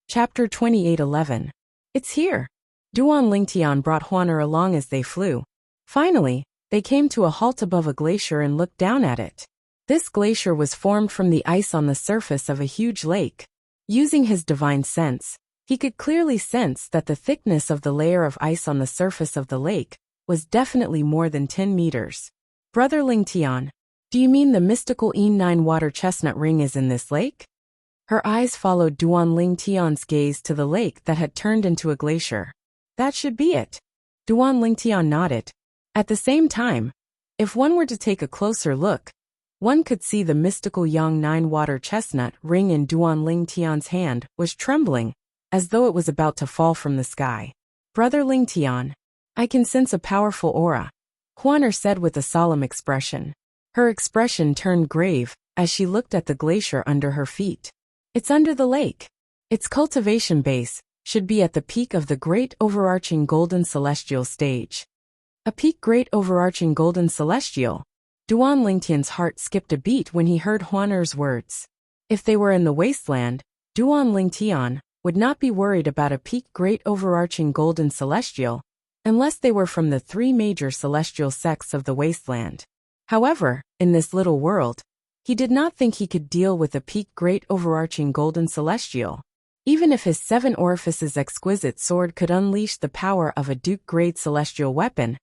Chapter 28:11. It's here. Duan Lingtian brought Huaner along as they flew. Finally, they came to a halt above a glacier and looked down at it. This glacier was formed from the ice on the surface of a huge lake. Using his divine sense, he could clearly sense that the thickness of the layer of ice on the surface of the lake was definitely more than 10 meters. Brother Lingtian, do you mean the mystical E9 water chestnut ring is in this lake? Her eyes followed Duan Lingtian's gaze to the lake that had turned into a glacier. That should be it. Duan Lingtian nodded. At the same time, if one were to take a closer look, one could see the mystical Yang 9 water chestnut ring in Duan Lingtian's hand was trembling, as though it was about to fall from the sky. Brother Lingtian, I can sense a powerful aura, Huaner said with a solemn expression. Her expression turned grave as she looked at the glacier under her feet. It's under the lake. Its cultivation base should be at the peak of the great overarching golden celestial stage. A peak great overarching golden celestial. Duan Lingtian's heart skipped a beat when he heard Huaner's words. If they were in the wasteland, Duan Lingtian would not be worried about a peak great overarching golden celestial, unless they were from the three major celestial sects of the wasteland. However, in this little world, he did not think he could deal with a peak great overarching golden celestial. Even if his 7 orifices exquisite sword could unleash the power of a Duke-grade celestial weapon,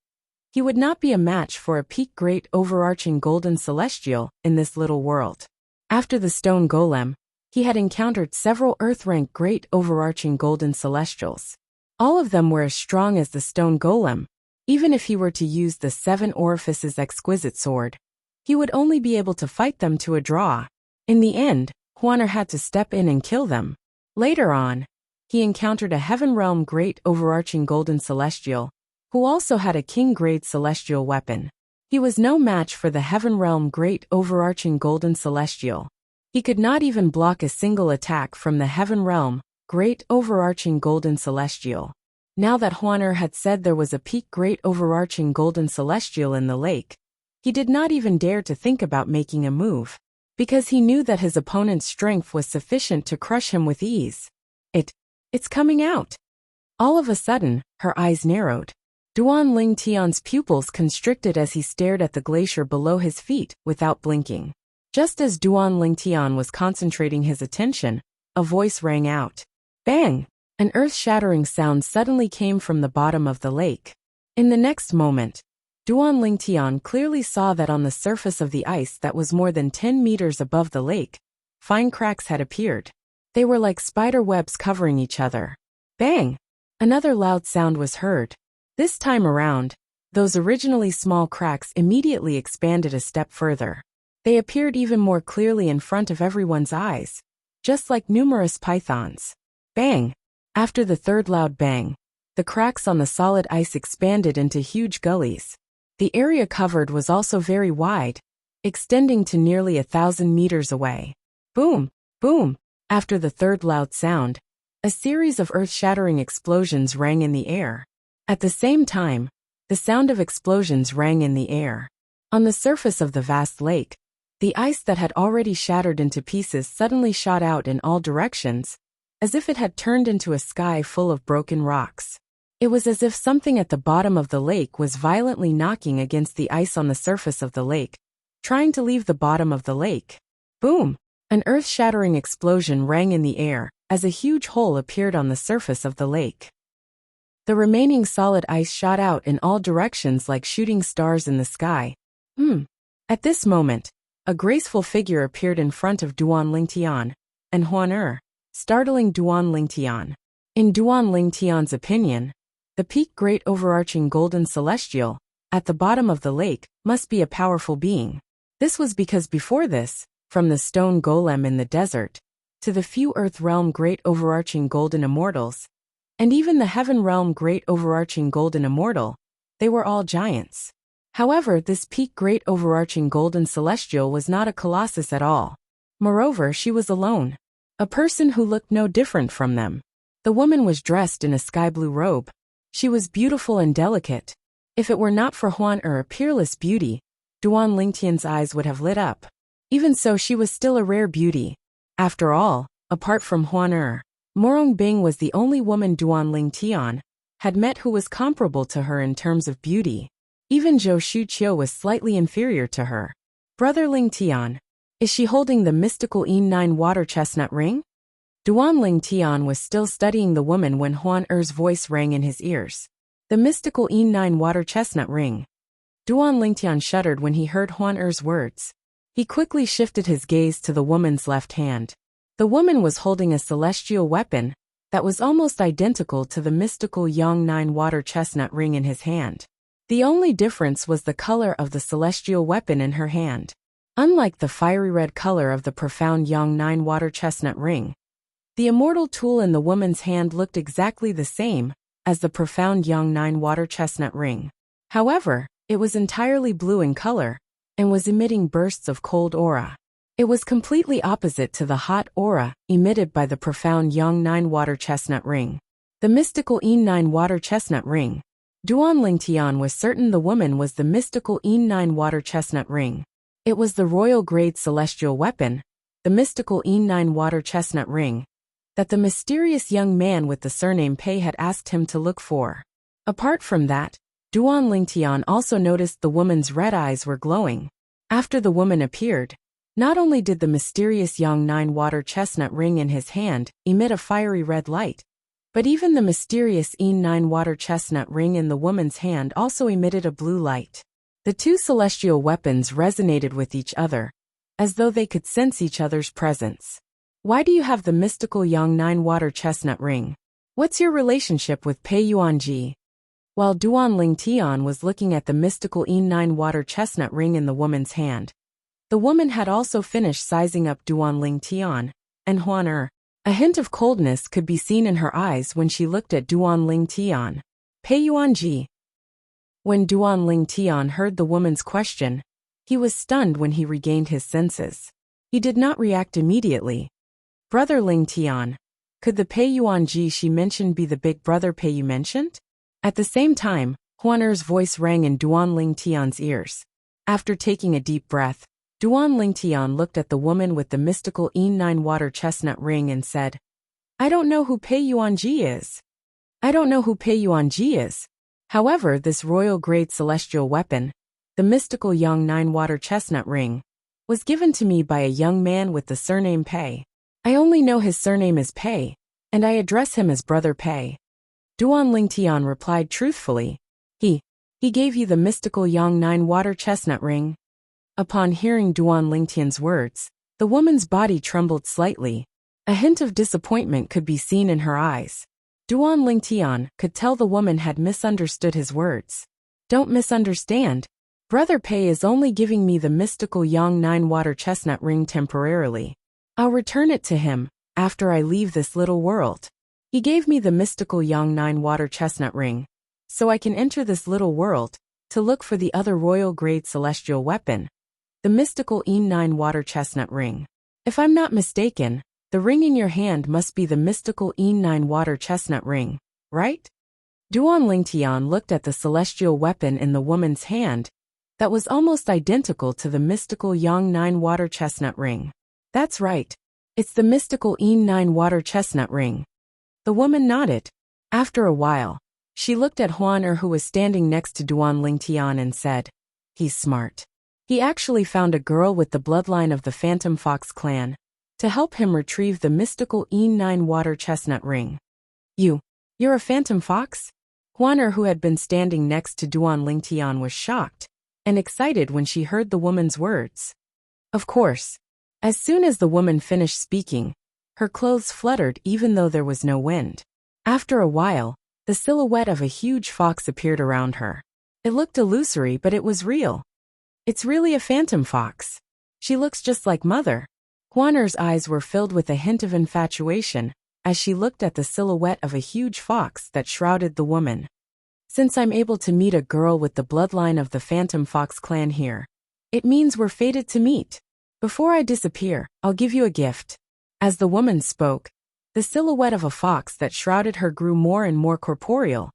he would not be a match for a peak great overarching golden celestial in this little world. After the stone golem, he had encountered several Earth-rank great overarching golden celestials. All of them were as strong as the stone golem. Even if he were to use the 7 orifices exquisite sword, he would only be able to fight them to a draw. In the end, Huaner had to step in and kill them. Later on, he encountered a heaven realm great overarching golden celestial, who also had a king-grade celestial weapon. He was no match for the heaven realm great overarching golden celestial. He could not even block a single attack from the heaven realm great overarching golden celestial. Now that Huaner had said there was a peak great overarching golden celestial in the lake, he did not even dare to think about making a move, because he knew that his opponent's strength was sufficient to crush him with ease. It's coming out. All of a sudden, her eyes narrowed. Duan Lingtian's pupils constricted as he stared at the glacier below his feet without blinking. Just as Duan Lingtian was concentrating his attention, a voice rang out. Bang! An earth-shattering sound suddenly came from the bottom of the lake. In the next moment, Duan Lingtian clearly saw that on the surface of the ice that was more than 10 meters above the lake, fine cracks had appeared. They were like spider webs covering each other. Bang! Another loud sound was heard. This time around, those originally small cracks immediately expanded a step further. They appeared even more clearly in front of everyone's eyes, just like numerous pythons. Bang! After the third loud bang, the cracks on the solid ice expanded into huge gullies. The area covered was also very wide, extending to nearly 1,000 meters away. Boom! Boom! After the third loud sound, a series of earth-shattering explosions rang in the air. At the same time, the sound of explosions rang in the air. On the surface of the vast lake, the ice that had already shattered into pieces suddenly shot out in all directions, as if it had turned into a sky full of broken rocks. It was as if something at the bottom of the lake was violently knocking against the ice on the surface of the lake, trying to leave the bottom of the lake. Boom! An earth-shattering explosion rang in the air as a huge hole appeared on the surface of the lake. The remaining solid ice shot out in all directions like shooting stars in the sky. At this moment, a graceful figure appeared in front of Duan Lingtian and Huaner, startling Duan Lingtian. In Duan Lingtian's opinion, the peak great overarching golden celestial, at the bottom of the lake, must be a powerful being. This was because before this, from the stone golem in the desert, to the few earth realm great overarching golden immortals, and even the heaven realm great overarching golden immortal, they were all giants. However, this peak great overarching golden celestial was not a colossus at all. Moreover, she was alone. A person who looked no different from them. The woman was dressed in a sky-blue robe. She was beautiful and delicate. If it were not for Huaner, peerless beauty, Duan Lingtian's eyes would have lit up. Even so, she was still a rare beauty. After all, apart from Huaner, Morong Bing was the only woman Duan Ling Tian had met who was comparable to her in terms of beauty. Even Zhou Shuqiu was slightly inferior to her. Brother Ling Tian, is she holding the mystical E9 water chestnut ring? Duan Ling Tian was still studying the woman when Huan Er's voice rang in his ears. The mystical E9 water chestnut ring. Duan Ling Tian shuddered when he heard Huan Er's words. He quickly shifted his gaze to the woman's left hand. The woman was holding a celestial weapon that was almost identical to the mystical Yang 9 water chestnut ring in his hand. The only difference was the color of the celestial weapon in her hand. Unlike the fiery red color of the profound Yang 9 water chestnut ring, the immortal tool in the woman's hand looked exactly the same as the profound Yang 9 water chestnut ring. However, it was entirely blue in color and was emitting bursts of cold aura. It was completely opposite to the hot aura emitted by the profound Yang 9 water chestnut ring. The mystical E9 water chestnut ring. Duan Ling Tian was certain the woman was the mystical E9 water chestnut ring. It was the royal grade celestial weapon, the mystical E9 water chestnut ring, that the mysterious young man with the surname Pei had asked him to look for. Apart from that, Duan Ling Tian also noticed the woman's red eyes were glowing. After the woman appeared, not only did the mysterious Yang 9 water chestnut ring in his hand emit a fiery red light, but even the mysterious E9 water chestnut ring in the woman's hand also emitted a blue light. The two celestial weapons resonated with each other, as though they could sense each other's presence. Why do you have the mystical Yang 9 water chestnut ring? What's your relationship with Pei Yuanji? While Duan Ling Tian was looking at the mystical E9 water chestnut ring in the woman's hand, the woman had also finished sizing up Duan Ling Tian and Huan Er. A hint of coldness could be seen in her eyes when she looked at Duan Ling Tian. Pei Yuanji. When Duan Ling Tian heard the woman's question, he was stunned when he regained his senses. He did not react immediately. Brother Ling Tian, could the Pei Yuanji she mentioned be the big brother Pei you mentioned? At the same time, Huan Er's voice rang in Duan Ling Tian's ears. After taking a deep breath, Duan Ling Tian looked at the woman with the mystical E9 water chestnut ring and said, I don't know who Pei Yuanji is. I don't know who Pei Yuanji is. However, this royal grade celestial weapon, the mystical Yang 9 water chestnut ring, was given to me by a young man with the surname Pei. I only know his surname is Pei, and I address him as Brother Pei. Duan Ling Tian replied truthfully. He gave you the mystical Yang 9 water chestnut ring? Upon hearing Duan Ling Tian's words, the woman's body trembled slightly. A hint of disappointment could be seen in her eyes. Duan Ling Tian could tell the woman had misunderstood his words. Don't misunderstand. Brother Pei is only giving me the mystical Yang 9 water chestnut ring temporarily. I'll return it to him after I leave this little world. He gave me the mystical Yang 9 water chestnut ring, so I can enter this little world to look for the other royal grade celestial weapon, the mystical E9 water chestnut ring. If I'm not mistaken, the ring in your hand must be the mystical E9 water chestnut ring, right? Duan Ling Tian looked at the celestial weapon in the woman's hand that was almost identical to the mystical Yang 9 water chestnut ring. That's right. It's the mystical E9 water chestnut ring. The woman nodded. After a while, she looked at Huan Er who was standing next to Duan Ling Tian and said, He's smart. He actually found a girl with the bloodline of the Phantom Fox clan to help him retrieve the mystical E9 water chestnut ring. You're a Phantom Fox? Huan Er who had been standing next to Duan Ling Tian was shocked and excited when she heard the woman's words. Of course. As soon as the woman finished speaking, her clothes fluttered even though there was no wind. After a while, the silhouette of a huge fox appeared around her. It looked illusory, but it was real. It's really a phantom fox. She looks just like Mother. Huan Er's eyes were filled with a hint of infatuation as she looked at the silhouette of a huge fox that shrouded the woman. Since I'm able to meet a girl with the bloodline of the Phantom Fox clan here, it means we're fated to meet. Before I disappear, I'll give you a gift. As the woman spoke, the silhouette of a fox that shrouded her grew more and more corporeal,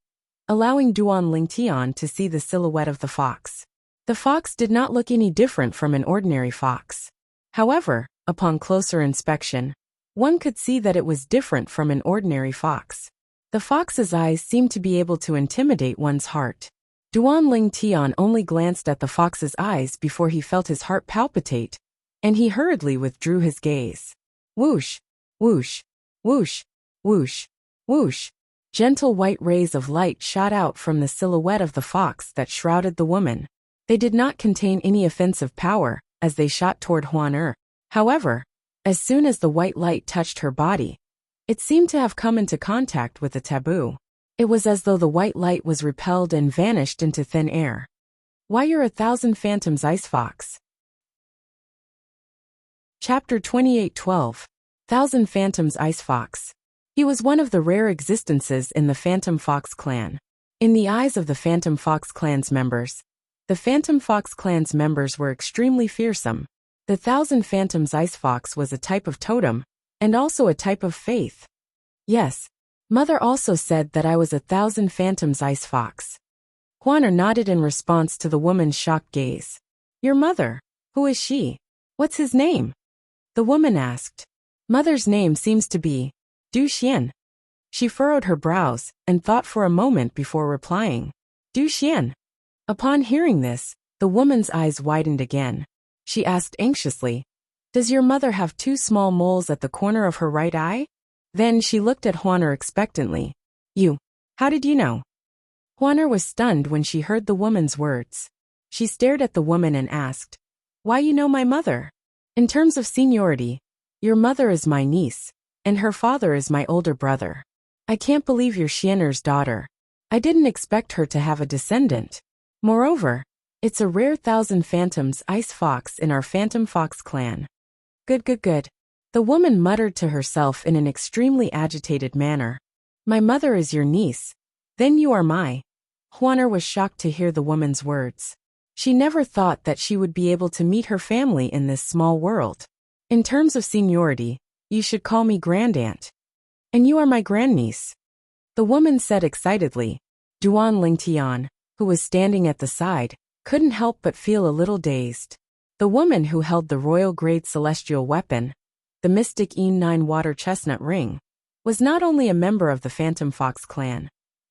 allowing Duan Ling Tian to see the silhouette of the fox. The fox did not look any different from an ordinary fox. However, upon closer inspection, One could see that it was different from an ordinary fox. The fox's eyes seemed to be able to intimidate one's heart. Duan Ling Tian only glanced at the fox's eyes before he felt his heart palpitate, and he hurriedly withdrew his gaze. Whoosh, whoosh, whoosh, whoosh, whoosh. Gentle white rays of light shot out from the silhouette of the fox that shrouded the woman. They did not contain any offensive power as they shot toward Huan. However, as soon as the white light touched her body, it seemed to have come into contact with a taboo. It was as though the white light was repelled and vanished into thin air. Why you're a thousand phantoms, Ice Fox. Chapter 28:12. Thousand Phantoms Ice Fox. He was one of the rare existences in the Phantom Fox clan. In the eyes of the Phantom Fox clan's members, the Phantom Fox clan's members were extremely fearsome. The Thousand Phantoms Ice Fox was a type of totem, and also a type of faith. Yes, Mother also said that I was a Thousand Phantoms Ice Fox. Huan nodded in response to the woman's shocked gaze. Your mother? Who is she? What's his name? The woman asked. Mother's name seems to be Du Xian. She furrowed her brows and thought for a moment before replying. Du Xian. Upon hearing this, the woman's eyes widened again. She asked anxiously, Does your mother have two small moles at the corner of her right eye? Then she looked at Huan expectantly. How did you know? Huan was stunned when she heard the woman's words. She stared at the woman and asked, Why you know my mother? In terms of seniority, your mother is my niece, and her father is my older brother. I can't believe you're Xianer's daughter. I didn't expect her to have a descendant. Moreover, it's a rare Thousand Phantoms Ice Fox in our Phantom Fox clan. Good. The woman muttered to herself in an extremely agitated manner. My mother is your niece. Then you are my. Huan was shocked to hear the woman's words. She never thought that she would be able to meet her family in this small world. In terms of seniority, you should call me grandaunt. And you are my grandniece. The woman said excitedly. Duan Ling Tian, who was standing at the side, couldn't help but feel a little dazed. The woman who held the royal-grade celestial weapon, the mystic E9 water chestnut ring, was not only a member of the Phantom Fox clan,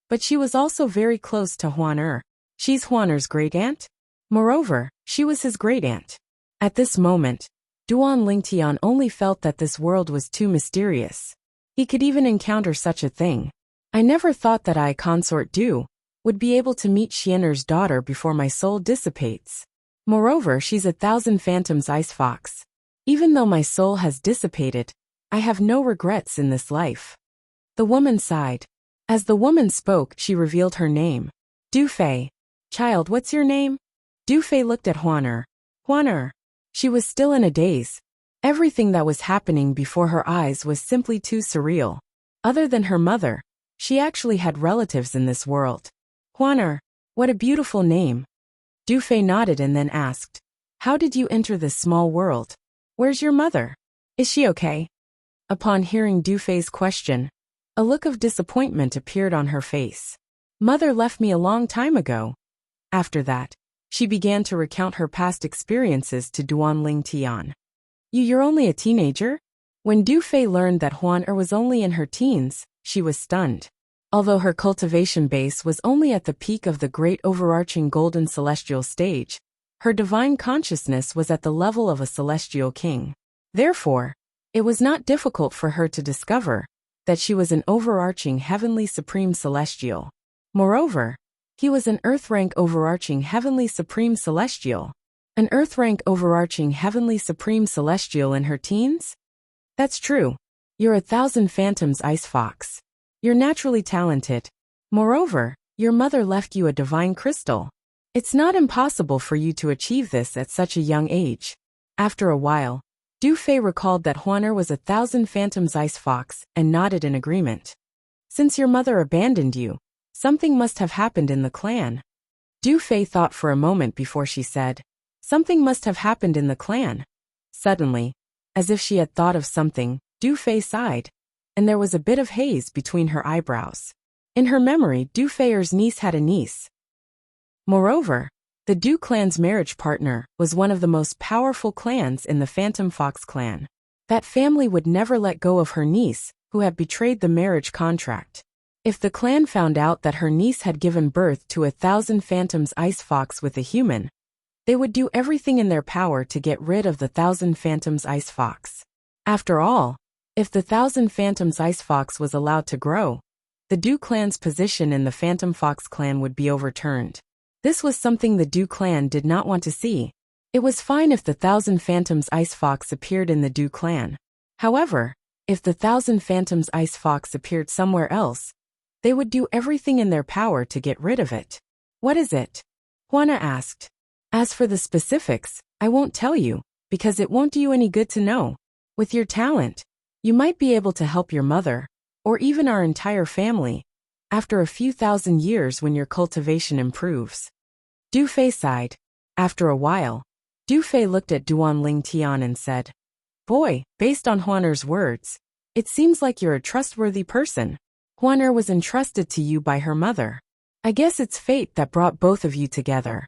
but she was also very close to Huan. She's Huan's great-aunt? Moreover, she was his great-aunt. At this moment, Duan Ling Tian only felt that this world was too mysterious. He could even encounter such a thing. I never thought that I, Consort Du, would be able to meet Xianer's daughter before my soul dissipates. Moreover, she's a Thousand Phantoms Ice Fox. Even though my soul has dissipated, I have no regrets in this life. The woman sighed. As the woman spoke, she revealed her name. Du Fei. Child, what's your name? Du Fei looked at Huan. She was still in a daze. Everything that was happening before her eyes was simply too surreal. Other than her mother, she actually had relatives in this world. Huan, what a beautiful name. Du Fei nodded and then asked, How did you enter this small world? Where's your mother? Is she okay? Upon hearing Du Fei's question, a look of disappointment appeared on her face. Mother left me a long time ago. After that, she began to recount her past experiences to Duan Ling Tian. You're only a teenager? When Du Fei learned that Huan was only in her teens, she was stunned. Although her cultivation base was only at the peak of the great overarching golden celestial stage, her divine consciousness was at the level of a celestial king. Therefore, it was not difficult for her to discover that she was an overarching heavenly supreme celestial. Moreover, he was an earth-rank overarching heavenly supreme celestial. An earth-rank overarching heavenly supreme celestial in her teens? That's true. You're a Thousand Phantoms Ice Fox. You're naturally talented. Moreover, your mother left you a divine crystal. It's not impossible for you to achieve this at such a young age. After a while, Du Fei recalled that Huan was a Thousand Phantoms Ice Fox and nodded in agreement. Since your mother abandoned you, something must have happened in the clan. Du Fei thought for a moment before she said, Something must have happened in the clan. Suddenly, as if she had thought of something, Du Fei sighed, and there was a bit of haze between her eyebrows. In her memory, Du Fei's niece had a niece. Moreover, the Du clan's marriage partner was one of the most powerful clans in the Phantom Fox clan. That family would never let go of her niece, who had betrayed the marriage contract. If the clan found out that her niece had given birth to 1,000 phantoms ice fox with a human, they would do everything in their power to get rid of the 1,000 phantoms ice fox. After all, if the 1,000 phantoms ice fox was allowed to grow, the Du clan's position in the Phantom Fox clan would be overturned. This was something the Du clan did not want to see. It was fine if the 1,000 phantoms ice fox appeared in the Du clan. However, if the 1,000 phantoms ice fox appeared somewhere else, they would do everything in their power to get rid of it. What is it? Juana asked. As for the specifics, I won't tell you, because it won't do you any good to know. With your talent, you might be able to help your mother, or even our entire family, after a few thousand years when your cultivation improves. Du Fei sighed. After a while, Du Fei looked at Duan Ling Tian and said, Boy, based on Huaner's words, it seems like you're a trustworthy person. Huaner was entrusted to you by her mother. I guess it's fate that brought both of you together.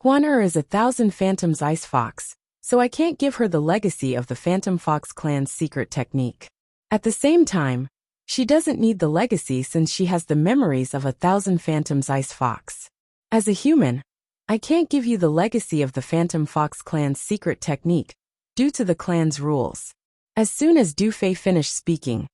Huaner is 1,000 phantoms ice fox, so I can't give her the legacy of the Phantom Fox clan's secret technique. At the same time, she doesn't need the legacy since she has the memories of 1,000 phantoms ice fox. As a human, I can't give you the legacy of the Phantom Fox clan's secret technique, due to the clan's rules. As soon as Du Fei finished speaking,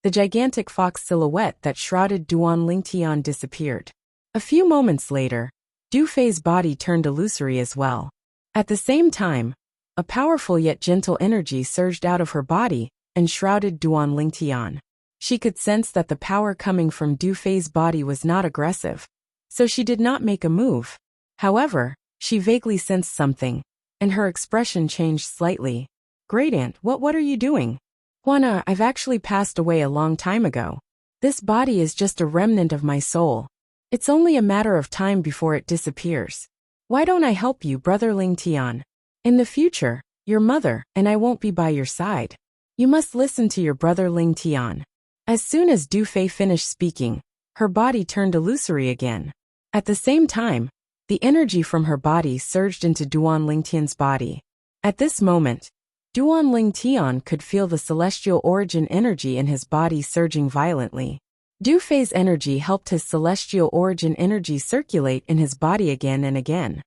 the gigantic fox silhouette that shrouded Duan Lingtian disappeared. A few moments later, Du Fei's body turned illusory as well. At the same time, a powerful yet gentle energy surged out of her body and shrouded Duan Lingtian. She could sense that the power coming from Du Fei's body was not aggressive, so she did not make a move. However, she vaguely sensed something, and her expression changed slightly. Great Aunt, what are you doing? Juana, I've actually passed away a long time ago. This body is just a remnant of my soul. It's only a matter of time before it disappears. Why don't I help you, Brother Ling Tian? In the future, your mother and I won't be by your side. You must listen to your brother Ling Tian. As soon as Du Fei finished speaking, her body turned illusory again. At the same time, the energy from her body surged into Duan Lingtian's body. At this moment, Duan Lingtian could feel the celestial origin energy in his body surging violently. Du Fei's energy helped his celestial origin energy circulate in his body again and again.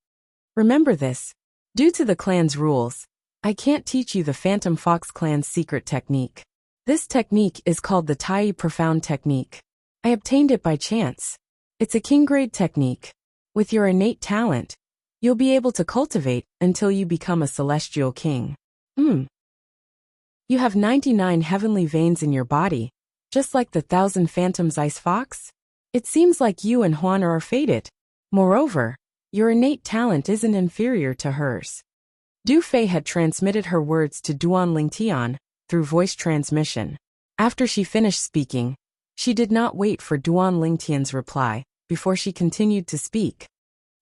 Remember this. Due to the clan's rules, I can't teach you the Phantom Fox clan's secret technique. This technique is called the Tai Profound Technique. I obtained it by chance. It's a king-grade technique. With your innate talent, you'll be able to cultivate until you become a celestial king. You have 99 heavenly veins in your body, just like the 1,000 phantoms ice fox? It seems like you and Juana are fated. Moreover, your innate talent isn't inferior to hers. Du Fei had transmitted her words to Duan Lingtian through voice transmission. After she finished speaking, she did not wait for Duan Lingtian's reply before she continued to speak.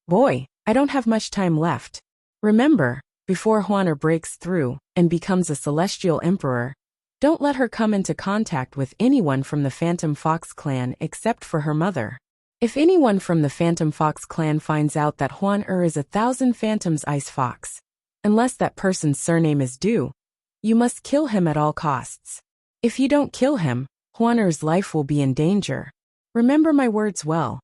Boy, I don't have much time left. Remember, before Juana breaks through and becomes a celestial emperor, don't let her come into contact with anyone from the Phantom Fox clan except for her mother. If anyone from the Phantom Fox clan finds out that Huan is 1,000 phantoms ice fox, unless that person's surname is Du, you must kill him at all costs. If you don't kill him, Huaner's life will be in danger. Remember my words well.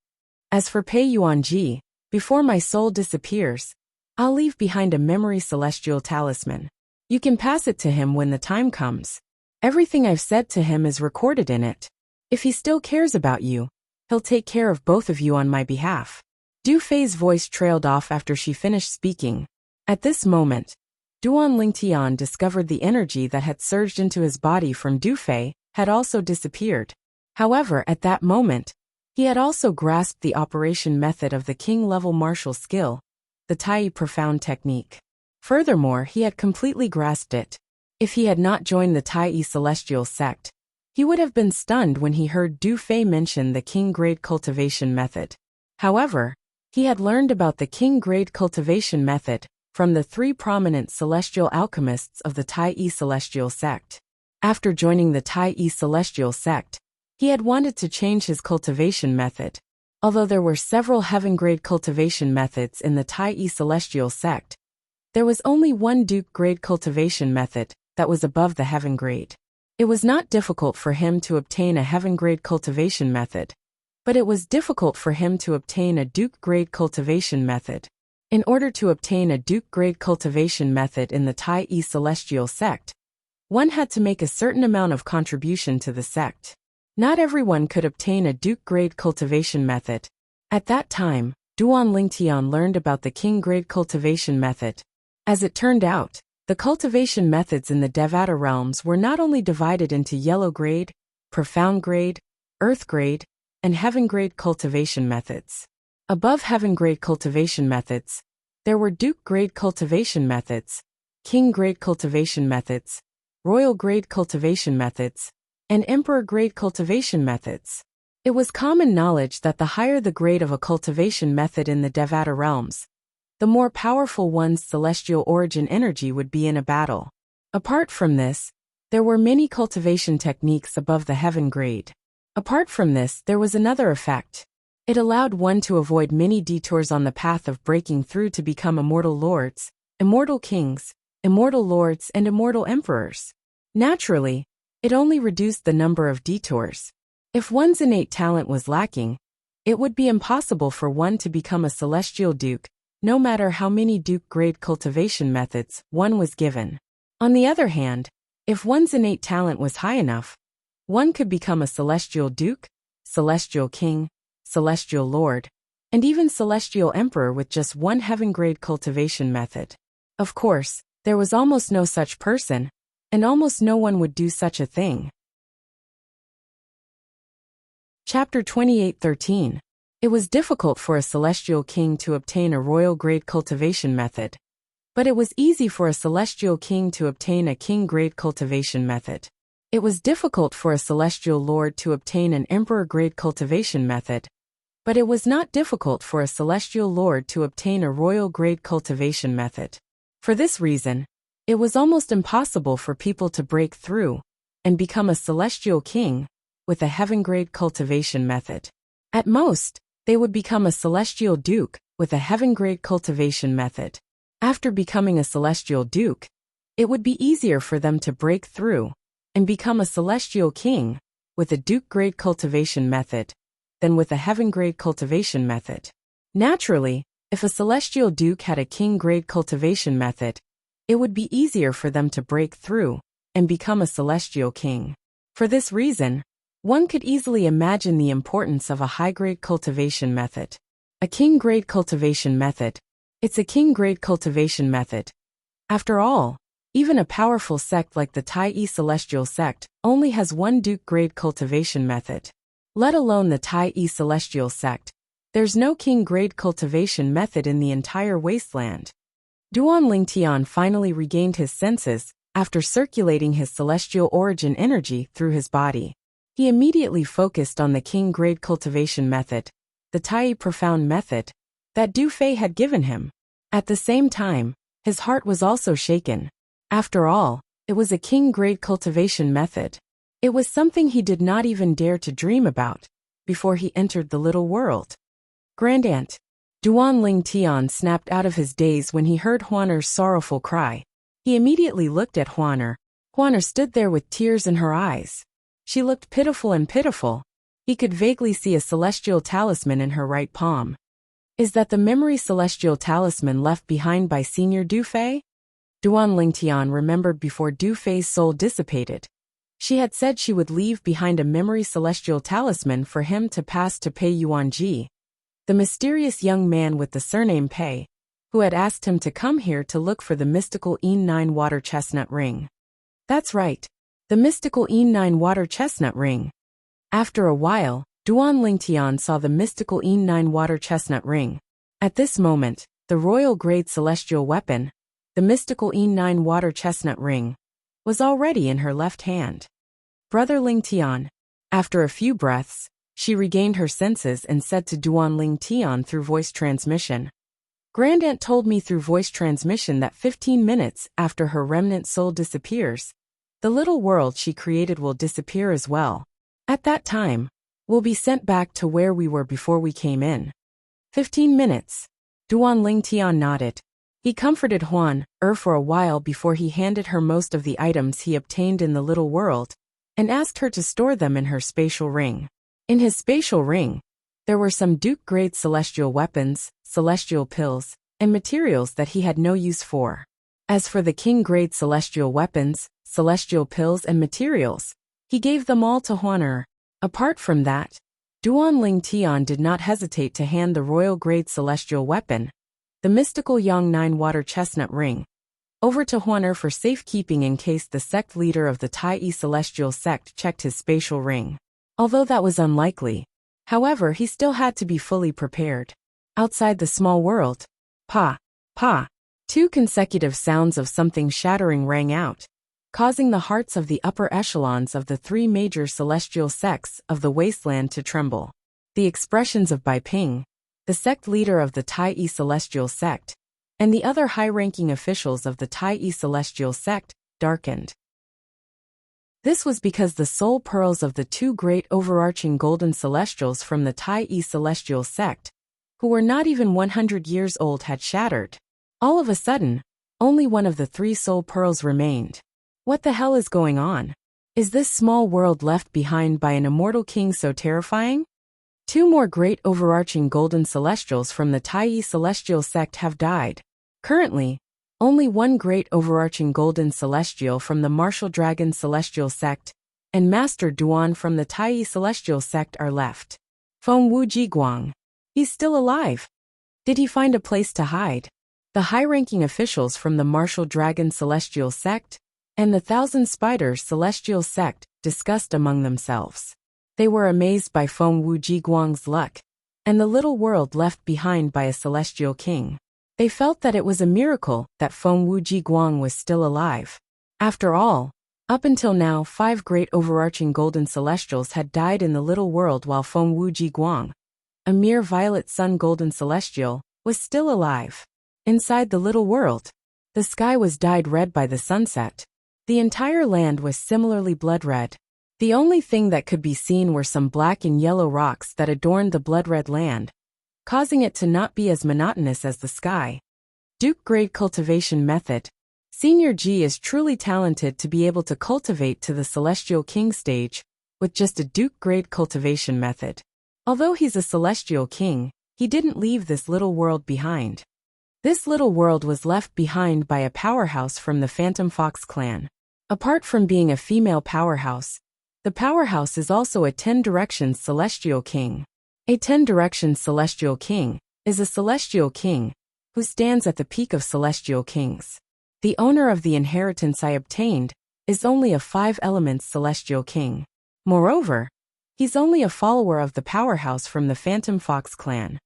As for Pei Yuanji, before my soul disappears, I'll leave behind a memory celestial talisman. You can pass it to him when the time comes. Everything I've said to him is recorded in it. If he still cares about you, he'll take care of both of you on my behalf. Du Fei's voice trailed off after she finished speaking. At this moment, Duan Lingtian discovered the energy that had surged into his body from Du Fei had also disappeared. However, at that moment, he had also grasped the operation method of the king-level martial skill, the Tai Profound Technique. Furthermore, he had completely grasped it. If he had not joined the Tai Celestial sect, he would have been stunned when he heard Du Fei mention the king-grade cultivation method. However, he had learned about the king-grade cultivation method from the 3 prominent celestial alchemists of the Tai Celestial sect. After joining the Tai Celestial sect, he had wanted to change his cultivation method. Although there were several heaven-grade cultivation methods in the Tai Celestial sect, there was only one Duke-grade cultivation method that was above the heaven grade. It was not difficult for him to obtain a heaven grade cultivation method, but it was difficult for him to obtain a Duke grade cultivation method. In order to obtain a Duke grade cultivation method in the Tai Celestial sect, one had to make a certain amount of contribution to the sect. Not everyone could obtain a Duke grade cultivation method. At that time, Duan Lingtian learned about the King grade cultivation method. As it turned out, the cultivation methods in the Devata realms were not only divided into yellow grade, profound grade, earth grade, and heaven grade cultivation methods. Above heaven grade cultivation methods, there were Duke grade cultivation methods, King grade cultivation methods, Royal grade cultivation methods, and Emperor grade cultivation methods. It was common knowledge that the higher the grade of a cultivation method in the Devata realms, the more powerful one's celestial origin energy would be in a battle. Apart from this, there were many cultivation techniques above the heaven grade. Apart from this, there was another effect. It allowed one to avoid many detours on the path of breaking through to become immortal lords, immortal kings, immortal lords, and immortal emperors. Naturally, it only reduced the number of detours. If one's innate talent was lacking, it would be impossible for one to become a celestial duke, no matter how many Duke grade cultivation methods one was given. On the other hand, if one's innate talent was high enough, one could become a celestial duke, celestial king, celestial lord, and even celestial emperor with just one heaven grade cultivation method. Of course, there was almost no such person, and almost no one would do such a thing. Chapter 28:13. It was difficult for a celestial king to obtain a royal grade cultivation method, but it was easy for a celestial king to obtain a king grade cultivation method. It was difficult for a celestial lord to obtain an emperor grade cultivation method, but it was not difficult for a celestial lord to obtain a royal grade cultivation method. For this reason, it was almost impossible for people to break through and become a celestial king with a heaven grade cultivation method. At most, they would become a celestial duke with a heaven grade cultivation method. After becoming a celestial duke, it would be easier for them to break through and become a celestial king with a Duke grade cultivation method than with a heaven grade cultivation method. Naturally, if a celestial duke had a king grade cultivation method, it would be easier for them to break through and become a celestial king. For this reason, one could easily imagine the importance of a high grade cultivation method. A king grade cultivation method. It's a king grade cultivation method. After all, even a powerful sect like the Tai Celestial sect only has one Duke grade cultivation method. Let alone the Tai Celestial sect, there's no king grade cultivation method in the entire wasteland. Duan Lingtian finally regained his senses after circulating his celestial origin energy through his body. He immediately focused on the king grade cultivation method, the Tai profound method, that Du Fei had given him. At the same time, his heart was also shaken. After all, it was a king grade cultivation method. It was something he did not even dare to dream about before he entered the little world. Grandaunt. Duan Lingtian snapped out of his daze when he heard Huaner's sorrowful cry. He immediately looked at Huaner. Huaner stood there with tears in her eyes. She looked pitiful and pitiful. He could vaguely see a celestial talisman in her right palm. Is that the memory celestial talisman left behind by Senior Du Fei? Duan Lingtian remembered before Du Fei's soul dissipated. She had said she would leave behind a memory celestial talisman for him to pass to Pei Yuanji, the mysterious young man with the surname Pei, who had asked him to come here to look for the mystical Yin-9 water chestnut ring. That's right, the mystical Yin-9 water chestnut ring. After a while, Duan Lingtian saw the mystical Yin-9 water chestnut ring. At this moment, the royal grade celestial weapon, the mystical Yin-9 water chestnut ring, was already in her left hand. Brother Lingtian. After a few breaths, she regained her senses and said to Duan Lingtian through voice transmission. Grandaunt told me through voice transmission that 15 minutes after her remnant soul disappears, the little world she created will disappear as well. At that time, we'll be sent back to where we were before we came in. 15 minutes. Duan Lingtian nodded. He comforted Huan for a while before he handed her most of the items he obtained in the little world, and asked her to store them in her spatial ring. In his spatial ring, there were some Duke-grade celestial weapons, celestial pills, and materials that he had no use for. As for the king-grade celestial weapons, celestial pills and materials, he gave them all to Huan. Apart from that, Duan Ling Tian did not hesitate to hand the royal-grade celestial weapon, the mystical Yang 9 water chestnut ring, over to Huan for safekeeping in case the sect leader of the Tai celestial sect checked his spatial ring. Although that was unlikely, however, he still had to be fully prepared. Outside the small world, pa, pa, 2 consecutive sounds of something shattering rang out, causing the hearts of the upper echelons of the 3 major celestial sects of the wasteland to tremble. The expressions of Bai Ping, the sect leader of the Tai celestial sect, and the other high-ranking officials of the Tai celestial sect, darkened. This was because the soul pearls of the 2 great overarching golden celestials from the Tai celestial sect, who were not even 100 years old, had shattered. All of a sudden, only one of the 3 soul pearls remained. What the hell is going on? Is this small world left behind by an immortal king so terrifying? 2 more great overarching golden celestials from the Tai celestial sect have died. Currently, only 1 great overarching golden celestial from the martial dragon celestial sect and Master Duan from the Tai celestial sect are left. Feng Wuji Guang. He's still alive. Did he find a place to hide? The high-ranking officials from the martial dragon celestial sect and the Thousand Spiders celestial sect discussed among themselves. They were amazed by Feng Wuji Guang's luck and the little world left behind by a celestial king. They felt that it was a miracle that Feng Wuji Guang was still alive. After all, up until now 5 great overarching golden celestials had died in the little world while Feng Wuji Guang, a mere violet sun golden celestial, was still alive. Inside the little world, the sky was dyed red by the sunset. The entire land was similarly blood-red. The only thing that could be seen were some black and yellow rocks that adorned the blood-red land, causing it to not be as monotonous as the sky. Duke-grade cultivation method. Senior G is truly talented to be able to cultivate to the Celestial King stage with just a Duke-grade cultivation method. Although he's a Celestial King, he didn't leave this little world behind. This little world was left behind by a powerhouse from the Phantom Fox clan. Apart from being a female powerhouse, the powerhouse is also a 10 Directions Celestial King. A 10 Directions Celestial King is a Celestial King who stands at the peak of Celestial Kings. The owner of the inheritance I obtained is only a 5 Elements Celestial King. Moreover, he's only a follower of the powerhouse from the Phantom Fox clan.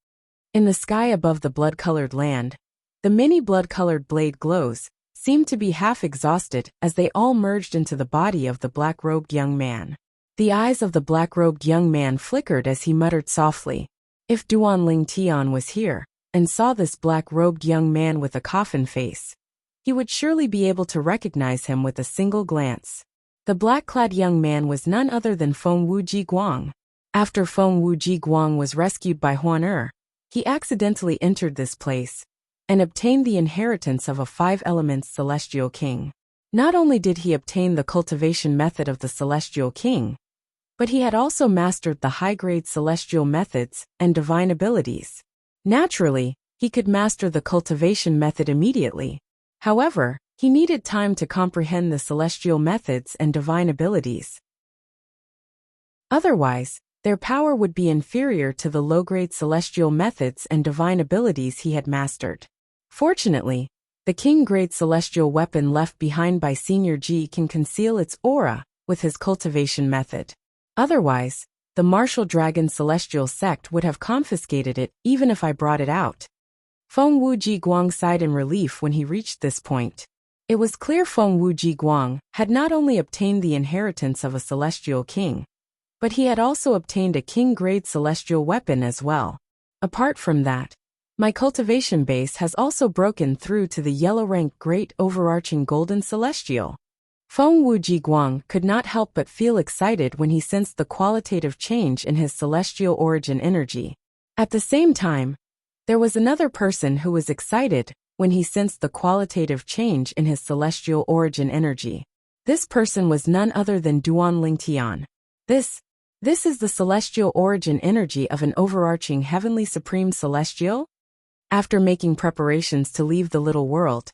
In the sky above the blood-colored land, the many blood-colored blade glows seemed to be half exhausted as they all merged into the body of the black-robed young man. The eyes of the black-robed young man flickered as he muttered softly, "If Duan Ling Tian was here and saw this black-robed young man with a coffin face, he would surely be able to recognize him with a single glance." The black-clad young man was none other than Feng Wuji Guang. After Feng Wuji Guang was rescued by Huan, he accidentally entered this place and obtained the inheritance of a 5 Elements Celestial King. Not only did he obtain the cultivation method of the Celestial King, but he had also mastered the high-grade celestial methods and divine abilities. Naturally, he could master the cultivation method immediately. However, he needed time to comprehend the celestial methods and divine abilities. Otherwise, their power would be inferior to the low-grade celestial methods and divine abilities he had mastered. Fortunately, the king-grade celestial weapon left behind by Senior G can conceal its aura with his cultivation method. Otherwise, the martial dragon celestial sect would have confiscated it even if I brought it out. Feng Wuji Guang sighed in relief when he reached this point. It was clear Feng Wuji Guang had not only obtained the inheritance of a celestial king, but he had also obtained a king-grade celestial weapon as well. Apart from that, my cultivation base has also broken through to the yellow-rank great overarching golden celestial. Feng Wuji Guang could not help but feel excited when he sensed the qualitative change in his celestial origin energy. At the same time, there was another person who was excited when he sensed the qualitative change in his celestial origin energy. This person was none other than Duan Lingtian. This is the celestial origin energy of an overarching heavenly supreme celestial? After making preparations to leave the little world,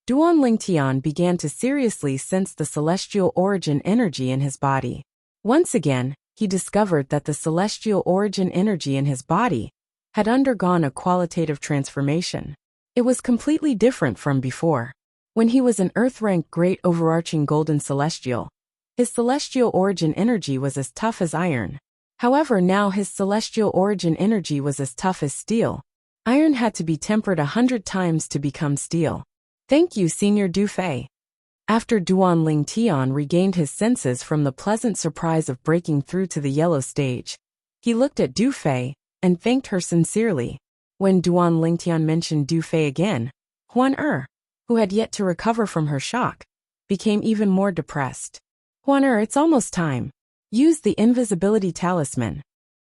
Duan Lingtian began to seriously sense the celestial origin energy in his body. Once again, he discovered that the celestial origin energy in his body had undergone a qualitative transformation. It was completely different from before. When he was an Earth-rank great overarching golden celestial, his celestial origin energy was as tough as iron. However, now his celestial origin energy was as tough as steel. Iron had to be tempered 100 times to become steel. Thank you, Senior Du Fei. After Duan Lingtian regained his senses from the pleasant surprise of breaking through to the yellow stage, he looked at Du Fei and thanked her sincerely. When Duan Lingtian mentioned Du Fei again, Huan who had yet to recover from her shock, became even more depressed. Huan it's almost time. Use the invisibility talisman.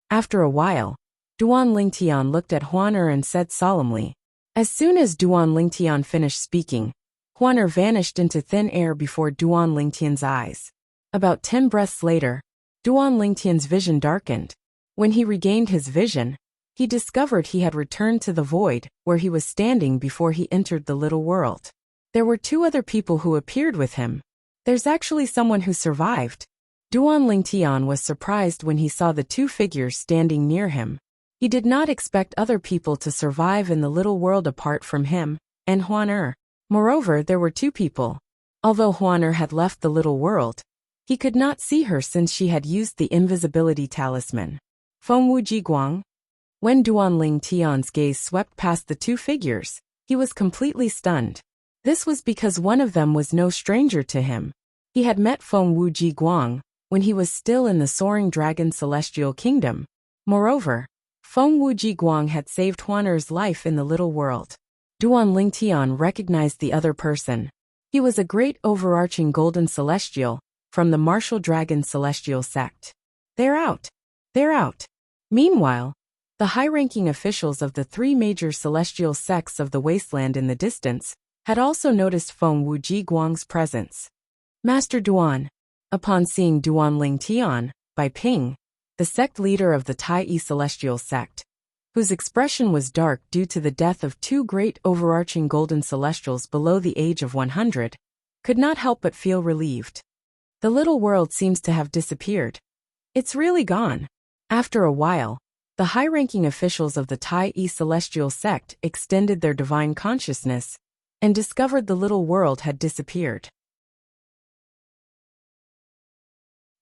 After a while, Duan Lingtian looked at Huan and said solemnly. As soon as Duan Lingtian finished speaking, Huan vanished into thin air before Duan Lingtian's eyes. About 10 breaths later, Duan Lingtian's vision darkened. When he regained his vision, he discovered he had returned to the void where he was standing before he entered the little world. There were 2 other people who appeared with him. There's actually someone who survived. Duan Lingtian was surprised when he saw the 2 figures standing near him. He did not expect other people to survive in the little world apart from him and Huan Moreover, there were 2 people. Although Huan had left the little world, he could not see her since she had used the invisibility talisman. Fengwu Jiguang. When Duan Lingtian's gaze swept past the 2 figures, he was completely stunned. This was because one of them was no stranger to him. He had met Fengwu Jiguang when he was still in the Soaring Dragon Celestial Kingdom. Moreover, Fengwu Jiguang had saved Huan's life in the little world. Duan Lingtian recognized the other person. He was a great overarching golden celestial from the Martial Dragon Celestial sect. They're out. They're out. Meanwhile, the high-ranking officials of the 3 major celestial sects of the wasteland in the distance had also noticed Fengwu Jiguang's presence. Master Duan. Upon seeing Duan Lingtian, Bai Ping, the sect leader of the Tai Celestial sect, whose expression was dark due to the death of 2 great overarching golden celestials below the age of 100, could not help but feel relieved. The little world seems to have disappeared. It's really gone. After a while, the high-ranking officials of the Tai Celestial sect extended their divine consciousness and discovered the little world had disappeared.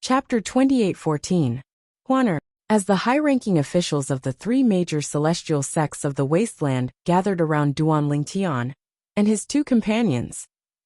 Chapter 28:14. Huan. As the high-ranking officials of the 3 major celestial sects of the wasteland gathered around Duan Lingtian and his 2 companions,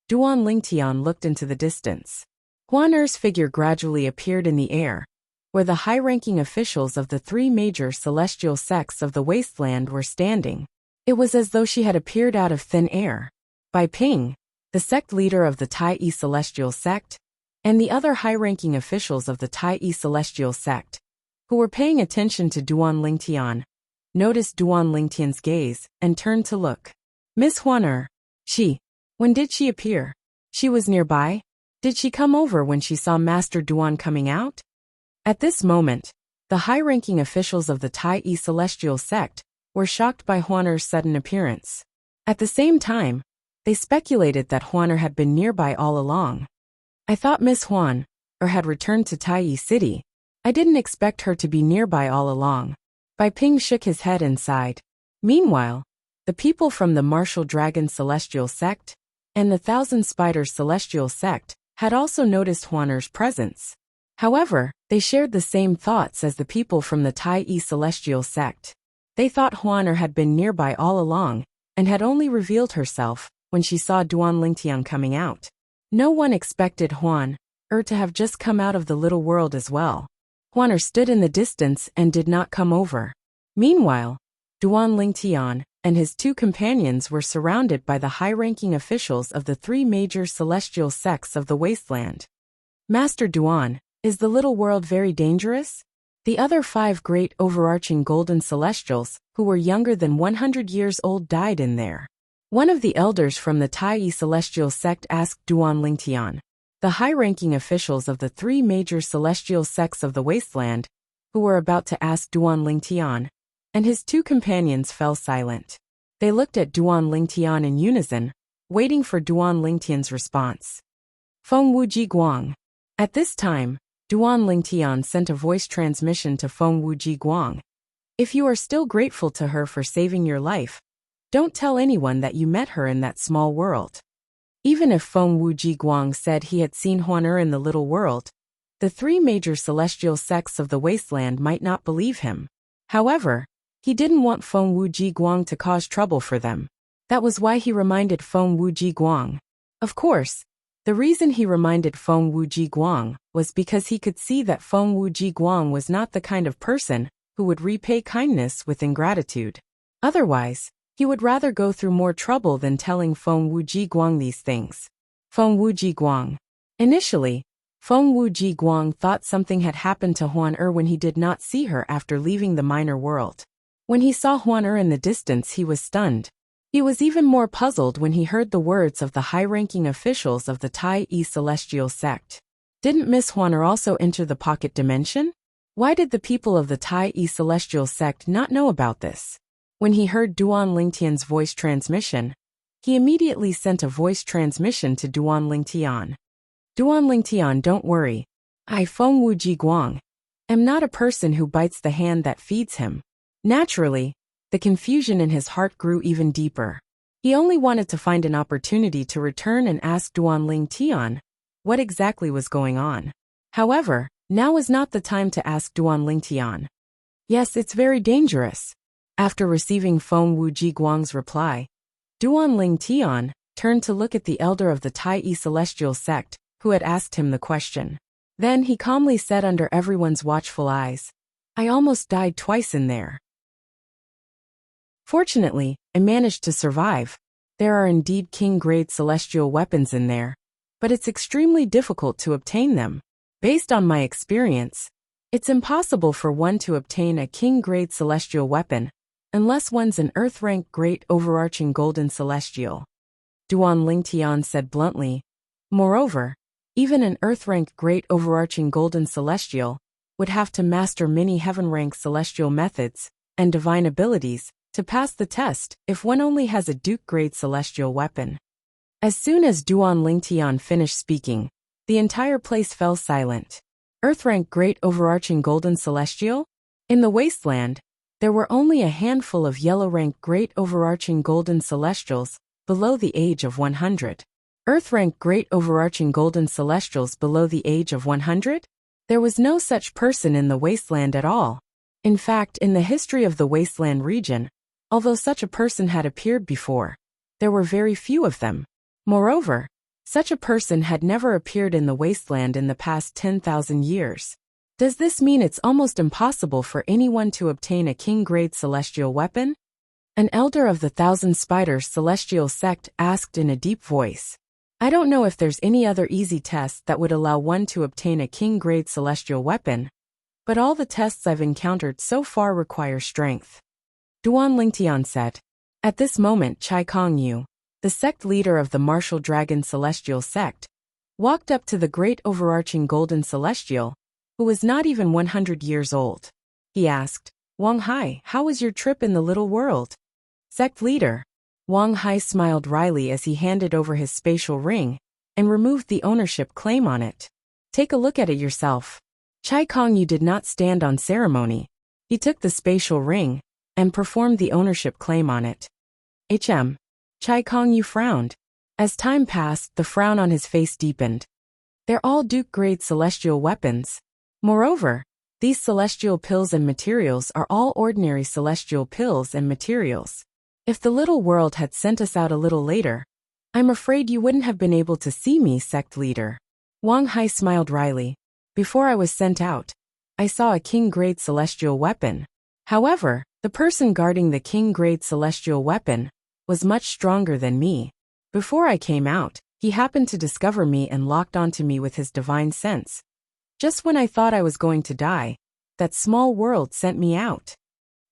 Duan Lingtian looked into the distance. Huan's figure gradually appeared in the air, where the high-ranking officials of the 3 major celestial sects of the wasteland were standing. It was as though she had appeared out of thin air. Bai Ping, the sect leader of the Tai Celestial sect, and the other high-ranking officials of the Tai Celestial sect, who were paying attention to Duan Lingtian, noticed Duan Lingtian's gaze and turned to look. Miss Huan when did she appear? She was nearby? Did she come over when she saw Master Duan coming out? At this moment, the high-ranking officials of the Tai Celestial sect were shocked by Huan's sudden appearance. At the same time, they speculated that Huan had been nearby all along. I thought Miss Huan had returned to Tai City. I didn't expect her to be nearby all along. Bai Ping shook his head and sighed. Meanwhile, the people from the Martial Dragon Celestial sect and the Thousand Spiders Celestial sect had also noticed Huan's presence. However, they shared the same thoughts as the people from the Tai Celestial sect. They thought Huan had been nearby all along and had only revealed herself when she saw Duan Lingtian coming out. No one expected Huan to have just come out of the little world as well. Huan stood in the distance and did not come over. Meanwhile, Duan Lingtian and his 2 companions were surrounded by the high-ranking officials of the 3 major celestial sects of the wasteland. Master Duan, is the little world very dangerous? The other 5 great overarching golden celestials, who were younger than 100 years old, died in there. One of the elders from the Tai celestial sect asked Duan Lingtian, the high-ranking officials of the three major celestial sects of the wasteland, who were about to ask Duan Lingtian, and his two companions fell silent. They looked at Duan Lingtian in unison, waiting for Duan Lingtian's response. Feng Wuji Guang. At this time, Duan Lingtian sent a voice transmission to Feng Wuji Guang. If you are still grateful to her for saving your life, don't tell anyone that you met her in that small world. Even if Feng Wuji Guang said he had seen Huan in the little world, the three major celestial sects of the wasteland might not believe him. However, he didn't want Feng Wuji Guang to cause trouble for them. That was why he reminded Feng Wuji Guang. Of course, the reason he reminded Feng Wuji Guang was because he could see that Feng Wuji Guang was not the kind of person who would repay kindness with ingratitude. Otherwise, he would rather go through more trouble than telling Feng Wuji Guang these things. Feng Wuji Guang. Initially, Feng Wuji Guang thought something had happened to Huan when he did not see her after leaving the minor world. When he saw Huan in the distance, he was stunned. He was even more puzzled when he heard the words of the high-ranking officials of the Tai celestial sect. Didn't Miss Huan also enter the pocket dimension? Why did the people of the Tai celestial sect not know about this? When he heard Duan Lingtian's voice transmission, he immediately sent a voice transmission to Duan Lingtian. Duan Lingtian, don't worry. I, Feng Wuji Guang, am not a person who bites the hand that feeds him. Naturally, the confusion in his heart grew even deeper. He only wanted to find an opportunity to return and ask Duan Lingtian what exactly was going on. However, now is not the time to ask Duan Lingtian. Yes, it's very dangerous. After receiving Feng Wuji Guang's reply, Duan Lingtian turned to look at the elder of the Tai celestial sect, who had asked him the question. Then he calmly said under everyone's watchful eyes, I almost died twice in there. Fortunately, I managed to survive. There are indeed king-grade celestial weapons in there, but it's extremely difficult to obtain them. Based on my experience, it's impossible for one to obtain a king-grade celestial weapon, unless one's an Earth-rank great overarching golden celestial. Duan Lingtian said bluntly. Moreover, even an Earth-rank great overarching golden celestial would have to master many heaven-rank celestial methods and divine abilities to pass the test if one only has a Duke-grade celestial weapon. As soon as Duan Lingtian finished speaking, the entire place fell silent. Earth-rank great overarching golden celestial? In the wasteland, there were only a handful of yellow-rank great overarching golden celestials below the age of 100. Earth-rank great overarching golden celestials below the age of 100? There was no such person in the wasteland at all. In fact, in the history of the wasteland region, although such a person had appeared before, there were very few of them. Moreover, such a person had never appeared in the wasteland in the past 10,000 years. Does this mean it's almost impossible for anyone to obtain a king-grade celestial weapon? An elder of the Thousand Spiders celestial sect asked in a deep voice. I don't know if there's any other easy test that would allow one to obtain a king-grade celestial weapon, but all the tests I've encountered so far require strength. Duan Lingtian said. At this moment, Chai Kongyu, the sect leader of the Martial Dragon celestial sect, walked up to the great overarching golden celestial, who was not even 100 years old. He asked, Wang Hai, how was your trip in the little world? Sect leader. Wang Hai smiled wryly as he handed over his spatial ring and removed the ownership claim on it. Take a look at it yourself. Chai Kongyu did not stand on ceremony. He took the spatial ring and performed the ownership claim on it. Chai Kongyu frowned. As time passed, the frown on his face deepened. They're all Duke-grade celestial weapons. Moreover, these celestial pills and materials are all ordinary celestial pills and materials. If the little world had sent us out a little later, I'm afraid you wouldn't have been able to see me, sect leader. Wang Hai smiled wryly. Before I was sent out, I saw a king-grade celestial weapon. However, the person guarding the king-grade celestial weapon was much stronger than me. Before I came out, he happened to discover me and locked onto me with his divine sense. Just when I thought I was going to die, that small world sent me out.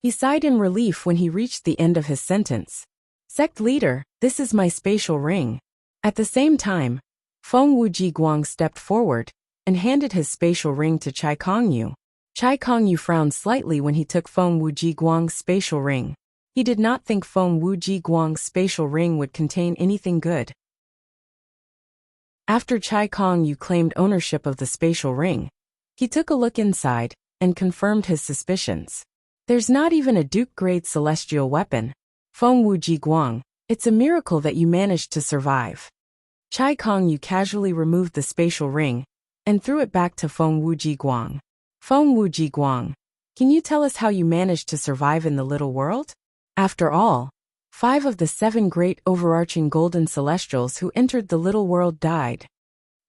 He sighed in relief when he reached the end of his sentence. Sect leader, this is my spatial ring. At the same time, Feng Wuji Guang stepped forward and handed his spatial ring to Chai Kongyu. Chai Kongyu frowned slightly when he took Feng Wuji Guang's spatial ring. He did not think Feng Wuji Guang's spatial ring would contain anything good. After Chai Kongyu claimed ownership of the spatial ring, he took a look inside and confirmed his suspicions. There's not even a Duke-grade celestial weapon. Feng Wuji Guang, it's a miracle that you managed to survive. Chai Kongyu casually removed the spatial ring and threw it back to Feng Wuji Guang. Feng Wuji Guang, can you tell us how you managed to survive in the little world? After all, 5 of the 7 great overarching golden celestials who entered the little world died.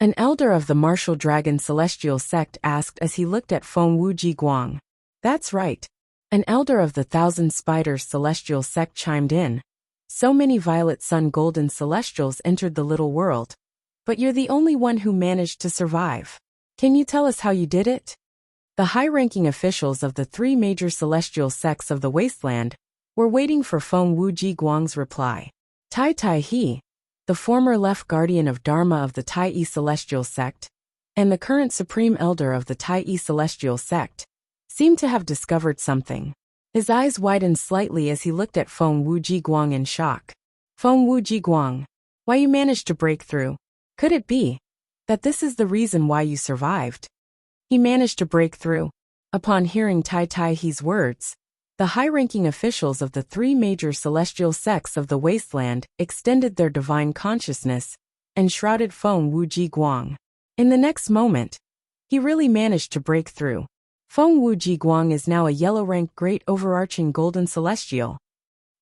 An elder of the martial dragon celestial sect asked as he looked at Feng Wuji Guang. That's right. An elder of the Thousand Spiders celestial sect chimed in. So many violet sun golden celestials entered the little world, but you're the only one who managed to survive. Can you tell us how you did it? The high-ranking officials of the 3 major celestial sects of the wasteland were waiting for Feng Wuji Guang's reply. Tai Tai He, the former left guardian of Dharma of the Tai Yi celestial sect, and the current supreme elder of the Tai Yi celestial sect, seemed to have discovered something. His eyes widened slightly as he looked at Feng Wuji Guang in shock. Feng Wuji Guang, why you managed to break through? Could it be that this is the reason why you survived? He managed to break through. Upon hearing Tai Tai He's words, the high-ranking officials of the 3 major celestial sects of the wasteland extended their divine consciousness and shrouded Feng Wuji Guang. In the next moment, he really managed to break through. Feng Wuji Guang is now a yellow-ranked great overarching golden celestial.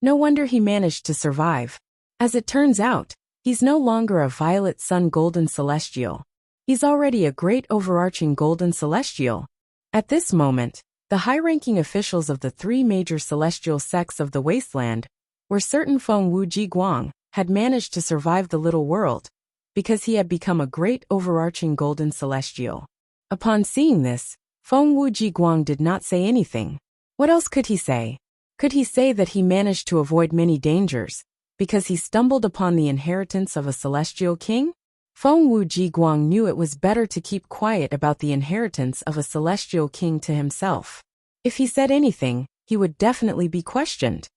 No wonder he managed to survive. As it turns out, he's no longer a violet sun golden celestial. He's already a great overarching golden celestial. At this moment, the high-ranking officials of the 3 major celestial sects of the wasteland were certain Feng Wuji Guang had managed to survive the little world because he had become a great overarching golden celestial. Upon seeing this, Feng Wuji Guang did not say anything. What else could he say? Could he say that he managed to avoid many dangers because he stumbled upon the inheritance of a celestial king? Feng Wuji Guang knew it was better to keep quiet about the inheritance of a celestial king to himself. If he said anything, he would definitely be questioned.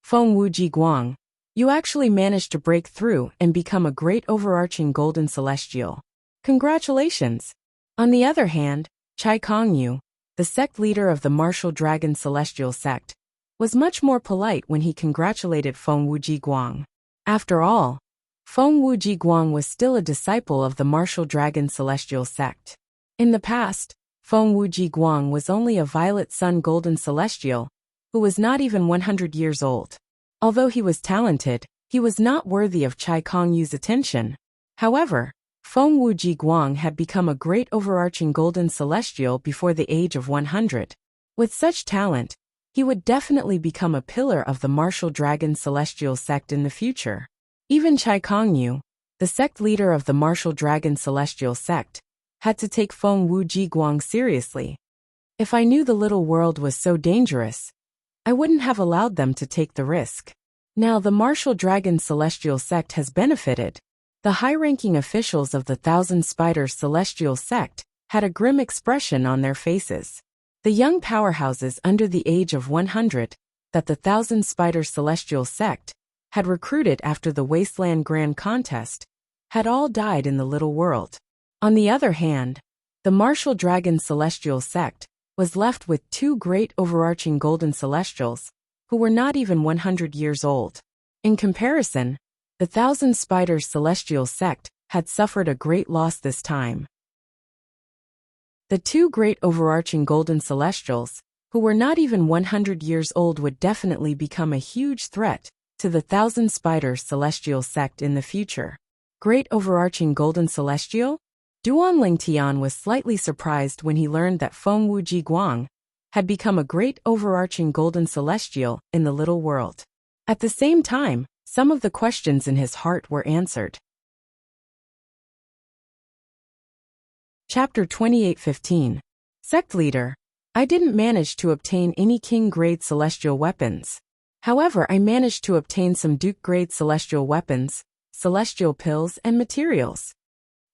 Feng Wuji Guang, you actually managed to break through and become a great overarching golden celestial. Congratulations! On the other hand, Chai Kongyu, the sect leader of the martial dragon celestial sect, was much more polite when he congratulated Feng Wuji Guang. After all, Feng Wuji Guang was still a disciple of the martial dragon celestial sect. In the past, Feng Wuji Guang was only a violet sun golden celestial who was not even 100 years old. Although he was talented, he was not worthy of Chai Kongyu's attention. However, Feng Wuji Guang had become a great overarching golden celestial before the age of 100. With such talent, he would definitely become a pillar of the martial dragon celestial sect in the future. Even Chai Kongyu, the sect leader of the martial dragon celestial sect, had to take Feng Wuji Guang seriously. If I knew the little world was so dangerous, I wouldn't have allowed them to take the risk. Now the martial dragon celestial sect has benefited. The high-ranking officials of the Thousand Spiders celestial sect had a grim expression on their faces. The young powerhouses under the age of 100 that the Thousand Spiders celestial sect had recruited after the Wasteland Grand Contest had all died in the little world. On the other hand, the martial dragon celestial sect was left with 2 great overarching golden celestials who were not even 100 years old. In comparison, the Thousand Spiders celestial sect had suffered a great loss this time. The 2 great overarching golden celestials, who were not even 100 years old, would definitely become a huge threat to the Thousand Spiders celestial sect in the future. Great overarching golden celestial? Duan Lingtian was slightly surprised when he learned that Feng Wuji Guang had become a great overarching golden celestial in the little world. At the same time, some of the questions in his heart were answered. Chapter 28:15. Sect Leader, I didn't manage to obtain any king-grade celestial weapons. However, I managed to obtain some Duke-grade celestial weapons, celestial pills, and materials.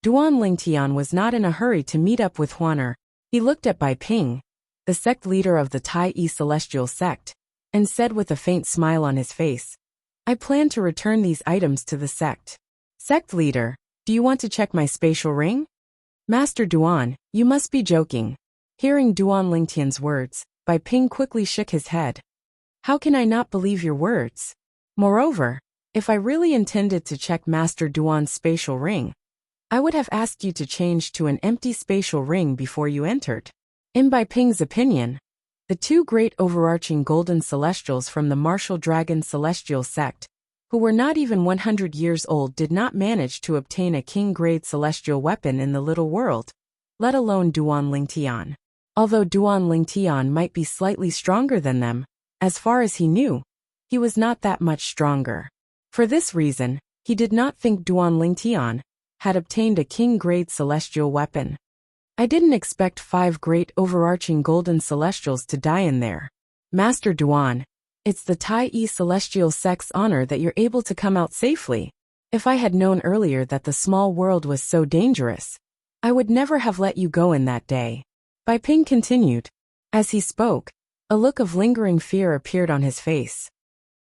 Duan Lingtian was not in a hurry to meet up with Huaner. He looked at Bai Ping, the sect leader of the Tai Yi celestial sect, and said with a faint smile on his face, I plan to return these items to the sect. Sect leader, do you want to check my spatial ring? Master Duan, you must be joking. Hearing Duan Lingtian's words, Bai Ping quickly shook his head. How can I not believe your words? Moreover, if I really intended to check Master Duan's spatial ring, I would have asked you to change to an empty spatial ring before you entered. In Bai Ping's opinion, the two great overarching golden celestials from the martial dragon celestial sect, who were not even 100 years old, did not manage to obtain a king-grade celestial weapon in the little world, let alone Duan Lingtian. Although Duan Lingtian might be slightly stronger than them, as far as he knew, he was not that much stronger. For this reason, he did not think Duan Lingtian had obtained a king-grade celestial weapon. I didn't expect 5 great overarching golden celestials to die in there. Master Duan, it's the Tai Yi celestial sect's honor that you're able to come out safely. If I had known earlier that the small world was so dangerous, I would never have let you go in that day. Bai Ping continued. As he spoke, a look of lingering fear appeared on his face.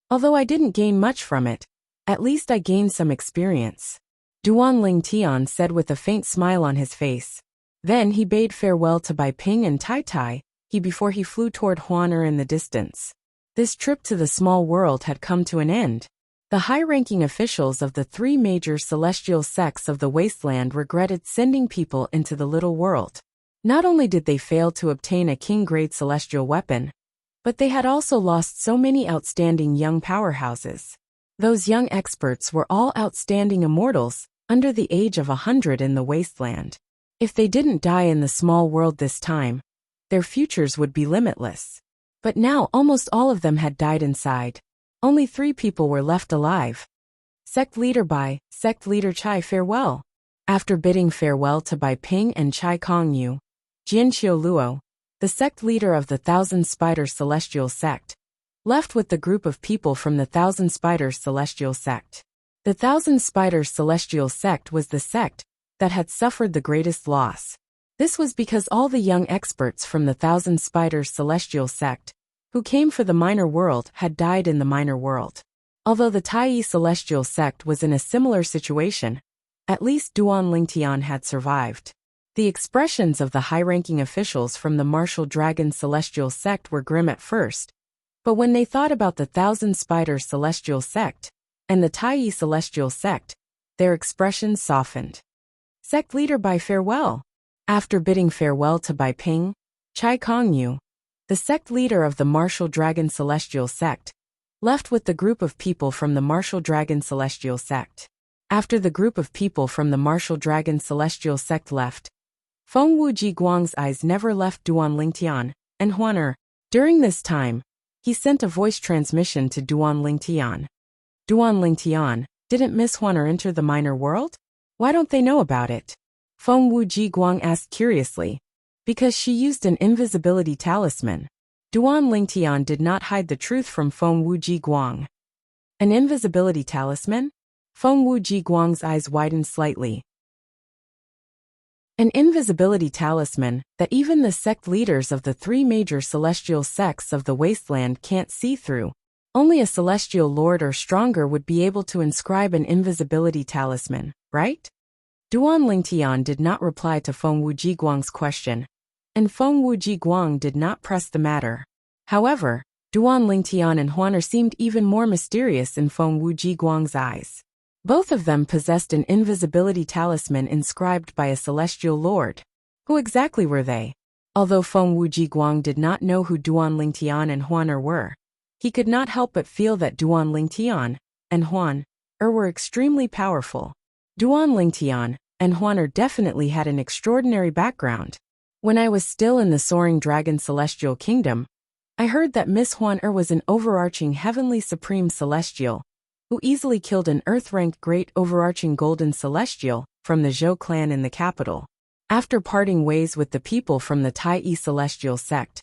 Although I didn't gain much from it, at least I gained some experience. Duan Lingtian said with a faint smile on his face. Then he bade farewell to Bai Ping and Tai Tai, before he flew toward Huaner in the distance. This trip to the small world had come to an end. The high-ranking officials of the 3 major celestial sects of the wasteland regretted sending people into the little world. Not only did they fail to obtain a king-grade celestial weapon, but they had also lost so many outstanding young powerhouses. Those young experts were all outstanding immortals, under the age of 100 in the wasteland. If they didn't die in the small world this time, their futures would be limitless. But now almost all of them had died inside. Only 3 people were left alive. Sect Leader Bai, Sect Leader Chai, farewell. After bidding farewell to Bai Ping and Chai Kongyu, Jianqiu Luo, the sect leader of the Thousand Spiders Celestial Sect, left with the group of people from the Thousand Spiders Celestial Sect. The Thousand Spiders Celestial Sect was the sect that had suffered the greatest loss. This was because all the young experts from the Thousand Spiders Celestial Sect, who came for the minor world, had died in the minor world. Although the Tai Yi Celestial Sect was in a similar situation, at least Duan Lingtian had survived. The expressions of the high-ranking officials from the Martial Dragon Celestial Sect were grim at first, but when they thought about the Thousand Spiders Celestial Sect and the Tai Yi Celestial Sect, their expressions softened. Sect Leader Bai, farewell. After bidding farewell to Bai Ping, Chai Kongyu, the sect leader of the Martial Dragon Celestial Sect, left with the group of people from the Martial Dragon Celestial Sect. After the group of people from the Martial Dragon Celestial Sect left, Feng Wuji Guang's eyes never left Duan Lingtian and Huaner. During this time, he sent a voice transmission to Duan Lingtian. Duan Lingtian, didn't Miss Huaner enter the minor world? Why don't they know about it? Feng Wuji Guang asked curiously. Because she used an invisibility talisman. Duan Lingtian did not hide the truth from Feng Wuji Guang. An invisibility talisman? Feng Wuji Guang's eyes widened slightly. An invisibility talisman that even the sect leaders of the 3 major celestial sects of the wasteland can't see through. Only a celestial lord or stronger would be able to inscribe an invisibility talisman, right? Duan Lingtian did not reply to Feng Wuji Guang's question, and Feng Wuji Guang did not press the matter. However, Duan Lingtian and Huaner seemed even more mysterious in Feng Wuji Guang's eyes. Both of them possessed an invisibility talisman inscribed by a celestial lord. Who exactly were they? Although Feng Wuji Guang did not know who Duan Lingtian and Huaner were, he could not help but feel that Duan Lingtian and Huaner were extremely powerful. Duan Lingtian and Huaner definitely had an extraordinary background. When I was still in the Soaring Dragon Celestial Kingdom, I heard that Miss Huaner was an overarching heavenly supreme celestial, who easily killed an earth-ranked great overarching golden celestial from the Zhou clan in the capital. After parting ways with the people from the Tai Yi Celestial Sect,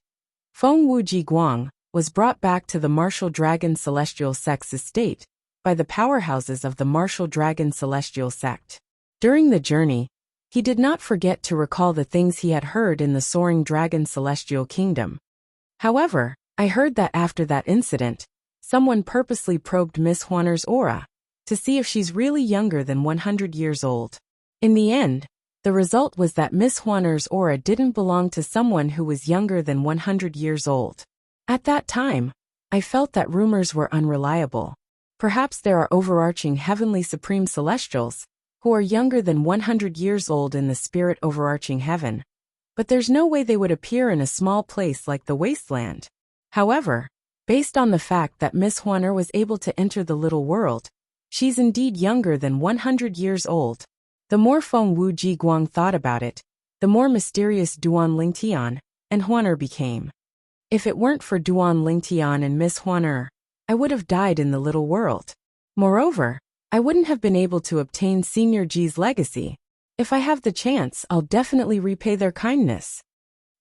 Feng Wuji Guang was brought back to the Martial Dragon Celestial Sect's estate by the powerhouses of the Martial Dragon Celestial Sect. During the journey, he did not forget to recall the things he had heard in the Soaring Dragon Celestial Kingdom. However, I heard that after that incident, someone purposely probed Miss Huaner's aura to see if she's really younger than 100 years old. In the end, the result was that Miss Huaner's aura didn't belong to someone who was younger than 100 years old. At that time, I felt that rumors were unreliable. Perhaps there are overarching heavenly supreme celestials who are younger than 100 years old in the spirit overarching heaven, but there's no way they would appear in a small place like the wasteland. However, based on the fact that Miss Huaner was able to enter the little world, she's indeed younger than 100 years old. The more Feng Wuji Guang thought about it, the more mysterious Duan Lingtian and Huaner became. If it weren't for Duan Lingtian and Miss Huaner, I would have died in the little world. Moreover, I wouldn't have been able to obtain Senior Ji's legacy. If I have the chance, I'll definitely repay their kindness.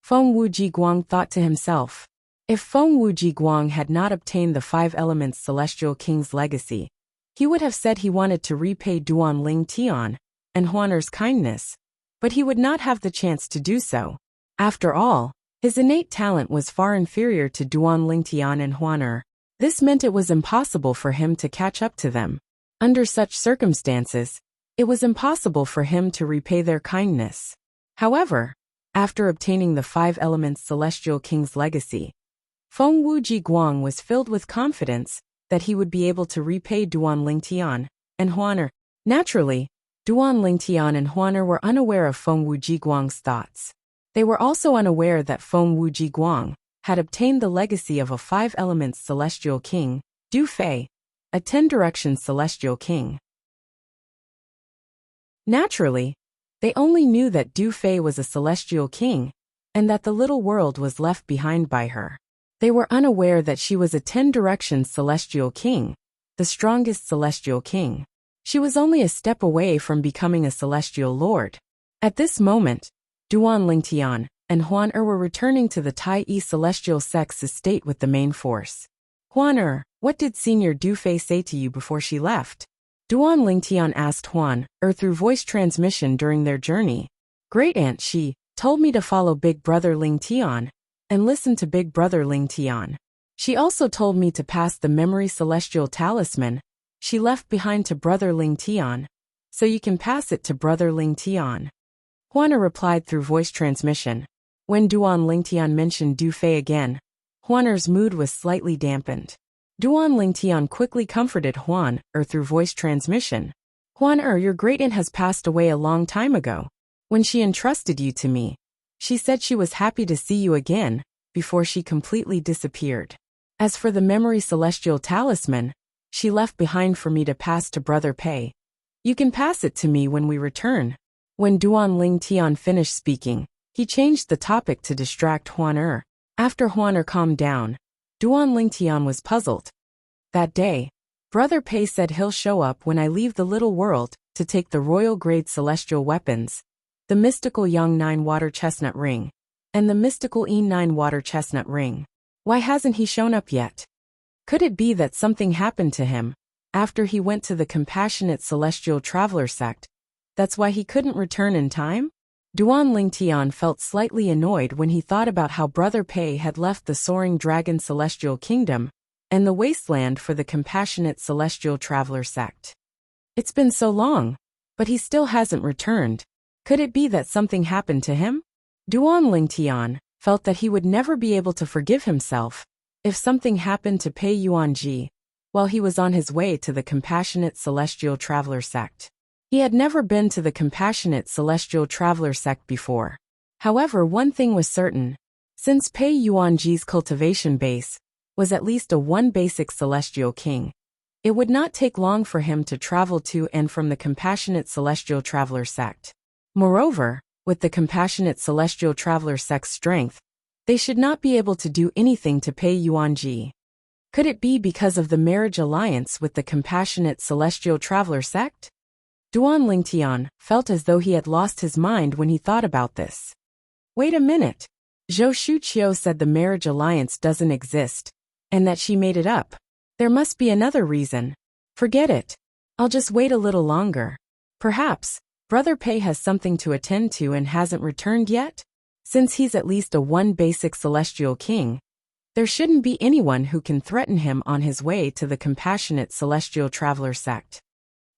Feng Wuji Guang thought to himself. If Feng Wuji Guang had not obtained the 5 Elements Celestial King's legacy, he would have said he wanted to repay Duan Lingtian and Huaner's kindness, but he would not have the chance to do so. After all, his innate talent was far inferior to Duan Lingtian and Huaner. This meant it was impossible for him to catch up to them. Under such circumstances, it was impossible for him to repay their kindness. However, after obtaining the 5 Elements Celestial King's legacy, Feng Wuji Guang was filled with confidence that he would be able to repay Duan Lingtian and Huaner. Naturally, Duan Lingtian and Huaner were unaware of Feng Wuji Guang's thoughts. They were also unaware that Feng Wuji Guang had obtained the legacy of a 5 Elements Celestial King, Du Fei, a 10 Directions Celestial King. Naturally, they only knew that Du Fei was a Celestial King, and that the little world was left behind by her. They were unaware that she was a 10 Directions Celestial King, the strongest Celestial King. She was only a step away from becoming a Celestial Lord. At this moment, Duan Lingtian and Huaner were returning to the Tai Yi Celestial Sect's estate with the main force. Huaner, what did Senior Du Fei say to you before she left? Duan Lingtian asked Huaner through voice transmission during their journey. Great Aunt, she told me to follow Big Brother Lingtian and listen to Big Brother Lingtian. She also told me to pass the memory celestial talisman she left behind to Brother Lingtian, so you can pass it to Brother Lingtian. Huaner replied through voice transmission. When Duan Lingtian mentioned Du Fei again, Huaner's mood was slightly dampened. Duan Lingtian quickly comforted Huaner through voice transmission. Huaner, your great aunt has passed away a long time ago. When she entrusted you to me, she said she was happy to see you again, before she completely disappeared. As for the memory celestial talisman, she left behind for me to pass to Brother Pei. You can pass it to me when we return. When Duan Lingtian finished speaking, he changed the topic to distract Huaner. After Huaner calmed down, Duan Lingtian was puzzled. That day, Brother Pei said he'll show up when I leave the little world to take the royal-grade celestial weapons, the mystical Yang 9 water chestnut ring, and the mystical Yin 9 water chestnut ring. Why hasn't he shown up yet? Could it be that something happened to him after he went to the Compassionate Celestial Traveler sect? That's why he couldn't return in time? Duan Lingtian felt slightly annoyed when he thought about how Brother Pei had left the Soaring Dragon Celestial Kingdom and the wasteland for the Compassionate Celestial Traveler sect. It's been so long, but he still hasn't returned. Could it be that something happened to him? Duan Lingtian felt that he would never be able to forgive himself if something happened to Pei Yuanji while he was on his way to the Compassionate Celestial Traveler sect. He had never been to the Compassionate Celestial Traveler sect before. However, one thing was certain. Since Pei Yuanji's cultivation base was at least a 1 basic Celestial King, it would not take long for him to travel to and from the Compassionate Celestial Traveler sect. Moreover, with the Compassionate Celestial Traveler sect's strength, they should not be able to do anything to Pei Yuanji. Could it be because of the marriage alliance with the Compassionate Celestial Traveler sect? Duan Lingtian felt as though he had lost his mind when he thought about this. Wait a minute. Zhou Shuqiu said the marriage alliance doesn't exist, and that she made it up. There must be another reason. Forget it. I'll just wait a little longer. Perhaps Brother Pei has something to attend to and hasn't returned yet? Since he's at least a one basic celestial king, there shouldn't be anyone who can threaten him on his way to the compassionate celestial traveler sect.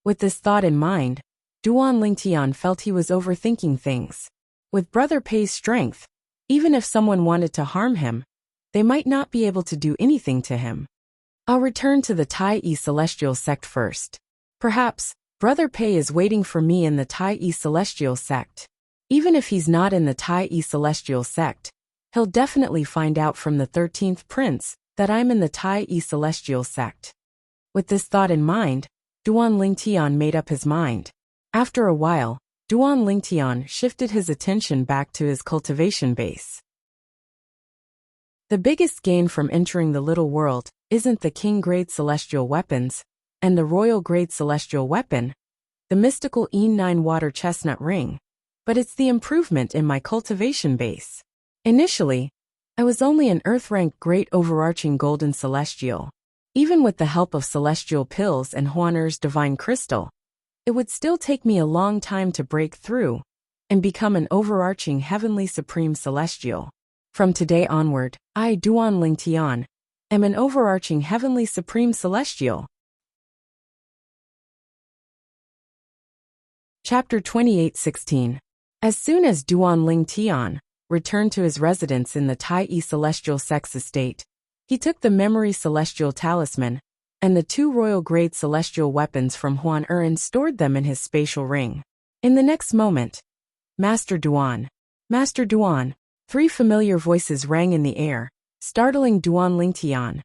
With this thought in mind, Duan Lingtian felt he was overthinking things. With Brother Pei's strength, even if someone wanted to harm him, they might not be able to do anything to him. I'll return to the Tai Yi celestial sect first. Perhaps Brother Pei is waiting for me in the Tai Yi celestial sect. Even if he's not in the Tai Yi celestial sect, he'll definitely find out from the 13th prince that I'm in the Tai Yi celestial sect. With this thought in mind, Duan Lingtian made up his mind. After a while, Duan Lingtian shifted his attention back to his cultivation base. The biggest gain from entering the little world isn't the king-grade celestial weapons and the royal-grade celestial weapon, the mystical E9 water chestnut ring, but it's the improvement in my cultivation base. Initially, I was only an earth-ranked great overarching golden celestial. Even with the help of celestial pills and Huaner's divine crystal, it would still take me a long time to break through and become an overarching heavenly supreme celestial. From today onward, I, Duan Lingtian, am an overarching heavenly supreme celestial. Chapter 28:16. As soon as Duan Lingtian returned to his residence in the Tai Yi celestial sex estate, he took the memory celestial talisman and the 2 royal-grade celestial weapons from Huan and stored them in his spatial ring. In the next moment, Master Duan, 3 familiar voices rang in the air, startling Duan Lingtian.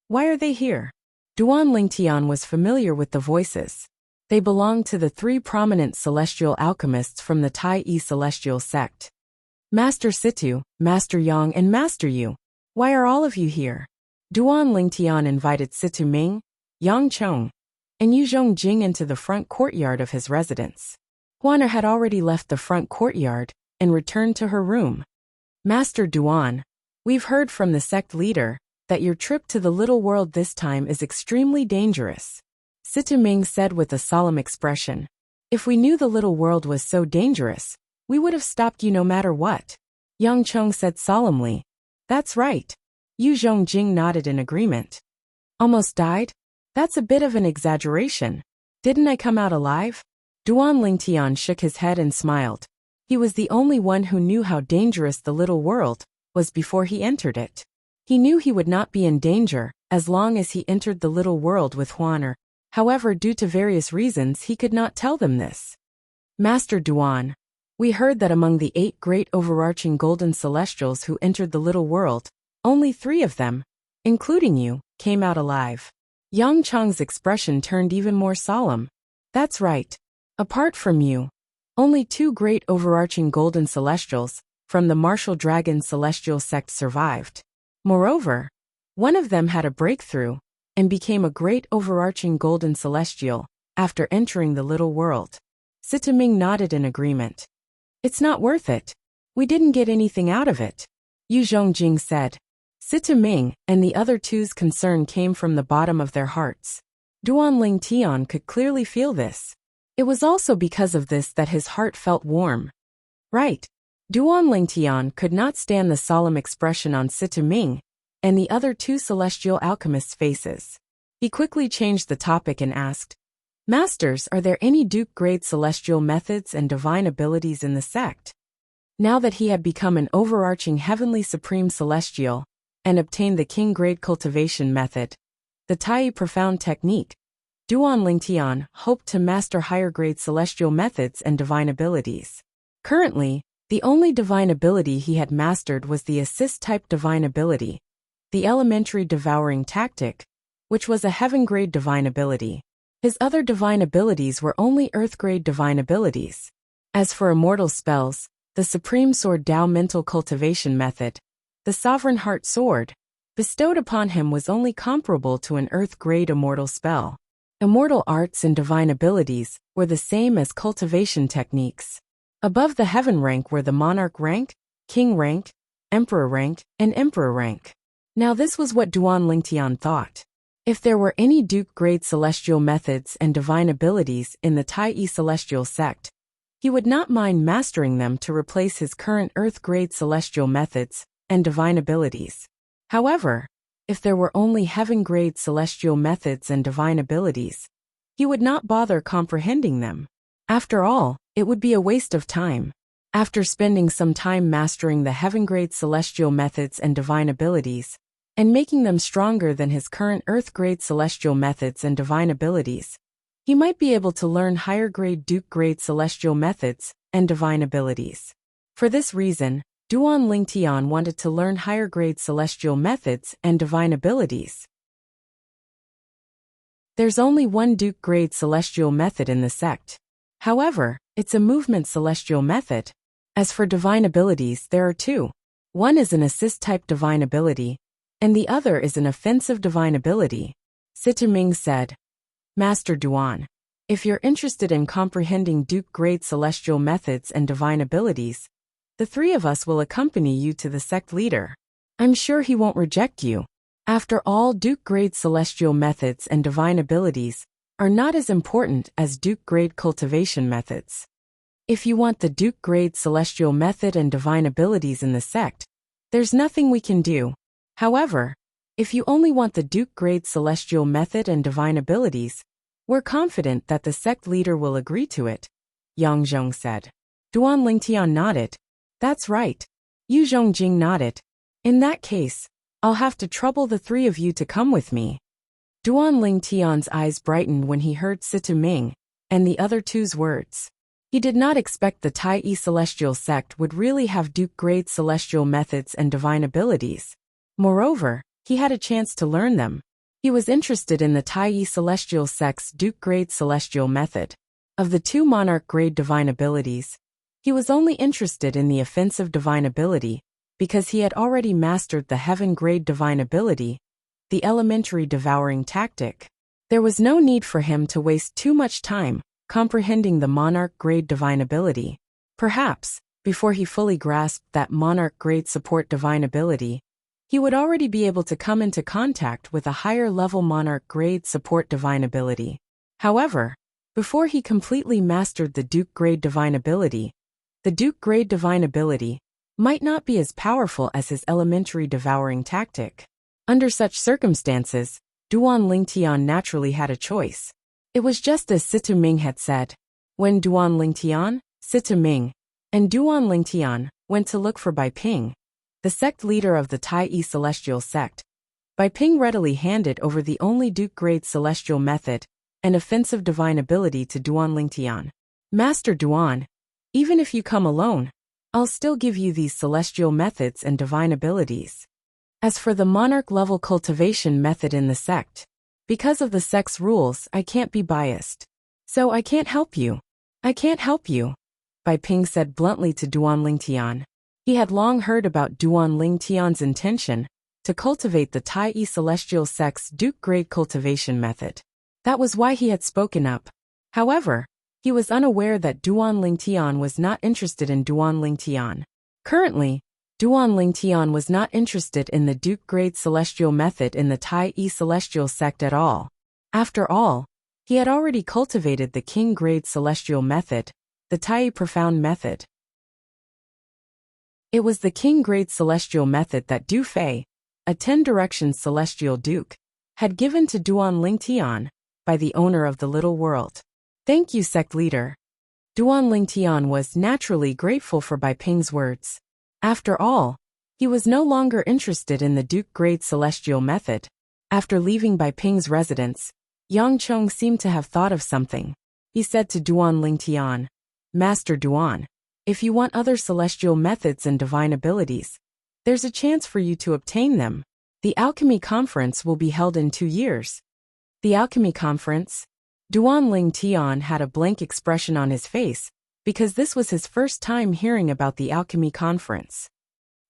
Why are they here? Duan Lingtian was familiar with the voices. They belonged to the 3 prominent celestial alchemists from the Tai Yi celestial sect. Master Situ, Master Yang and Master Yu. Why are all of you here? Duan Lingtian invited Situ Ming, Yang Chong, and Yu Zhongjing into the front courtyard of his residence. Huaner had already left the front courtyard and returned to her room. Master Duan, we've heard from the sect leader that your trip to the little world this time is extremely dangerous. Situ Ming said with a solemn expression. If we knew the little world was so dangerous, we would have stopped you no matter what. Yang Chong said solemnly. That's right. Yu Zhongjing nodded in agreement. Almost died? That's a bit of an exaggeration. Didn't I come out alive? Duan Lingtian shook his head and smiled. He was the only one who knew how dangerous the little world was before he entered it. He knew he would not be in danger as long as he entered the little world with Huaner. However, due to various reasons, he could not tell them this. Master Duan, we heard that among the 8 great overarching golden celestials who entered the little world, only 3 of them, including you, came out alive. Yang Chong's expression turned even more solemn. That's right. Apart from you, only 2 great overarching golden celestials from the martial dragon celestial sect survived. Moreover, one of them had a breakthrough and became a great overarching golden celestial after entering the little world. Situ Ming nodded in agreement. It's not worth it. We didn't get anything out of it, Yu Zhongjing said. Situ Ming and the other 2's concern came from the bottom of their hearts. Duan Lingtian could clearly feel this. It was also because of this that his heart felt warm. Right. Duan Lingtian could not stand the solemn expression on Situ Ming and the other 2 celestial alchemists' faces. He quickly changed the topic and asked, Masters, are there any Duke-grade celestial methods and divine abilities in the sect? Now that he had become an overarching heavenly supreme celestial and obtained the king-grade cultivation method, the Tai profound technique, Duan Lingtian hoped to master higher-grade celestial methods and divine abilities. Currently, the only divine ability he had mastered was the assist-type divine ability, the elementary devouring tactic, which was a heaven-grade divine ability. His other divine abilities were only earth-grade divine abilities. As for immortal spells, the Supreme Sword Tao mental cultivation method, the Sovereign Heart Sword, bestowed upon him was only comparable to an earth-grade immortal spell. Immortal arts and divine abilities were the same as cultivation techniques. Above the heaven rank were the monarch rank, king rank, emperor rank, and emperor rank. Now this was what Duan Lingtian thought. If there were any Duke-grade celestial methods and divine abilities in the Tai celestial sect, he would not mind mastering them to replace his current Earth-grade celestial methods and divine abilities. However, if there were only heaven-grade celestial methods and divine abilities, he would not bother comprehending them. After all, it would be a waste of time. After spending some time mastering the heaven-grade celestial methods and divine abilities, and making them stronger than his current Earth-grade celestial methods and divine abilities, he might be able to learn higher-grade Duke-grade celestial methods and divine abilities. For this reason, Duan Lingtian wanted to learn higher-grade celestial methods and divine abilities. There's only one Duke-grade celestial method in the sect. However, it's a movement celestial method. As for divine abilities, there are two. One is an assist-type divine ability, and the other is an offensive divine ability. Sita Ming said, Master Duan, if you're interested in comprehending Duke-grade celestial methods and divine abilities, the three of us will accompany you to the sect leader. I'm sure he won't reject you. After all, Duke-grade celestial methods and divine abilities are not as important as Duke-grade cultivation methods. If you want the Duke-grade celestial method and divine abilities in the sect, there's nothing we can do. However, if you only want the Duke-grade celestial method and divine abilities, we're confident that the sect leader will agree to it, Yang Zhong said. Duan Lingtian nodded. That's right. Yu Zhongjing nodded. In that case, I'll have to trouble the three of you to come with me. Duan Lingtian's eyes brightened when he heard Sita Ming and the other two's words. He did not expect the Tai celestial sect would really have Duke-grade celestial methods and divine abilities. Moreover, he had a chance to learn them. He was interested in the Tai celestial sect's Duke-grade celestial method. Of the two monarch-grade divine abilities, he was only interested in the offensive divine ability because he had already mastered the heaven-grade divine ability, the elementary devouring tactic. There was no need for him to waste too much time comprehending the monarch-grade divine ability. Perhaps, before he fully grasped that monarch-grade support divine ability, he would already be able to come into contact with a higher-level monarch-grade support divine ability. However, before he completely mastered the Duke-grade divine ability, the Duke-grade divine ability might not be as powerful as his elementary devouring tactic. Under such circumstances, Duan Lingtian naturally had a choice. It was just as Sita Ming had said. When Duan Lingtian, Sita Ming, and Duan Lingtian went to look for Bai Ping, the sect leader of the Tai celestial sect, Bai Ping readily handed over the only Duke-grade celestial method and offensive divine ability to Duan Lingtian. Master Duan, even if you come alone, I'll still give you these celestial methods and divine abilities. As for the monarch-level cultivation method in the sect, because of the sect's rules, I can't be biased. So I can't help you. I can't help you, Bai Ping said bluntly to Duan Lingtian. He had long heard about Duan Lingtian's intention to cultivate the Tai celestial sect's Duke-grade cultivation method. That was why he had spoken up. However, he was unaware that Duan Lingtian was not interested in Duan Lingtian. Currently, Duan Lingtian was not interested in the Duke-grade celestial method in the Tai celestial sect at all. After all, he had already cultivated the King-grade celestial method, the Tai profound method. It was the King-grade celestial method that Du Fei, a 10-direction celestial duke, had given to Duan Lingtian by the owner of the little world. Thank you, sect leader. Duan Lingtian was naturally grateful for Bai Ping's words. After all, he was no longer interested in the Duke-grade celestial method. After leaving Bai Ping's residence, Yang Chong seemed to have thought of something. He said to Duan Lingtian, Master Duan, if you want other celestial methods and divine abilities, there's a chance for you to obtain them. The Alchemy Conference will be held in 2 years. The Alchemy Conference? Duan Lingtian had a blank expression on his face, because this was his first time hearing about the Alchemy Conference.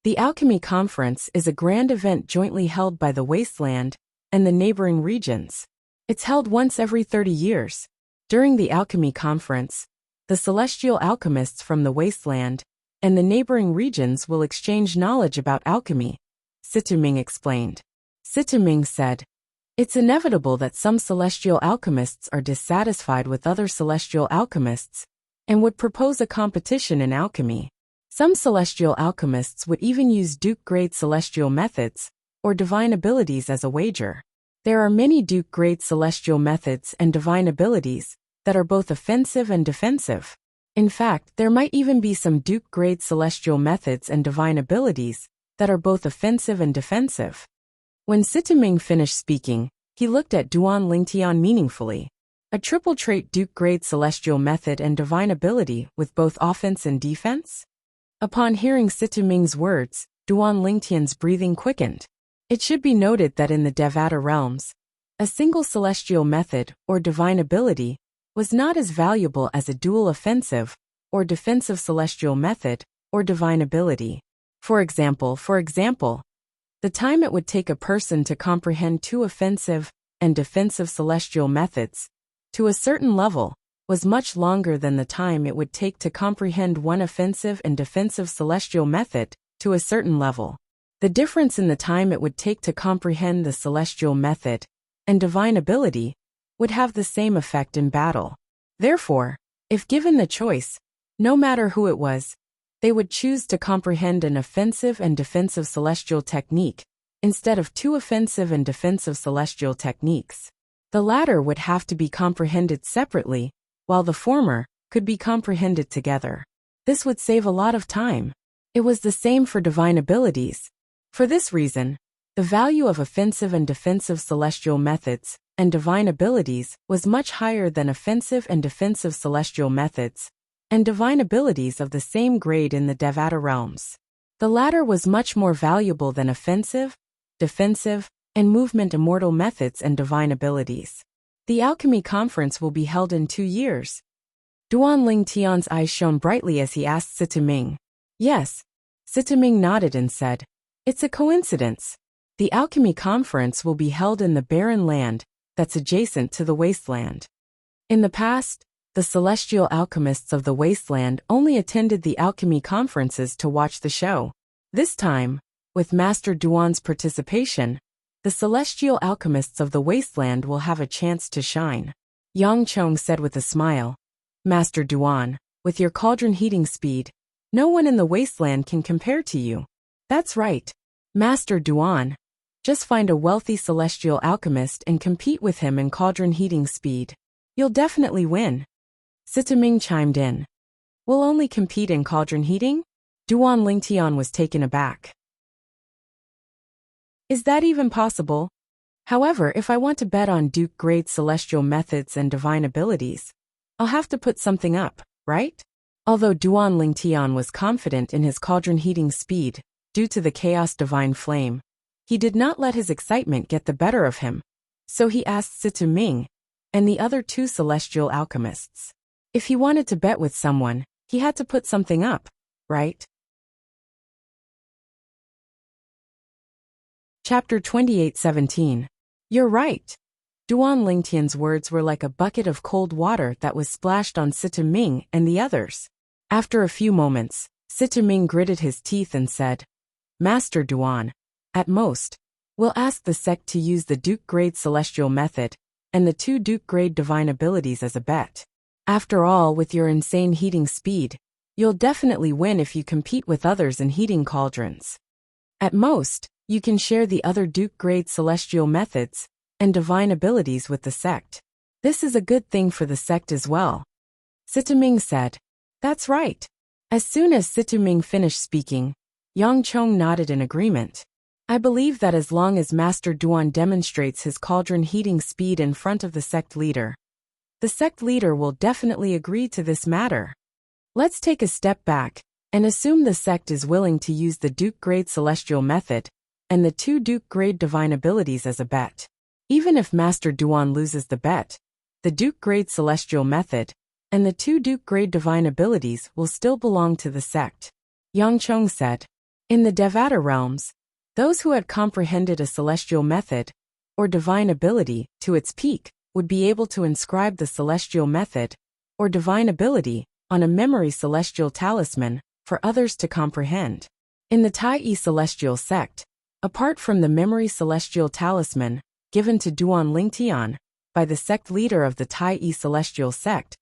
The Alchemy Conference is a grand event jointly held by the Wasteland and the neighboring regions. It's held once every 30 years. During the Alchemy Conference, the celestial alchemists from the Wasteland and the neighboring regions will exchange knowledge about alchemy, Situming explained. Situming said, "It's inevitable that some celestial alchemists are dissatisfied with other celestial alchemists and would propose a competition in alchemy. Some celestial alchemists would even use Duke-grade celestial methods or divine abilities as a wager. There are many Duke-grade celestial methods and divine abilities that are both offensive and defensive. In fact, there might even be some Duke-grade celestial methods and divine abilities that are both offensive and defensive." When Situming finished speaking, he looked at Duan Lingtian meaningfully. A triple-trait Duke-grade celestial method and divine ability with both offense and defense? Upon hearing Situming's words, Duan Lingtian's breathing quickened. It should be noted that in the Devata realms, a single celestial method or divine ability was not as valuable as a dual offensive or defensive celestial method or divine ability. For example, the time it would take a person to comprehend two offensive and defensive celestial methods to a certain level was much longer than the time it would take to comprehend one offensive and defensive celestial method to a certain level. The difference in the time it would take to comprehend the celestial method and divine ability would have the same effect in battle. Therefore, if given the choice, no matter who it was, they would choose to comprehend an offensive and defensive celestial technique instead of two offensive and defensive celestial techniques. The latter would have to be comprehended separately, while the former could be comprehended together. This would save a lot of time. It was the same for divine abilities. For this reason, the value of offensive and defensive celestial methods and divine abilities was much higher than offensive and defensive celestial methods and divine abilities of the same grade in the Devata realms. The latter was much more valuable than offensive, defensive, and movement immortal methods and divine abilities. The alchemy conference will be held in 2 years. Duan Lingtian's eyes shone brightly as he asked Situming. Yes. Situming nodded and said, "It's a coincidence. The alchemy conference will be held in the barren land that's adjacent to the wasteland." In the past, the celestial alchemists of the wasteland only attended the alchemy conferences to watch the show. This time, with Master Duan's participation, the celestial alchemists of the wasteland will have a chance to shine. Yang Chong said with a smile, "Master Duan, with your cauldron heating speed, no one in the wasteland can compare to you." "That's right, Master Duan. Just find a wealthy celestial alchemist and compete with him in cauldron heating speed. You'll definitely win." Situming chimed in. "We'll only compete in cauldron heating?" Duan Lingtian was taken aback. "Is that even possible? However, if I want to bet on Duke-grade celestial methods and divine abilities, I'll have to put something up, right?" Although Duan Lingtian was confident in his cauldron heating speed due to the chaos divine flame, he did not let his excitement get the better of him, so he asked Situming and the other 2 celestial alchemists. If he wanted to bet with someone, he had to put something up, right? Chapter 28:17. You're right. Duan Lingtian's words were like a bucket of cold water that was splashed on Situming and the others. After a few moments, Situming gritted his teeth and said, "Master Duan, at most, we'll ask the sect to use the Duke-grade celestial method and the 2 Duke-grade divine abilities as a bet. After all, with your insane heating speed, you'll definitely win if you compete with others in heating cauldrons. At most, you can share the other Duke-grade celestial methods and divine abilities with the sect. This is a good thing for the sect as well." Situming said, "That's right." As soon as Situming finished speaking, Yang Chong nodded in agreement. "I believe that as long as Master Duan demonstrates his cauldron heating speed in front of the sect leader will definitely agree to this matter. Let's take a step back and assume the sect is willing to use the Duke-grade celestial method and the 2 Duke-grade divine abilities as a bet. Even if Master Duan loses the bet, the Duke-grade celestial method and the 2 Duke-grade divine abilities will still belong to the sect." Yang Chong said, "In the Devata realms, those who had comprehended a celestial method or divine ability to its peak would be able to inscribe the celestial method or divine ability on a memory celestial talisman for others to comprehend. In the Tai celestial sect, Apart from the memory celestial talisman, given to Duan Lingtian by the sect leader of the Tai celestial sect,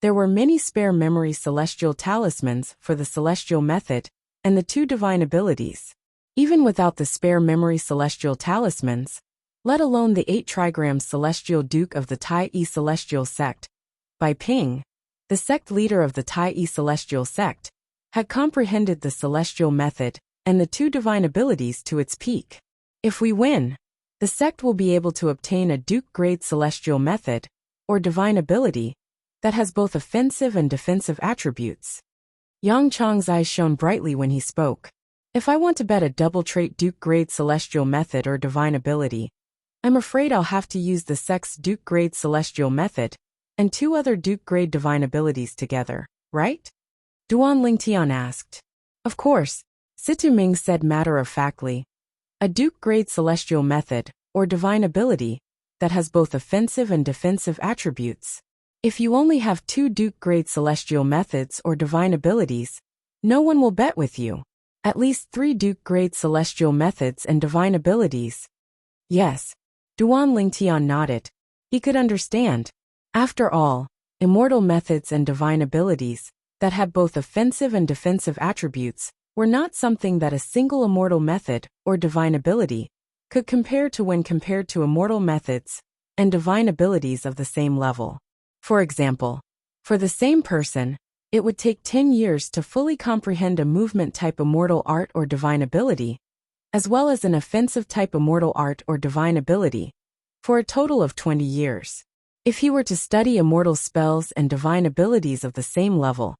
there were many spare memory celestial talismans for the celestial method and the 2 divine abilities. Even without the spare memory celestial talismans, let alone the 8 trigrams celestial duke of the Tai celestial sect, Bai Ping, the sect leader of the Tai celestial sect, had comprehended the celestial method and the 2 divine abilities to its peak. If we win, the sect will be able to obtain a duke-grade celestial method, or divine ability, that has both offensive and defensive attributes. Yang Chang's eyes shone brightly when he spoke. If I want to bet a double-trait duke-grade celestial method or divine ability, I'm afraid I'll have to use the sect's duke-grade celestial method and 2 other duke-grade divine abilities together, right? Duan Lingtian asked. Of course, Situ Ming said matter-of-factly. A duke-grade celestial method, or divine ability, that has both offensive and defensive attributes. If you only have 2 duke-grade celestial methods or divine abilities, no one will bet with you. At least 3 duke-grade celestial methods and divine abilities. Yes. Duan Lingtian nodded. He could understand. After all, immortal methods and divine abilities that had both offensive and defensive attributes were not something that a single immortal method or divine ability could compare to when compared to immortal methods and divine abilities of the same level. For example, for the same person, it would take 10 years to fully comprehend a movement-type immortal art or divine ability, as well as an offensive-type immortal art or divine ability, for a total of 20 years. If he were to study immortal spells and divine abilities of the same level,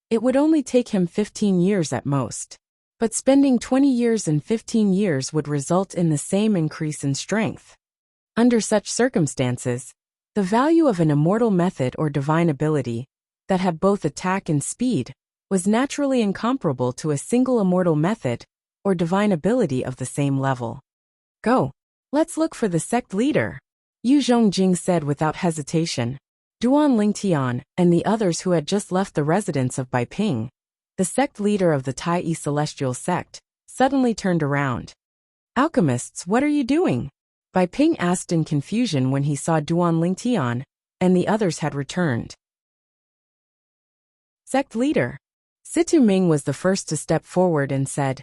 it would only take him 15 years at most. But spending 20 years and 15 years would result in the same increase in strength. Under such circumstances, the value of an immortal method or divine ability that had both attack and speed was naturally incomparable to a single immortal method or divine ability of the same level. Go. Let's look for the sect leader, Yu Zhongjing said without hesitation. Duan Lingtian and the others who had just left the residence of Bai Ping, the sect leader of the Tai celestial sect, suddenly turned around. Alchemists, what are you doing? Bai Ping asked in confusion when he saw Duan Lingtian and the others had returned. Sect leader. Situ Ming was the first to step forward and said,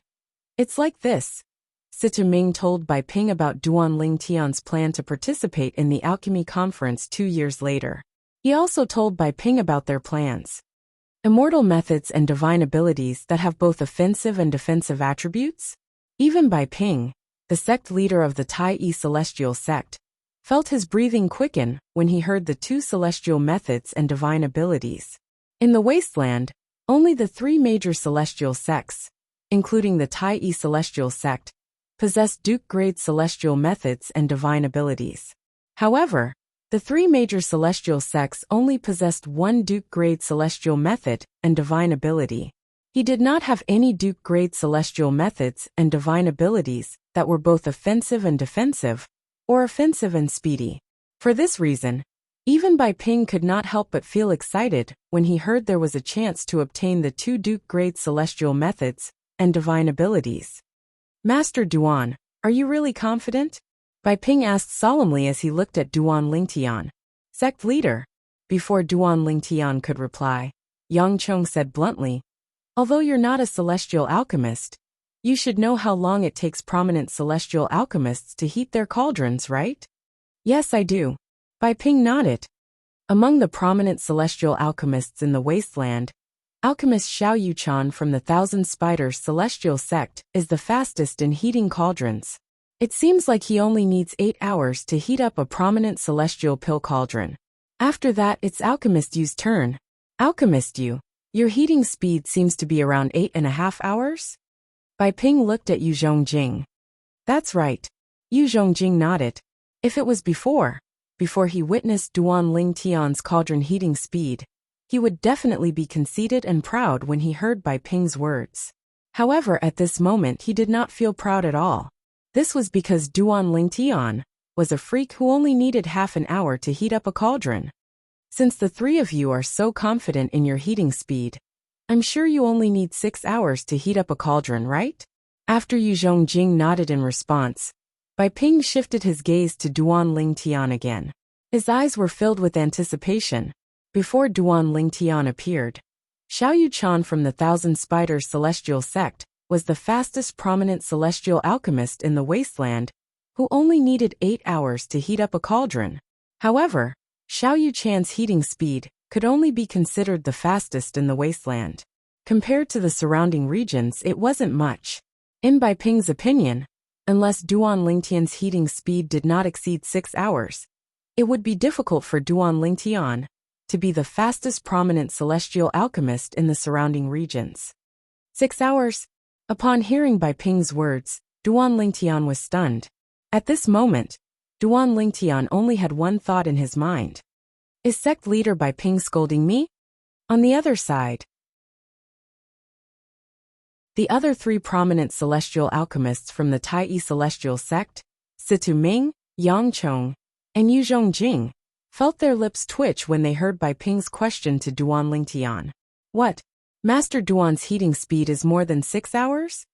It's like this. Situ Ming told Bai Ping about Duan Lingtian's plan to participate in the alchemy conference 2 years later. He also told Bai Ping about their plans. Immortal methods and divine abilities that have both offensive and defensive attributes? Even Bai Ping, the sect leader of the Tai celestial sect, felt his breathing quicken when he heard the 2 celestial methods and divine abilities. In the wasteland, only the 3 major celestial sects, including the Tai celestial sect, possessed duke-grade celestial methods and divine abilities. However, the 3 major celestial sects only possessed 1 duke-grade celestial method and divine ability. He did not have any duke-grade celestial methods and divine abilities that were both offensive and defensive, or offensive and speedy. For this reason, even Bai Ping could not help but feel excited when he heard there was a chance to obtain the 2 duke-grade celestial methods and divine abilities. Master Duan, are you really confident? Bai Ping asked solemnly as he looked at Duan Lingtian, sect leader. Before Duan Lingtian could reply, Yang Chong said bluntly, Although you're not a celestial alchemist, you should know how long it takes prominent celestial alchemists to heat their cauldrons, right? Yes, I do. Bai Ping nodded. Among the prominent celestial alchemists in the wasteland, alchemist Xiao Yuchan from the Thousand Spiders celestial sect is the fastest in heating cauldrons. It seems like he only needs 8 hours to heat up a prominent celestial pill cauldron. After that, it's Alchemist Yu's turn. Alchemist Yu, your heating speed seems to be around 8.5 hours? Bai Ping looked at Yu Zhongjing. That's right. Yu Zhongjing nodded. If it was before he witnessed Duan Lingtian's cauldron heating speed, he would definitely be conceited and proud when he heard Bai Ping's words. However, at this moment he did not feel proud at all. This was because Duan Lingtian was a freak who only needed half an hour to heat up a cauldron. Since the 3 of you are so confident in your heating speed, I'm sure you only need 6 hours to heat up a cauldron, right? After Yu Zhongjing nodded in response, Bai Ping shifted his gaze to Duan Lingtian again. His eyes were filled with anticipation. Before Duan Lingtian appeared, Xiao Yuchan from the Thousand Spiders Celestial Sect was the fastest prominent celestial alchemist in the wasteland, who only needed 8 hours to heat up a cauldron. However, Xiao Yuchan's heating speed could only be considered the fastest in the wasteland. Compared to the surrounding regions, it wasn't much. In Bai Ping's opinion, unless Duan Lingtian's heating speed did not exceed 6 hours, it would be difficult for Duan Lingtian to be the fastest prominent celestial alchemist in the surrounding regions. 6 hours? Upon hearing Bai Ping's words, Duan Lingtian was stunned. At this moment, Duan Lingtian only had one thought in his mind. Is sect leader Bai Ping scolding me? On the other side, the other 3 prominent celestial alchemists from the Tai Celestial Sect, Situ Ming, Yang Chong, and Yu Zhongjing, felt their lips twitch when they heard Bai Ping's question to Duan Lingtian. What? Master Duan's heating speed is more than 6 hours?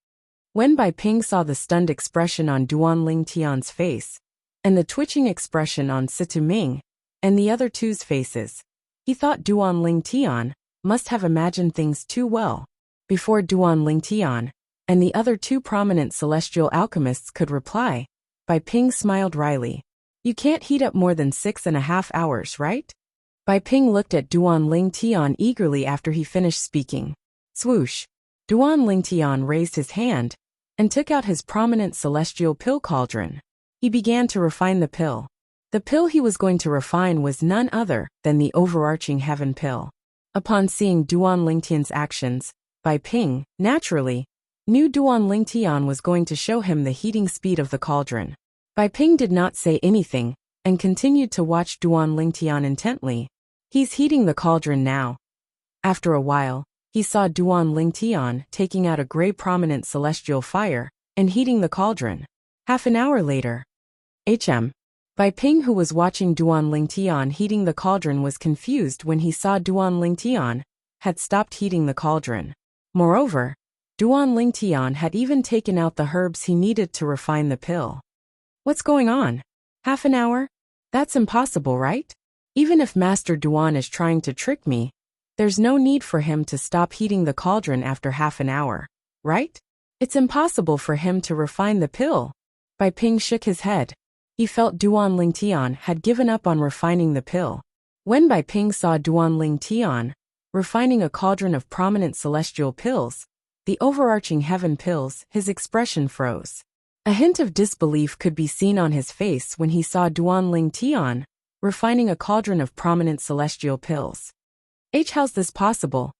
When Bai Ping saw the stunned expression on Duan Lingtian's face, and the twitching expression on Situ Ming and the other two's faces, he thought Duan Lingtian must have imagined things too well. Before Duan Lingtian and the other 2 prominent celestial alchemists could reply, Bai Ping smiled wryly. You can't heat up more than 6.5 hours, right? Bai Ping looked at Duan Lingtian eagerly after he finished speaking. Swoosh! Duan Lingtian raised his hand and took out his prominent celestial pill cauldron. He began to refine the pill. The pill he was going to refine was none other than the overarching heaven pill. Upon seeing Duan Lingtian's actions, Bai Ping, naturally, knew Duan Lingtian was going to show him the heating speed of the cauldron. Bai Ping did not say anything and continued to watch Duan Lingtian intently. He's heating the cauldron now. After a while, he saw Duan Lingtian taking out a gray prominent celestial fire and heating the cauldron. Half an hour later, Bai Ping, who was watching Duan Lingtian heating the cauldron, was confused when he saw Duan Lingtian had stopped heating the cauldron. Moreover, Duan Lingtian had even taken out the herbs he needed to refine the pill. What's going on? Half an hour? That's impossible, right? Even if Master Duan is trying to trick me, there's no need for him to stop heating the cauldron after half an hour, right? It's impossible for him to refine the pill. Bai Ping shook his head. He felt Duan Lingtian had given up on refining the pill. When Bai Ping saw Duan Lingtian refining a cauldron of prominent celestial pills, the overarching heaven pills, his expression froze. A hint of disbelief could be seen on his face when he saw Duan Lingtian refining a cauldron of prominent celestial pills. How's this possible?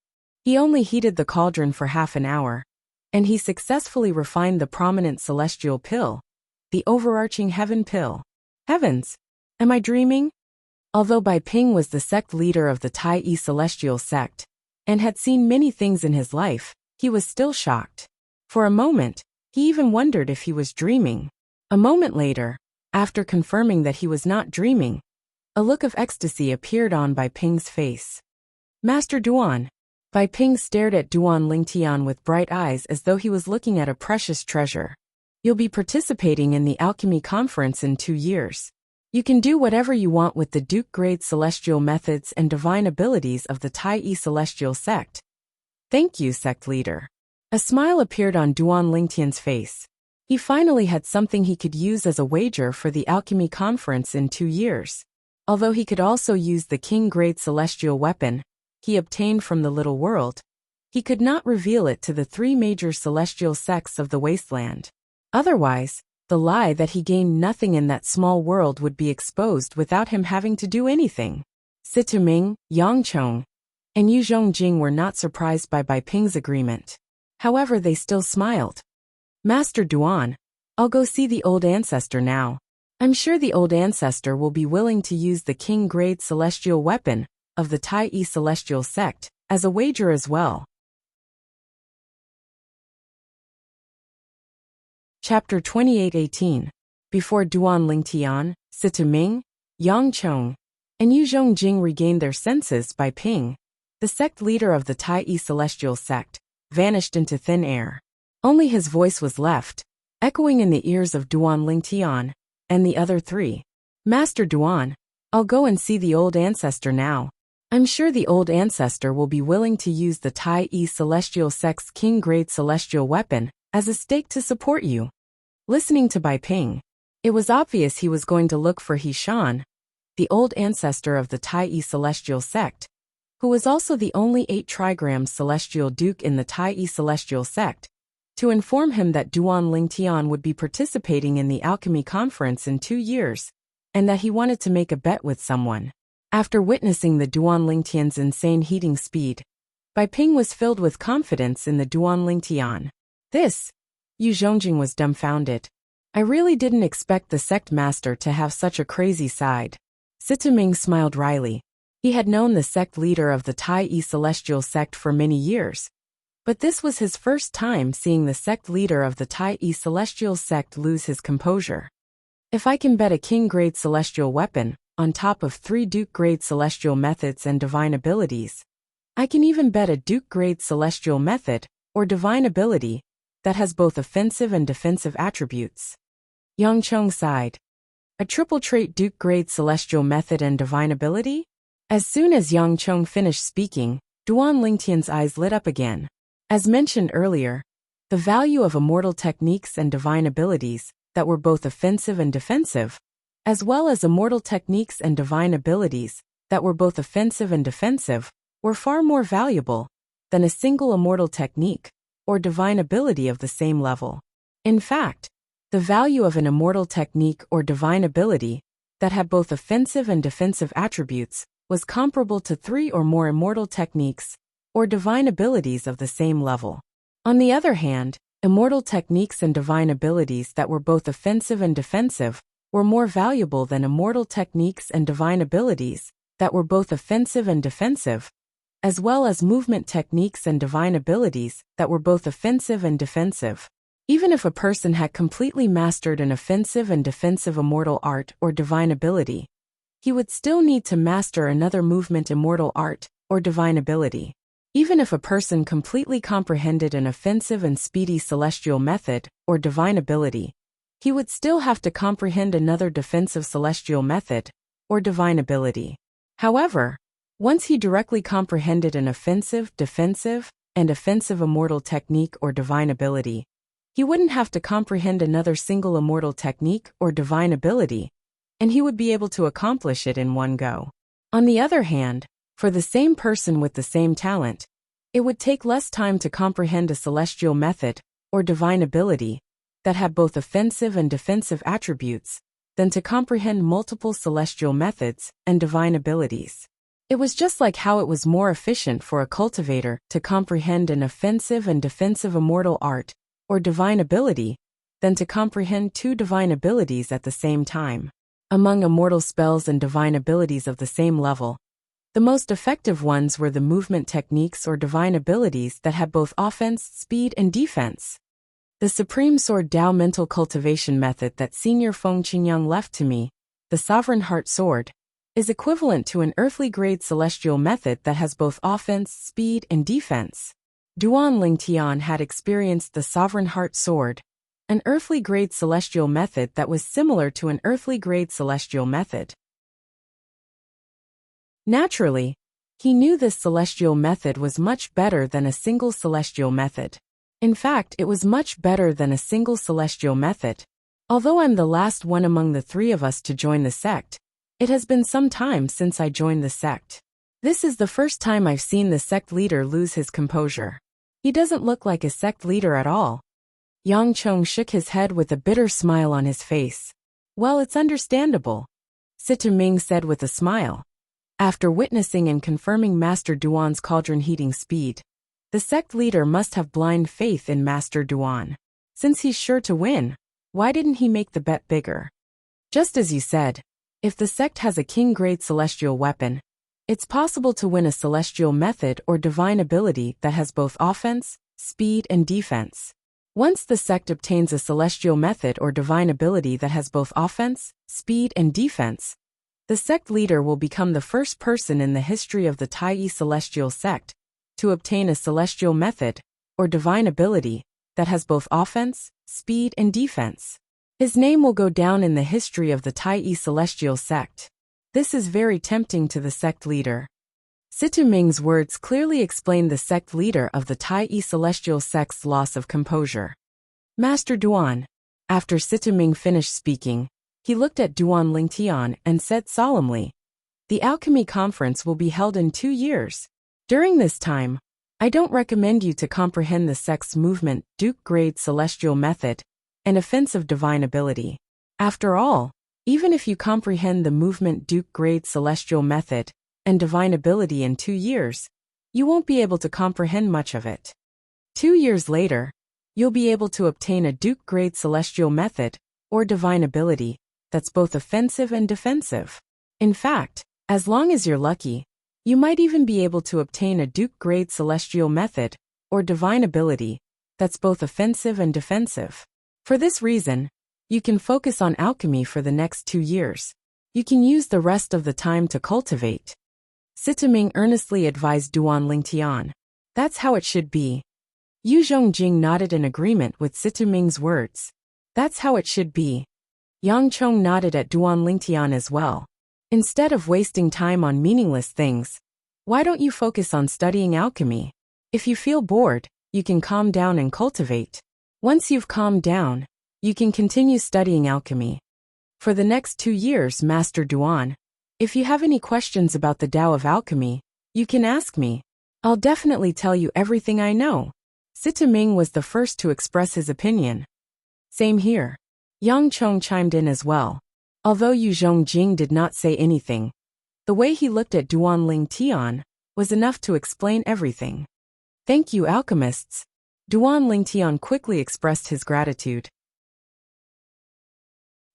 He only heated the cauldron for half an hour, and he successfully refined the prominent celestial pill, the overarching heaven pill. Heavens! Am I dreaming? Although Bai Ping was the sect leader of the Tai Celestial Sect, and had seen many things in his life, he was still shocked. For a moment, he even wondered if he was dreaming. A moment later, after confirming that he was not dreaming, a look of ecstasy appeared on Bai Ping's face. Master Duan. Bai Ping stared at Duan Lingtian with bright eyes as though he was looking at a precious treasure. You'll be participating in the alchemy conference in 2 years. You can do whatever you want with the Duke-grade celestial methods and divine abilities of the Tai Celestial Sect. Thank you, sect leader. A smile appeared on Duan Lingtian's face. He finally had something he could use as a wager for the alchemy conference in 2 years. Although he could also use the king-grade celestial weapon he obtained from the little world, he could not reveal it to the 3 major celestial sects of the wasteland. Otherwise, the lie that he gained nothing in that small world would be exposed without him having to do anything. Situ Ming, Yang Chong, and Yu Zhongjing were not surprised by Bai Ping's agreement. However, they still smiled. Master Duan, I'll go see the old ancestor now. I'm sure the old ancestor will be willing to use the king-grade celestial weapon of the Tai Celestial Sect as a wager as well. Chapter 28:18. Before Duan Lingtian, Situ Ming, Yang Chong, and Yu Zhongjing regained their senses, Bai Ping, the sect leader of the Tai Celestial Sect, vanished into thin air. Only his voice was left, echoing in the ears of Duan Lingtian and the other three. Master Duan, I'll go and see the old ancestor now. I'm sure the old ancestor will be willing to use the Tai E Celestial Sect's King-grade celestial weapon as a stake to support you. Listening to Bai Ping, it was obvious he was going to look for He Shan, the old ancestor of the Tai E Celestial Sect, who was also the only 8 trigrams celestial duke in the Tai E Celestial Sect, to inform him that Duan Lingtian would be participating in the alchemy conference in 2 years, and that he wanted to make a bet with someone. After witnessing the Duan Lingtian's insane heating speed, Bai Ping was filled with confidence in the Duan Lingtian. This, Yu Zhongjing was dumbfounded. I really didn't expect the sect master to have such a crazy side. Sita Ming smiled wryly. He had known the sect leader of the Tai E Celestial Sect for many years, but this was his first time seeing the sect leader of the Tai E Celestial Sect lose his composure. If I can bet a king-grade celestial weapon, on top of 3 duke-grade celestial methods and divine abilities, I can even bet a duke-grade celestial method, or divine ability, that has both offensive and defensive attributes. Yang Cheng sighed. A triple-trait duke-grade celestial method and divine ability? As soon as Yang Cheng finished speaking, Duan Lingtian's eyes lit up again. As mentioned earlier, the value of immortal techniques and divine abilities that were both offensive and defensive, as well as immortal techniques and divine abilities that were both offensive and defensive, were far more valuable than a single immortal technique or divine ability of the same level. In fact, the value of an immortal technique or divine ability that had both offensive and defensive attributes was comparable to 3 or more immortal techniques or divine abilities of the same level. On the other hand, immortal techniques and divine abilities that were both offensive and defensive were more valuable than immortal techniques and divine abilities that were both offensive and defensive, as well as movement techniques and divine abilities that were both offensive and defensive. Even if a person had completely mastered an offensive and defensive immortal art or divine ability, he would still need to master another movement immortal art or divine ability. Even if a person completely comprehended an offensive and speedy celestial method or divine ability, he would still have to comprehend another defensive celestial method or divine ability. However, once he directly comprehended an offensive, defensive, and offensive immortal technique or divine ability, he wouldn't have to comprehend another single immortal technique or divine ability, and he would be able to accomplish it in one go. On the other hand, for the same person with the same talent, it would take less time to comprehend a celestial method or divine ability that had both offensive and defensive attributes than to comprehend multiple celestial methods and divine abilities. It was just like how it was more efficient for a cultivator to comprehend an offensive and defensive immortal art or divine ability than to comprehend 2 divine abilities at the same time. Among immortal spells and divine abilities of the same level, the most effective ones were the movement techniques or divine abilities that had both offense, speed, and defense. The Supreme Sword Dao mental cultivation method that Senior Feng Qingyang left to me, the Sovereign Heart Sword, is equivalent to an earthly grade celestial method that has both offense, speed, and defense. Duan Lingtian had experienced the Sovereign Heart Sword, an earthly grade celestial method that was similar to an earthly grade celestial method. Naturally, he knew this celestial method was much better than a single celestial method. In fact, it was much better than a single celestial method. Although I'm the last one among the 3 of us to join the sect, it has been some time since I joined the sect. This is the first time I've seen the sect leader lose his composure. He doesn't look like a sect leader at all. Yang Cheng shook his head with a bitter smile on his face. Well, it's understandable, Sita Ming said with a smile. After witnessing and confirming Master Duan's cauldron heating speed, the sect leader must have blind faith in Master Duan. Since he's sure to win, why didn't he make the bet bigger? Just as you said, if the sect has a king-grade celestial weapon, it's possible to win a celestial method or divine ability that has both offense, speed, and defense. Once the sect obtains a celestial method or divine ability that has both offense, speed, and defense, the sect leader will become the first person in the history of the Tai Celestial Sect to obtain a celestial method or divine ability that has both offense, speed, and defense. His name will go down in the history of the Tai Celestial sect. This is very tempting to the sect leader. Situming's words clearly explain the sect leader of the Tai Celestial sect's loss of composure. Master Duan. After Situming finished speaking, he looked at Duan Lingtian and said solemnly, "The alchemy conference will be held in 2 years. During this time, I don't recommend you to comprehend the sect's movement, Duke-grade celestial method, and offensive divine ability. After all, even if you comprehend the movement Duke-grade celestial method and divine ability in 2 years, you won't be able to comprehend much of it. 2 years later, you'll be able to obtain a Duke-grade celestial method or divine ability that's both offensive and defensive. In fact, as long as you're lucky, you might even be able to obtain a Duke-grade celestial method or divine ability that's both offensive and defensive. For this reason, you can focus on alchemy for the next 2 years. You can use the rest of the time to cultivate." Situming earnestly advised Duan Lingtian. "That's how it should be." Yu Zhongjing nodded in agreement with Situming's words. "That's how it should be." Yang Chong nodded at Duan Lingtian as well. "Instead of wasting time on meaningless things, why don't you focus on studying alchemy? If you feel bored, you can calm down and cultivate. Once you've calmed down, you can continue studying alchemy. For the next 2 years, Master Duan, if you have any questions about the Tao of alchemy, you can ask me. I'll definitely tell you everything I know." Situming was the first to express his opinion. "Same here." Yang Chong chimed in as well. Although Yu Zhongjing did not say anything, the way he looked at Duan Lingtian was enough to explain everything. "Thank you, alchemists." Duan Lingtian quickly expressed his gratitude.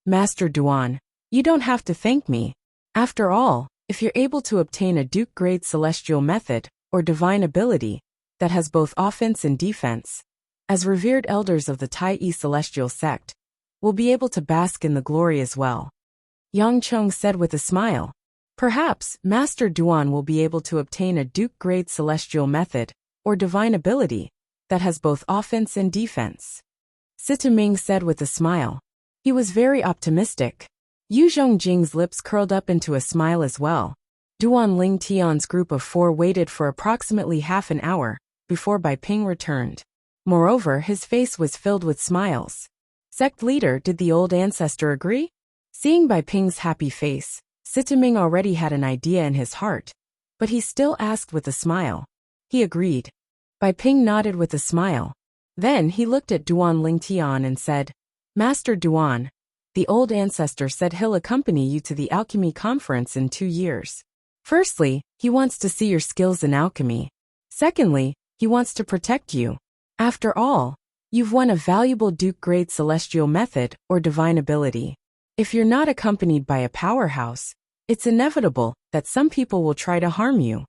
"Master Duan, you don't have to thank me. After all, if you're able to obtain a Duke-grade celestial method or divine ability that has both offense and defense, as revered elders of the Tai Celestial sect, we'll be able to bask in the glory as well." Yang Chong said with a smile. "Perhaps Master Duan will be able to obtain a Duke-grade celestial method or divine ability that has both offense and defense." Situming said with a smile. He was very optimistic. Yu Zhongjing's lips curled up into a smile as well. Duan Lingtian's group of 4 waited for approximately half an hour before Bai Ping returned. Moreover, his face was filled with smiles. "Sect leader, did the old ancestor agree?" Seeing Bai Ping's happy face, Situming already had an idea in his heart, but he still asked with a smile. He agreed. Bai Ping nodded with a smile. Then he looked at Duan Lingtian and said, "Master Duan, the old ancestor said he'll accompany you to the alchemy conference in 2 years. Firstly, he wants to see your skills in alchemy. Secondly, he wants to protect you. After all, you've won a valuable Duke-grade celestial method or divine ability. If you're not accompanied by a powerhouse, it's inevitable that some people will try to harm you."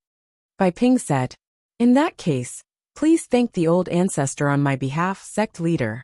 Bai Ping said, "In that case, please thank the old ancestor on my behalf, sect leader."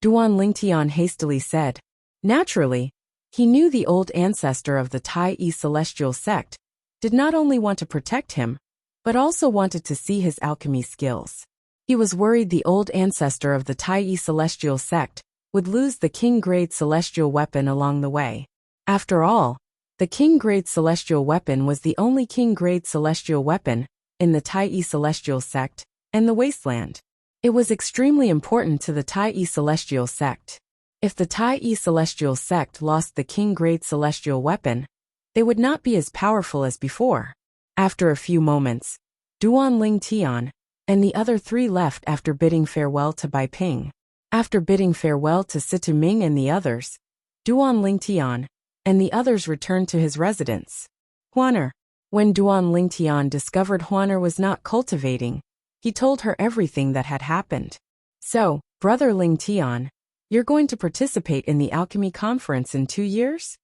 Duan Lingtian hastily said. Naturally, he knew the old ancestor of the Tai Celestial sect did not only want to protect him, but also wanted to see his alchemy skills. He was worried the old ancestor of the Tai Celestial sect would lose the king-grade celestial weapon along the way. After all, the king-grade celestial weapon was the only king-grade celestial weapon in the Tai Celestial sect and the Wasteland. It was extremely important to the Tai Celestial sect. If the Tai Celestial sect lost the king-grade celestial weapon, they would not be as powerful as before. After a few moments, Duan Lingtian and the other 3 left after bidding farewell to Bai Ping. After bidding farewell to Situming and the others, Duan Lingtian and the others returned to his residence. Huaner. When Duan Lingtian discovered Huaner was not cultivating, he told her everything that had happened. "So, Brother Lingtian, you're going to participate in the alchemy conference in 2 years?"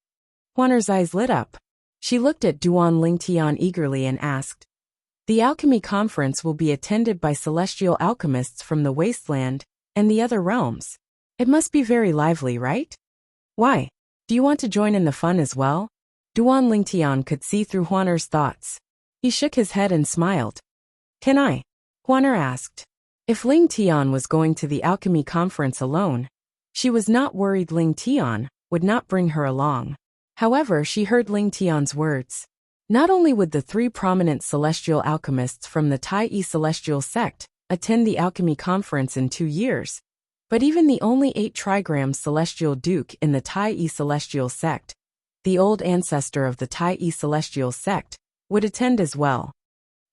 Huaner's eyes lit up. She looked at Duan Lingtian eagerly and asked, "The alchemy conference will be attended by celestial alchemists from the Wasteland and the other realms. It must be very lively, right? Why? Do you want to join in the fun as well?" Duan Lingtian could see through Huaner's thoughts. He shook his head and smiled. "Can I?" Huaner asked. If Ling Tian was going to the alchemy conference alone, she was not worried Ling Tian would not bring her along. However, she heard Ling Tian's words. Not only would the 3 prominent celestial alchemists from the Tai celestial sect attend the alchemy conference in 2 years, but even the only 8 trigram celestial duke in the Tai celestial sect, the old ancestor of the Tai celestial sect, would attend as well.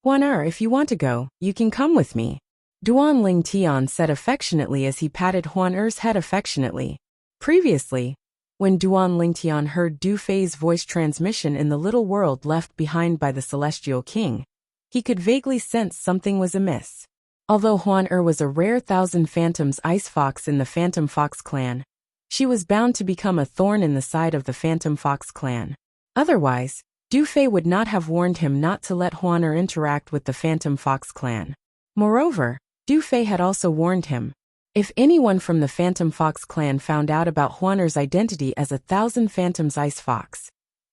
Huan if you want to go, you can come with me, Duan Ling Tian said affectionately as he patted Huan head affectionately. Previously, when Duan Ling Tian heard Du Fei's voice transmission in the little world left behind by the Celestial King, he could vaguely sense something was amiss. Although Huan was a rare Thousand Phantoms ice fox in the Phantom Fox clan, she was bound to become a thorn in the side of the Phantom Fox clan. Otherwise, Du Fei would not have warned him not to let Huan interact with the Phantom Fox clan. Moreover, Du Fei had also warned him. If anyone from the Phantom Fox clan found out about Huan's identity as a Thousand Phantoms ice fox,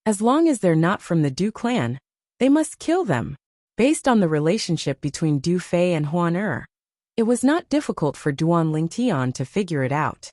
as long as they're not from the Du clan, they must kill them. Based on the relationship between Du Fei and Huan it was not difficult for Duan Ling Tian to figure it out.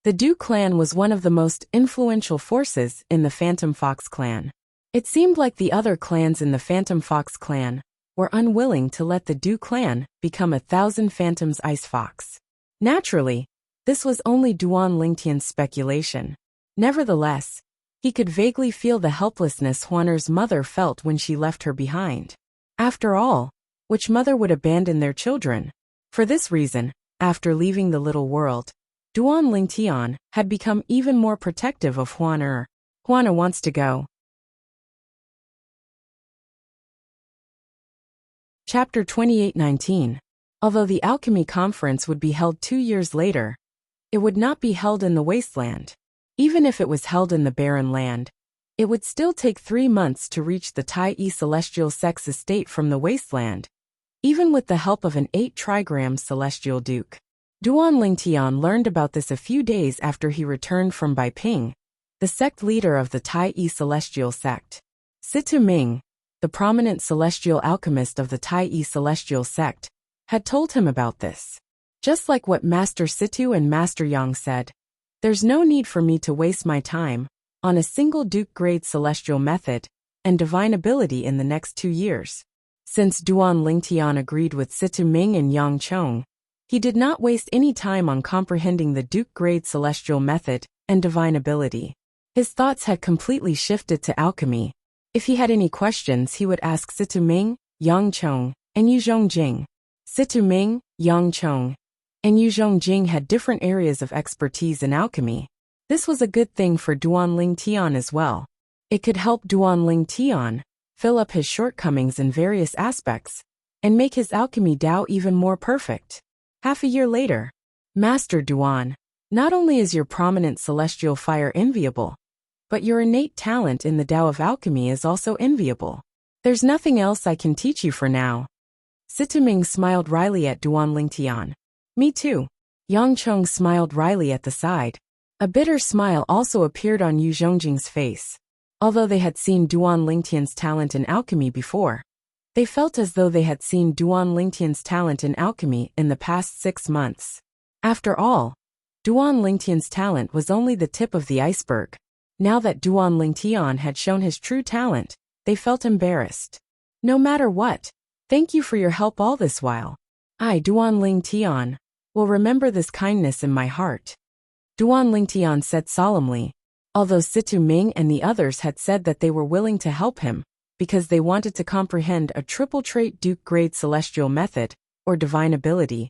The Du clan was one of the most influential forces in the Phantom Fox clan. It seemed like the other clans in the Phantom Fox clan were unwilling to let the Du clan become a Thousand Phantoms ice fox. Naturally, this was only Duan Ling Tian's speculation. Nevertheless, he could vaguely feel the helplessness Huan's mother felt when she left her behind. After all, which mother would abandon their children? For this reason, after leaving the little world, Duan Ling Tian had become even more protective of Huan. Huan wants to go. Chapter 28:19. Although the alchemy conference would be held 2 years later, it would not be held in the wasteland. Even if it was held in the barren land, it would still take 3 months to reach the Tai celestial sex estate from the wasteland, even with the help of an 8 trigram celestial duke. Duan Ling Tian learned about this a few days after he returned from Beiping, the sect leader of the Tai celestial sect. Situ Ming, the prominent celestial alchemist of the Tai celestial sect, had told him about this. Just like what Master Situ and Master Yang said, there's no need for me to waste my time on a single duke-grade celestial method and divine ability in the next 2 years. Since Duan Ling Tian agreed with Situ Ming and Yang Chong, he did not waste any time on comprehending the duke-grade celestial method and divine ability. His thoughts had completely shifted to alchemy. If he had any questions, he would ask Situ Ming, Yang Chong, and Yu Zhongjing. Situ Ming, Yang Chong, and Yu Zhongjing had different areas of expertise in alchemy. This was a good thing for Duan Ling Tian as well. It could help Duan Ling Tian fill up his shortcomings in various aspects and make his alchemy Dao even more perfect. Half a year later, Master Duan, not only is your prominent celestial fire enviable, but your innate talent in the Dao of alchemy is also enviable. There's nothing else I can teach you for now. Situ Ming smiled wryly at Duan Ling Tian. Me too. Yang Chong smiled wryly at the side. A bitter smile also appeared on Yu Zhongjing's face. Although they had seen Duan Ling Tian's talent in alchemy before, they felt as though they had seen Duan Ling Tian's talent in alchemy in the past 6 months. After all, Duan Ling Tian's talent was only the tip of the iceberg. Now that Duan Ling Tian had shown his true talent, they felt embarrassed. No matter what, thank you for your help all this while. I, Duan Ling Tian, will remember this kindness in my heart. Duan Ling Tian said solemnly, although Situ Ming and the others had said that they were willing to help him because they wanted to comprehend a triple trait duke-grade celestial method or divine ability.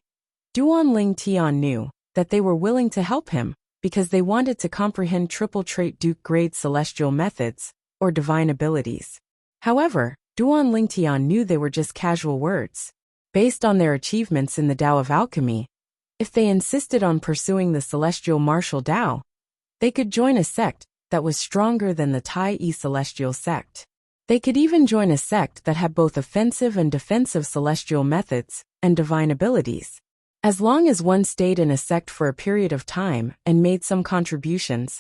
Duan Ling Tian knew that they were willing to help him because they wanted to comprehend triple trait duke-grade celestial methods or divine abilities. However, Duan Ling Tian knew they were just casual words. Based on their achievements in the Dao of alchemy, if they insisted on pursuing the celestial martial Dao, they could join a sect that was stronger than the Tai celestial sect. They could even join a sect that had both offensive and defensive celestial methods and divine abilities. As long as one stayed in a sect for a period of time and made some contributions,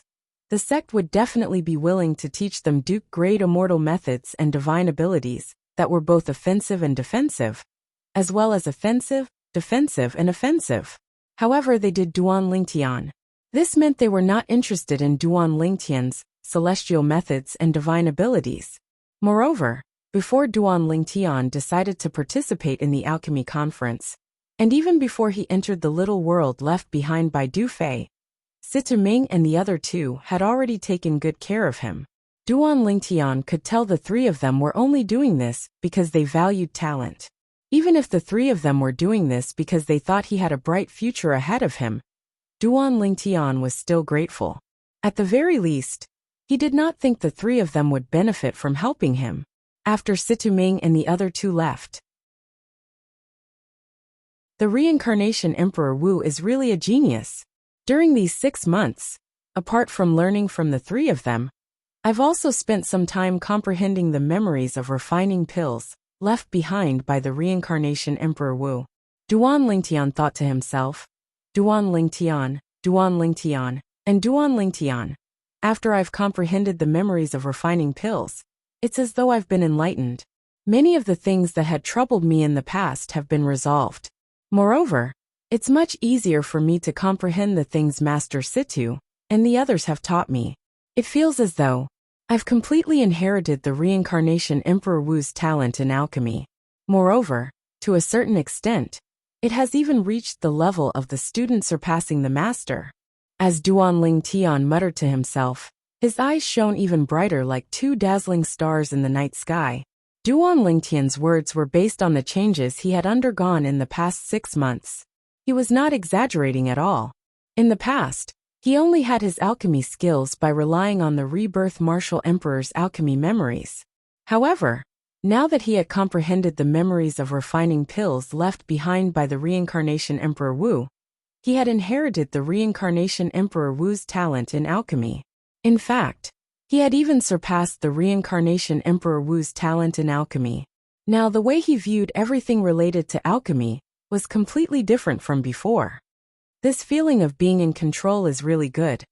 the sect would definitely be willing to teach them duke-grade immortal methods and divine abilities that were both offensive and defensive. as well as offensive, defensive and offensive. However, they did Duan Lingtian. This meant they were not interested in Duan Lingtian's celestial methods and divine abilities. Moreover, before Duan Lingtian decided to participate in the alchemy conference, and even before he entered the little world left behind by Du Fei, Situ Ming and the other two had already taken good care of him. Duan Lingtian could tell the three of them were only doing this because they valued talent. Even if the three of them were doing this because they thought he had a bright future ahead of him, Duan Lingtian was still grateful. At the very least, he did not think the three of them would benefit from helping him. After Situ Ming and the other two left, the reincarnation Emperor Wu is really a genius. During these 6 months, apart from learning from the three of them, I've also spent some time comprehending the memories of refining pills left behind by the reincarnation Emperor Wu. Duan Lingtian thought to himself, Duan Lingtian, Duan Lingtian, and Duan Lingtian. After I've comprehended the memories of refining pills, it's as though I've been enlightened. Many of the things that had troubled me in the past have been resolved. Moreover, it's much easier for me to comprehend the things Master Situ and the others have taught me. It feels as though I've completely inherited the reincarnation Emperor Wu's talent in alchemy. Moreover, to a certain extent, it has even reached the level of the student surpassing the master. As Duan Lingtian muttered to himself, his eyes shone even brighter like two dazzling stars in the night sky. Duan Lingtian's words were based on the changes he had undergone in the past 6 months. He was not exaggerating at all. In the past, he only had his alchemy skills by relying on the rebirth martial emperor's alchemy memories. However, now that he had comprehended the memories of refining pills left behind by the reincarnation Emperor Wu, he had inherited the reincarnation Emperor Wu's talent in alchemy. In fact, he had even surpassed the reincarnation Emperor Wu's talent in alchemy. Now the way he viewed everything related to alchemy was completely different from before. This feeling of being in control is really good.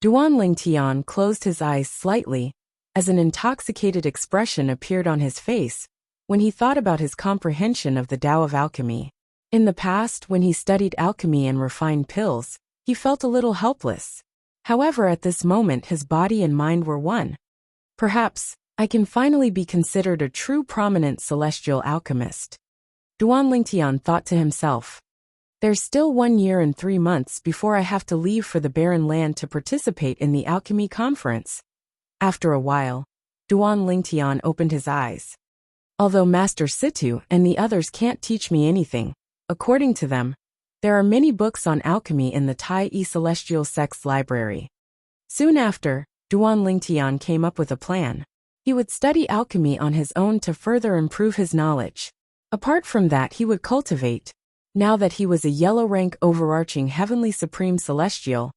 Duan Lingtian closed his eyes slightly, as an intoxicated expression appeared on his face when he thought about his comprehension of the Tao of alchemy. In the past, when he studied alchemy and refined pills, he felt a little helpless. However, at this moment his body and mind were one. Perhaps I can finally be considered a true prominent celestial alchemist. Duan Lingtian thought to himself. There's still 1 year and 3 months before I have to leave for the barren land to participate in the alchemy conference. After a while, Duan Lingtian opened his eyes. Although Master Situ and the others can't teach me anything, according to them, there are many books on alchemy in the Tai-E Celestial Sect's library. Soon after, Duan Lingtian came up with a plan. He would study alchemy on his own to further improve his knowledge. Apart from that, he would cultivate. Now that he was a yellow rank overarching heavenly supreme celestial,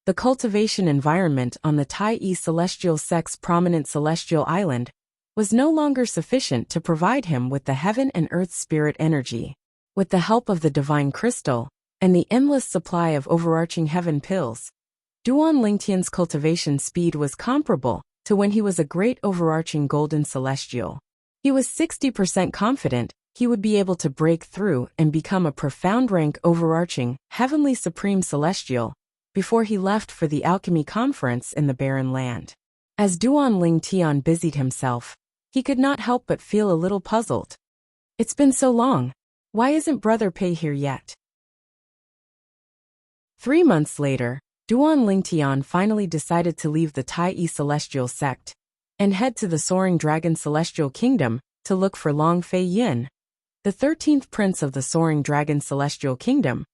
the cultivation environment on the Tai-E Celestial Sect's prominent celestial island was no longer sufficient to provide him with the heaven and earth spirit energy. With the help of the divine crystal and the endless supply of overarching heaven pills, Duan Lingtian's cultivation speed was comparable to when he was a great overarching golden celestial. He was 60% confident he would be able to break through and become a profound rank overarching heavenly supreme celestial before he left for the alchemy conference in the barren land. As Duan Lingtian busied himself, he could not help but feel a little puzzled. It's been so long. Why isn't Brother Pei here yet? 3 months later, Duan Lingtian finally decided to leave the Tai-E Celestial Sect and head to the Soaring Dragon Celestial Kingdom to look for Long Fei Yin, the 13th Prince of the Soaring Dragon Celestial Kingdom,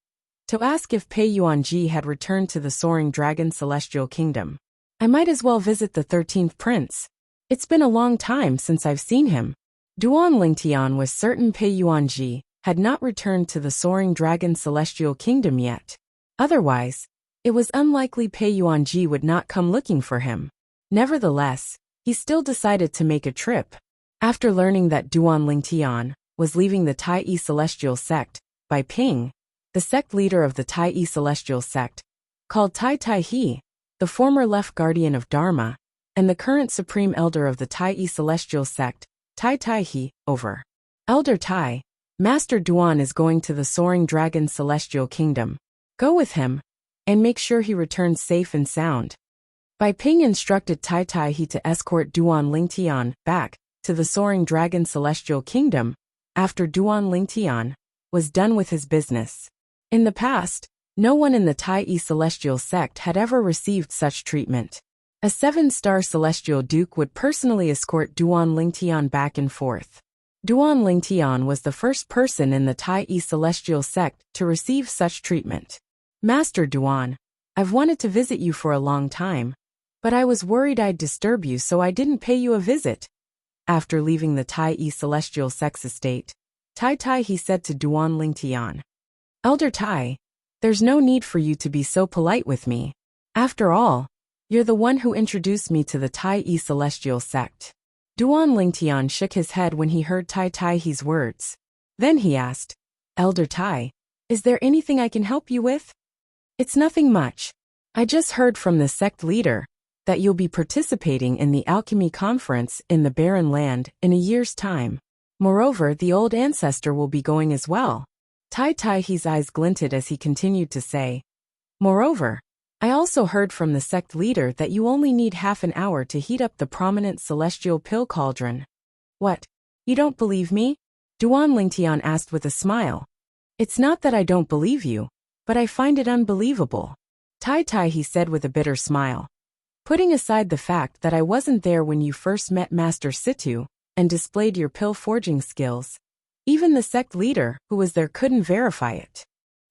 to ask if Pei Yuanji had returned to the Soaring Dragon Celestial Kingdom. I might as well visit the 13th Prince. It's been a long time since I've seen him. Duan Lingtian was certain Pei Yuanji had not returned to the Soaring Dragon Celestial Kingdom yet. Otherwise, it was unlikely Pei Yuanji would not come looking for him. Nevertheless, he still decided to make a trip. After learning that Duan Lingtian was leaving the Tai-E Celestial Sect by Ping, the sect leader of the Tai-E Celestial Sect, called Tai Tai He, the former left guardian of Dharma, and the current supreme elder of the Tai-E Celestial Sect, Tai Tai He, over. Elder Tai, Master Duan is going to the Soaring Dragon's celestial kingdom. Go with him, and make sure he returns safe and sound. Bai Ping instructed Tai Tai He to escort Duan Lingtian back to the Soaring Dragon celestial kingdom after Duan Lingtian was done with his business. In the past, no one in the Tai celestial sect had ever received such treatment. A 7-star celestial duke would personally escort Duan Lingtian back and forth. Duan Lingtian was the first person in the Tai celestial sect to receive such treatment. Master Duan, I've wanted to visit you for a long time, but I was worried I'd disturb you, so I didn't pay you a visit. After leaving the Tai celestial sect's estate, Tai Tai he said to Duan Lingtian, Elder Tai, there's no need for you to be so polite with me. After all, you're the one who introduced me to the Tai celestial sect. Duan Lingtian shook his head when he heard Tai Tai He's words. Then he asked, Elder Tai, is there anything I can help you with? It's nothing much. I just heard from the sect leader that you'll be participating in the alchemy conference in the Barren Land in a year's time. Moreover, the old ancestor will be going as well. Tai Tai He's eyes glinted as he continued to say, Moreover, I also heard from the sect leader that you only need half an hour to heat up the prominent celestial pill cauldron. What? You don't believe me? Duan Lingtian asked with a smile. It's not that I don't believe you, but I find it unbelievable. Tai Tai he said with a bitter smile. Putting aside the fact that I wasn't there when you first met Master Situ and displayed your pill forging skills, even the sect leader who was there couldn't verify it.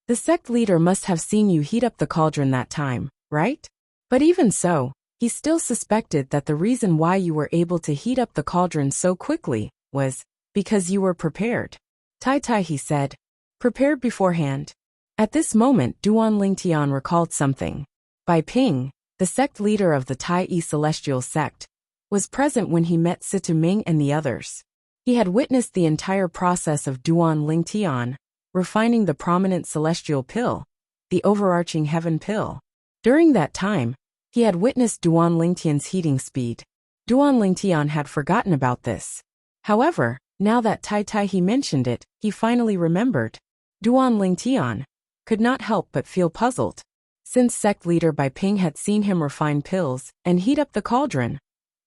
The sect leader must have seen you heat up the cauldron that time, right? But even so, he still suspected that the reason why you were able to heat up the cauldron so quickly was because you were prepared. Tai Tai he said, prepared beforehand. At this moment Duan Lingtian recalled something. Bai Ping, the sect leader of the Tai celestial sect, was present when he met Situ Ming and the others. He had witnessed the entire process of Duan Lingtian refining the prominent celestial pill, the overarching heaven pill. During that time, he had witnessed Duan Lingtian's heating speed. Duan Lingtian had forgotten about this. However, now that Tai Tai he mentioned it, he finally remembered. Duan Lingtian could not help but feel puzzled. Since sect leader Bai Ping had seen him refine pills and heat up the cauldron,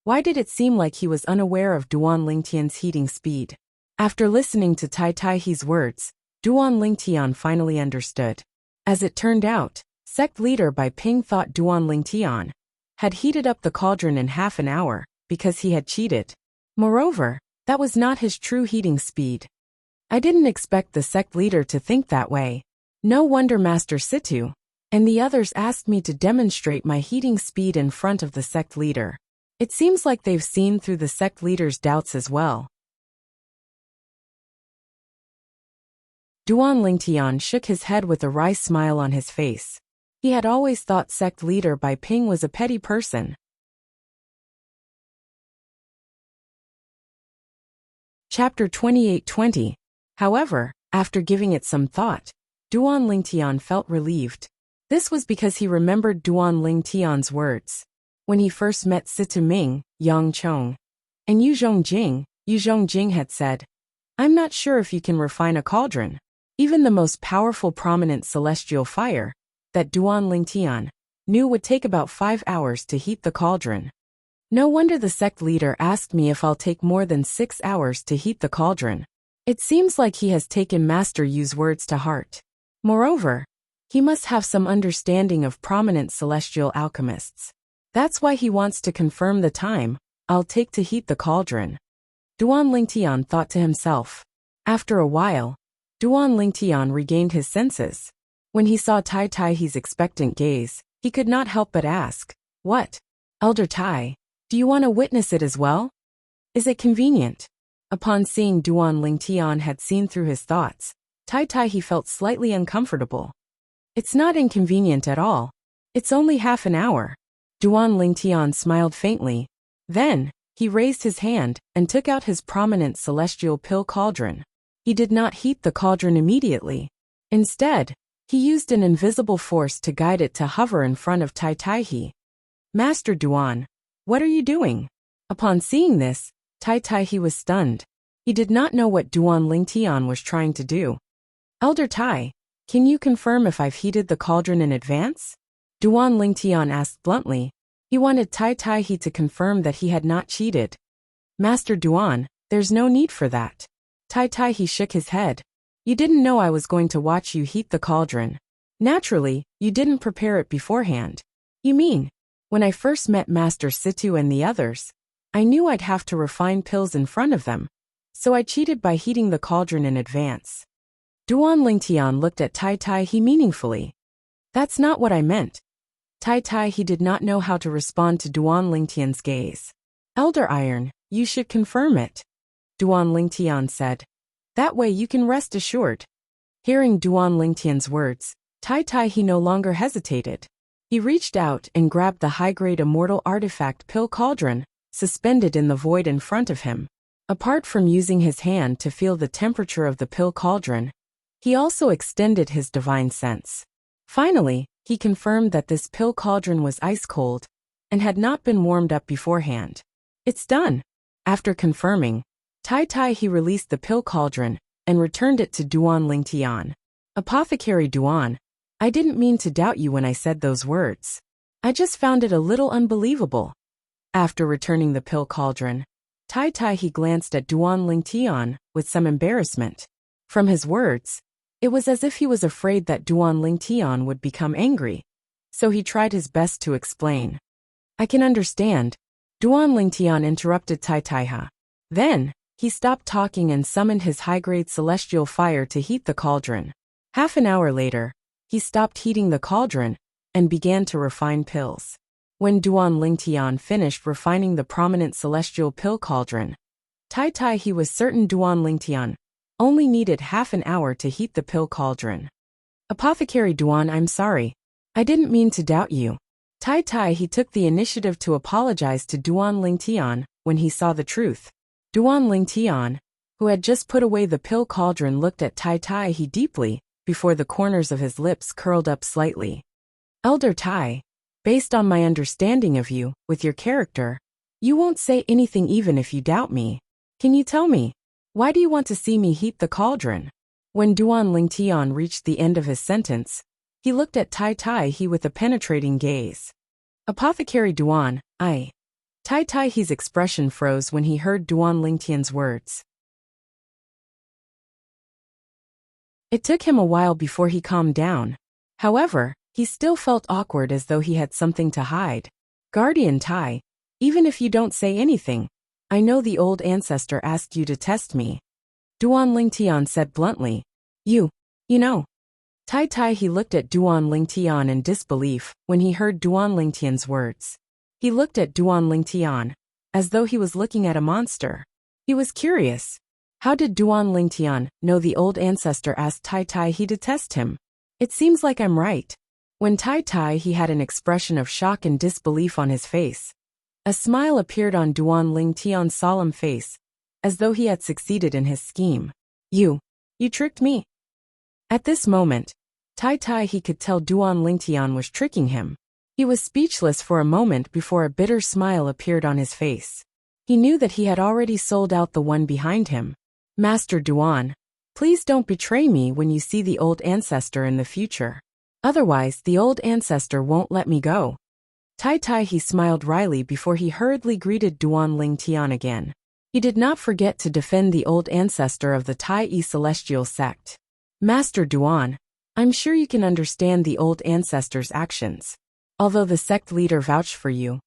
why did it seem like he was unaware of Duan Lingtian's heating speed? After listening to Tai Tai He's words, Duan Lingtian finally understood. As it turned out, sect leader Bai Ping thought Duan Lingtian had heated up the cauldron in half an hour because he had cheated. Moreover, that was not his true heating speed. I didn't expect the sect leader to think that way. No wonder Master Situ and the others asked me to demonstrate my heating speed in front of the sect leader. It seems like they've seen through the sect leader's doubts as well. Duan Lingtian shook his head with a wry smile on his face. He had always thought sect leader Bai Ping was a petty person. Chapter 2820. However, after giving it some thought, Duan Lingtian felt relieved. This was because he remembered Duan Lingtian's words. When he first met Situ Ming, Yang Chong, and Yu Zhongjing had said, I'm not sure if you can refine a cauldron. Even the most powerful prominent celestial fire that Duan Lingtian knew would take about 5 hours to heat the cauldron. No wonder the sect leader asked me if I'll take more than 6 hours to heat the cauldron. It seems like he has taken Master Yu's words to heart. Moreover, he must have some understanding of prominent celestial alchemists. That's why he wants to confirm the time I'll take to heat the cauldron. Duan Lingtian thought to himself. After a while, Duan Lingtian regained his senses. When he saw Tai Tai He's expectant gaze, he could not help but ask, What? Elder Tai, do you want to witness it as well? Is it convenient? Upon seeing Duan Lingtian had seen through his thoughts, Tai Tai he felt slightly uncomfortable. It's not inconvenient at all. It's only half an hour. Duan Lingtian smiled faintly. Then, he raised his hand and took out his prominent celestial pill cauldron. He did not heat the cauldron immediately. Instead, he used an invisible force to guide it to hover in front of Tai Tai He. Master Duan, what are you doing? Upon seeing this, Tai Tai He was stunned. He did not know what Duan Lingtian was trying to do. Elder Tai, can you confirm if I've heated the cauldron in advance? Duan Lingtian asked bluntly. He wanted Tai Tai He to confirm that he had not cheated. Master Duan, there's no need for that. Tai Tai He shook his head. You didn't know I was going to watch you heat the cauldron. Naturally, you didn't prepare it beforehand. You mean, when I first met Master Situ and the others, I knew I'd have to refine pills in front of them, so I cheated by heating the cauldron in advance. Duan Lingtian looked at Tai Tai He meaningfully. That's not what I meant. Tai Tai He did not know how to respond to Duan Lingtian's gaze. Elder Iron, you should confirm it, Duan Lingtian said. That way you can rest assured. Hearing Duan Lingtian's words, Tai Tai He no longer hesitated. He reached out and grabbed the high-grade immortal artifact pill cauldron, suspended in the void in front of him. Apart from using his hand to feel the temperature of the pill cauldron, he also extended his divine sense. Finally, he confirmed that this pill cauldron was ice-cold and had not been warmed up beforehand. It's done. After confirming, Tai Tai He released the pill cauldron and returned it to Duan Lingtian. Apothecary Duan, I didn't mean to doubt you when I said those words. I just found it a little unbelievable. After returning the pill cauldron, Tai Tai He glanced at Duan Lingtian with some embarrassment. From his words, it was as if he was afraid that Duan Lingtian would become angry, so he tried his best to explain. I can understand. Duan Lingtian interrupted Tai Tai Ha. Then, he stopped talking and summoned his high-grade celestial fire to heat the cauldron. Half an hour later, he stopped heating the cauldron and began to refine pills. When Duan Lingtian finished refining the prominent celestial pill cauldron, Tai Tai He was certain Duan Lingtian only needed half an hour to heat the pill cauldron. Apothecary Duan, I'm sorry. I didn't mean to doubt you. Tai Tai He took the initiative to apologize to Duan Lingtian when he saw the truth. Duan Lingtian, who had just put away the pill cauldron, looked at Tai Tai He deeply before the corners of his lips curled up slightly. Elder Tai, based on my understanding of you, with your character, you won't say anything even if you doubt me. Can you tell me, why do you want to see me heat the cauldron? When Duan Lingtian reached the end of his sentence, he looked at Tai Tai He with a penetrating gaze. Apothecary Duan, Tai Tai He's expression froze when he heard Duan Lingtian's words. It took him a while before he calmed down. However, he still felt awkward, as though he had something to hide. Guardian Tai, even if you don't say anything, I know the old ancestor asked you to test me, Duan Lingtian said bluntly. You know. Tai Tai He looked at Duan Lingtian in disbelief when he heard Duan Lingtian's words. He looked at Duan Lingtian as though he was looking at a monster. He was curious. How did Duan Lingtian know the old ancestor asked Tai Tai He to test him? It seems like I'm right. When Tai Tai He had an expression of shock and disbelief on his face, a smile appeared on Duan Lingtian's solemn face, as though he had succeeded in his scheme. You tricked me. At this moment, Tai Tai He could tell Duan Lingtian was tricking him. He was speechless for a moment before a bitter smile appeared on his face. He knew that he had already sold out the one behind him. Master Duan, please don't betray me when you see the old ancestor in the future. Otherwise, the old ancestor won't let me go. Tai Tai He smiled wryly before he hurriedly greeted Duan Lingtian again. He did not forget to defend the old ancestor of the Tai Celestial sect. Master Duan, I'm sure you can understand the old ancestor's actions. Although the sect leader vouched for you,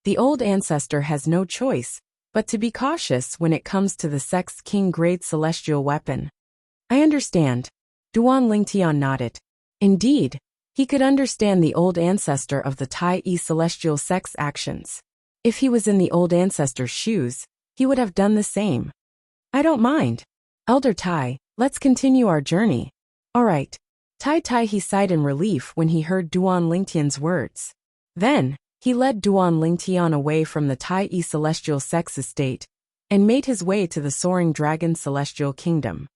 the old ancestor has no choice but to be cautious when it comes to the sect's king-grade celestial weapon. I understand. Duan Lingtian nodded. Indeed, he could understand the old ancestor of the Tai Celestial sect's actions. If he was in the old ancestor's shoes, he would have done the same. I don't mind. Elder Tai, let's continue our journey. All right. Tai Tai He sighed in relief when he heard Duan Lingtian's words. Then, he led Duan Lingtian away from the Tai Celestial sect's estate and made his way to the Soaring Dragon Celestial Kingdom.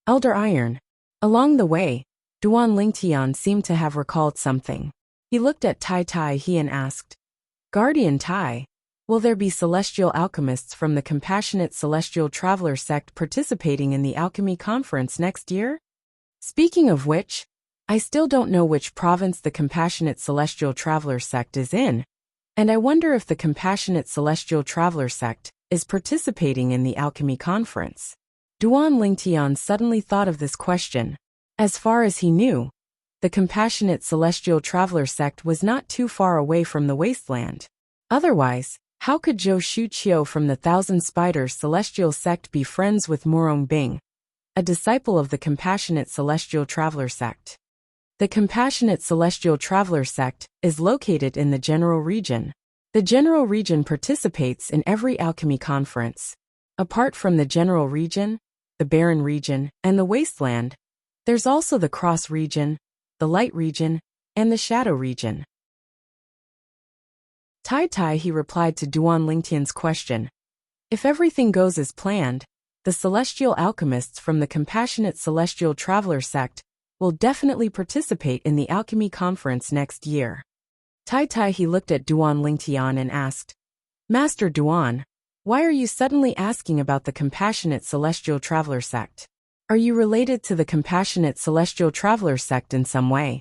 Elder Iron. Along the way, Duan Lingtian seemed to have recalled something. He looked at Tai Tai He and asked, Guardian Tai, Will there be celestial alchemists from the Compassionate Celestial Traveler sect participating in the alchemy conference next year? Speaking of which, I still don't know which province the Compassionate Celestial Traveler sect is in, and I wonder if the Compassionate Celestial Traveler sect is participating in the alchemy conference. Duan Lingtian suddenly thought of this question. As far as he knew, the Compassionate Celestial Traveler sect was not too far away from the wasteland. Otherwise, how could Zhou Shuqiu from the Thousand Spiders Celestial sect be friends with Murong Bing, a disciple of the Compassionate Celestial Traveler sect? The Compassionate Celestial Traveler sect is located in the General Region. The General Region participates in every alchemy conference. Apart from the General Region, the Barren Region, and the Wasteland, there's also the Cross Region, the Light Region, and the Shadow Region. Tai, he replied to Duan Lingtian's question. If everything goes as planned, the celestial alchemists from the Compassionate Celestial Traveler sect will definitely participate in the alchemy conference next year. Tai, he looked at Duan Lingtian and asked, Master Duan, why are you suddenly asking about the Compassionate Celestial Traveler sect? Are you related to the Compassionate Celestial Traveler sect in some way?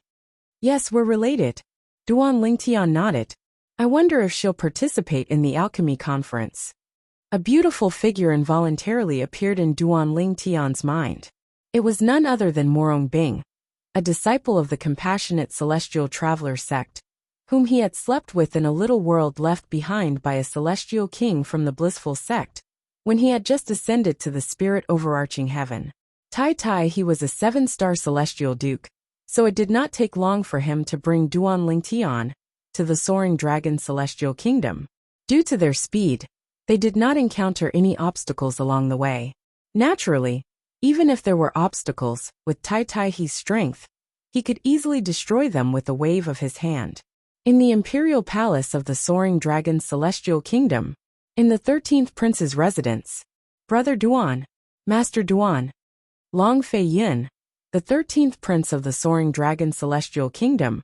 Yes, we're related. Duan Lingtian nodded. I wonder if she'll participate in the alchemy conference. A beautiful figure involuntarily appeared in Duan Lingtian's mind. It was none other than Murong Bing, a disciple of the Compassionate Celestial Traveler sect, whom he had slept with in a little world left behind by a celestial king from the blissful sect, when he had just ascended to the spirit overarching heaven. Tai, he was a 7-star celestial duke, so it did not take long for him to bring Duan Lingtian to the Soaring Dragon Celestial Kingdom. Due to their speed, they did not encounter any obstacles along the way. Naturally, even if there were obstacles, with Tai's strength, he could easily destroy them with a wave of his hand. In the Imperial Palace of the Soaring Dragon Celestial Kingdom, in the 13th Prince's residence, Brother Duan, Master Duan, Long Fei Yin, the 13th Prince of the Soaring Dragon Celestial Kingdom,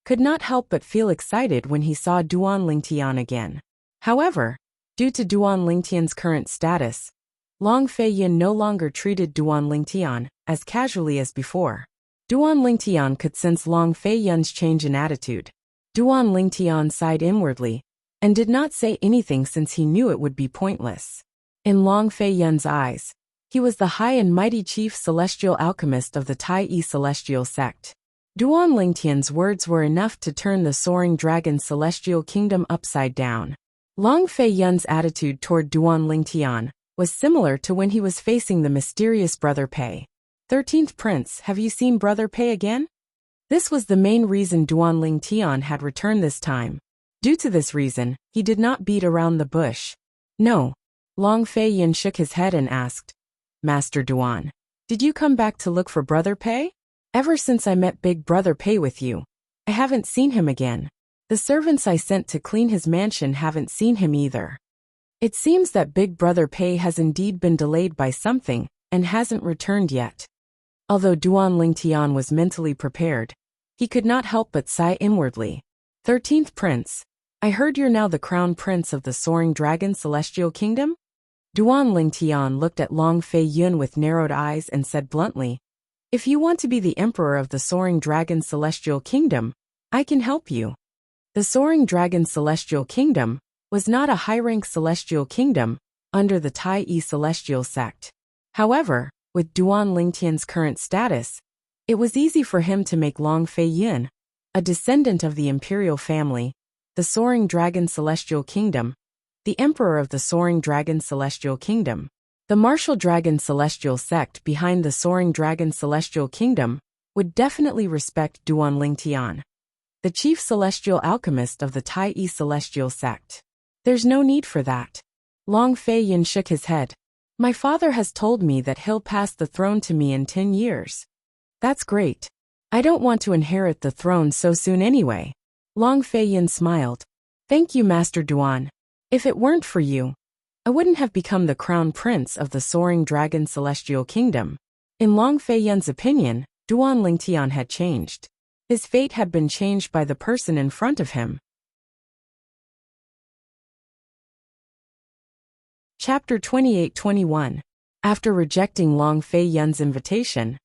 could not help but feel excited when he saw Duan Lingtian again. However, due to Duan Lingtian's current status, Long Fei Yin no longer treated Duan Lingtian as casually as before. Duan Lingtian could sense Long Fei Yin's change in attitude. Duan Lingtian sighed inwardly and did not say anything since he knew it would be pointless. In Long Fei Yin's eyes, he was the high and mighty chief celestial alchemist of the Tai Celestial sect. Duan Lingtian's words were enough to turn the Soaring Dragon Celestial Kingdom upside down. Long Fei Yin's attitude toward Duan Lingtian was similar to when he was facing the mysterious Brother Pei. 13th Prince, have you seen Brother Pei again? This was the main reason Duan Lingtian had returned this time. Due to this reason, he did not beat around the bush. No. Long Fei Yin shook his head and asked, Master Duan, did you come back to look for Brother Pei? Ever since I met Big Brother Pei with you, I haven't seen him again. The servants I sent to clean his mansion haven't seen him either. It seems that Big Brother Pei has indeed been delayed by something and hasn't returned yet. Although Duan Lingtian was mentally prepared, he could not help but sigh inwardly. 13th Prince, I heard you're now the Crown Prince of the Soaring Dragon Celestial Kingdom? Duan Lingtian looked at Long Fei Yin with narrowed eyes and said bluntly, If you want to be the Emperor of the Soaring Dragon Celestial Kingdom, I can help you. The Soaring Dragon Celestial Kingdom was not a high-rank celestial kingdom under the Tai Celestial sect. However, with Duan Lingtian's current status, it was easy for him to make Long Fei Yin, a descendant of the imperial family, the Soaring Dragon Celestial Kingdom, the Emperor of the Soaring Dragon Celestial Kingdom. The Martial Dragon Celestial sect behind the Soaring Dragon Celestial Kingdom would definitely respect Duan Lingtian, the chief celestial alchemist of the Tai Celestial sect. There's no need for that. Long Fei Yin shook his head. My father has told me that he'll pass the throne to me in 10 years. That's great. I don't want to inherit the throne so soon anyway. Long Fei Yin smiled. Thank you, Master Duan. If it weren't for you, I wouldn't have become the Crown Prince of the Soaring Dragon Celestial Kingdom. In Long Fei Yin's opinion, Duan Lingtian had changed. His fate had been changed by the person in front of him. Chapter 28-21. After rejecting Long Fei Yun's invitation,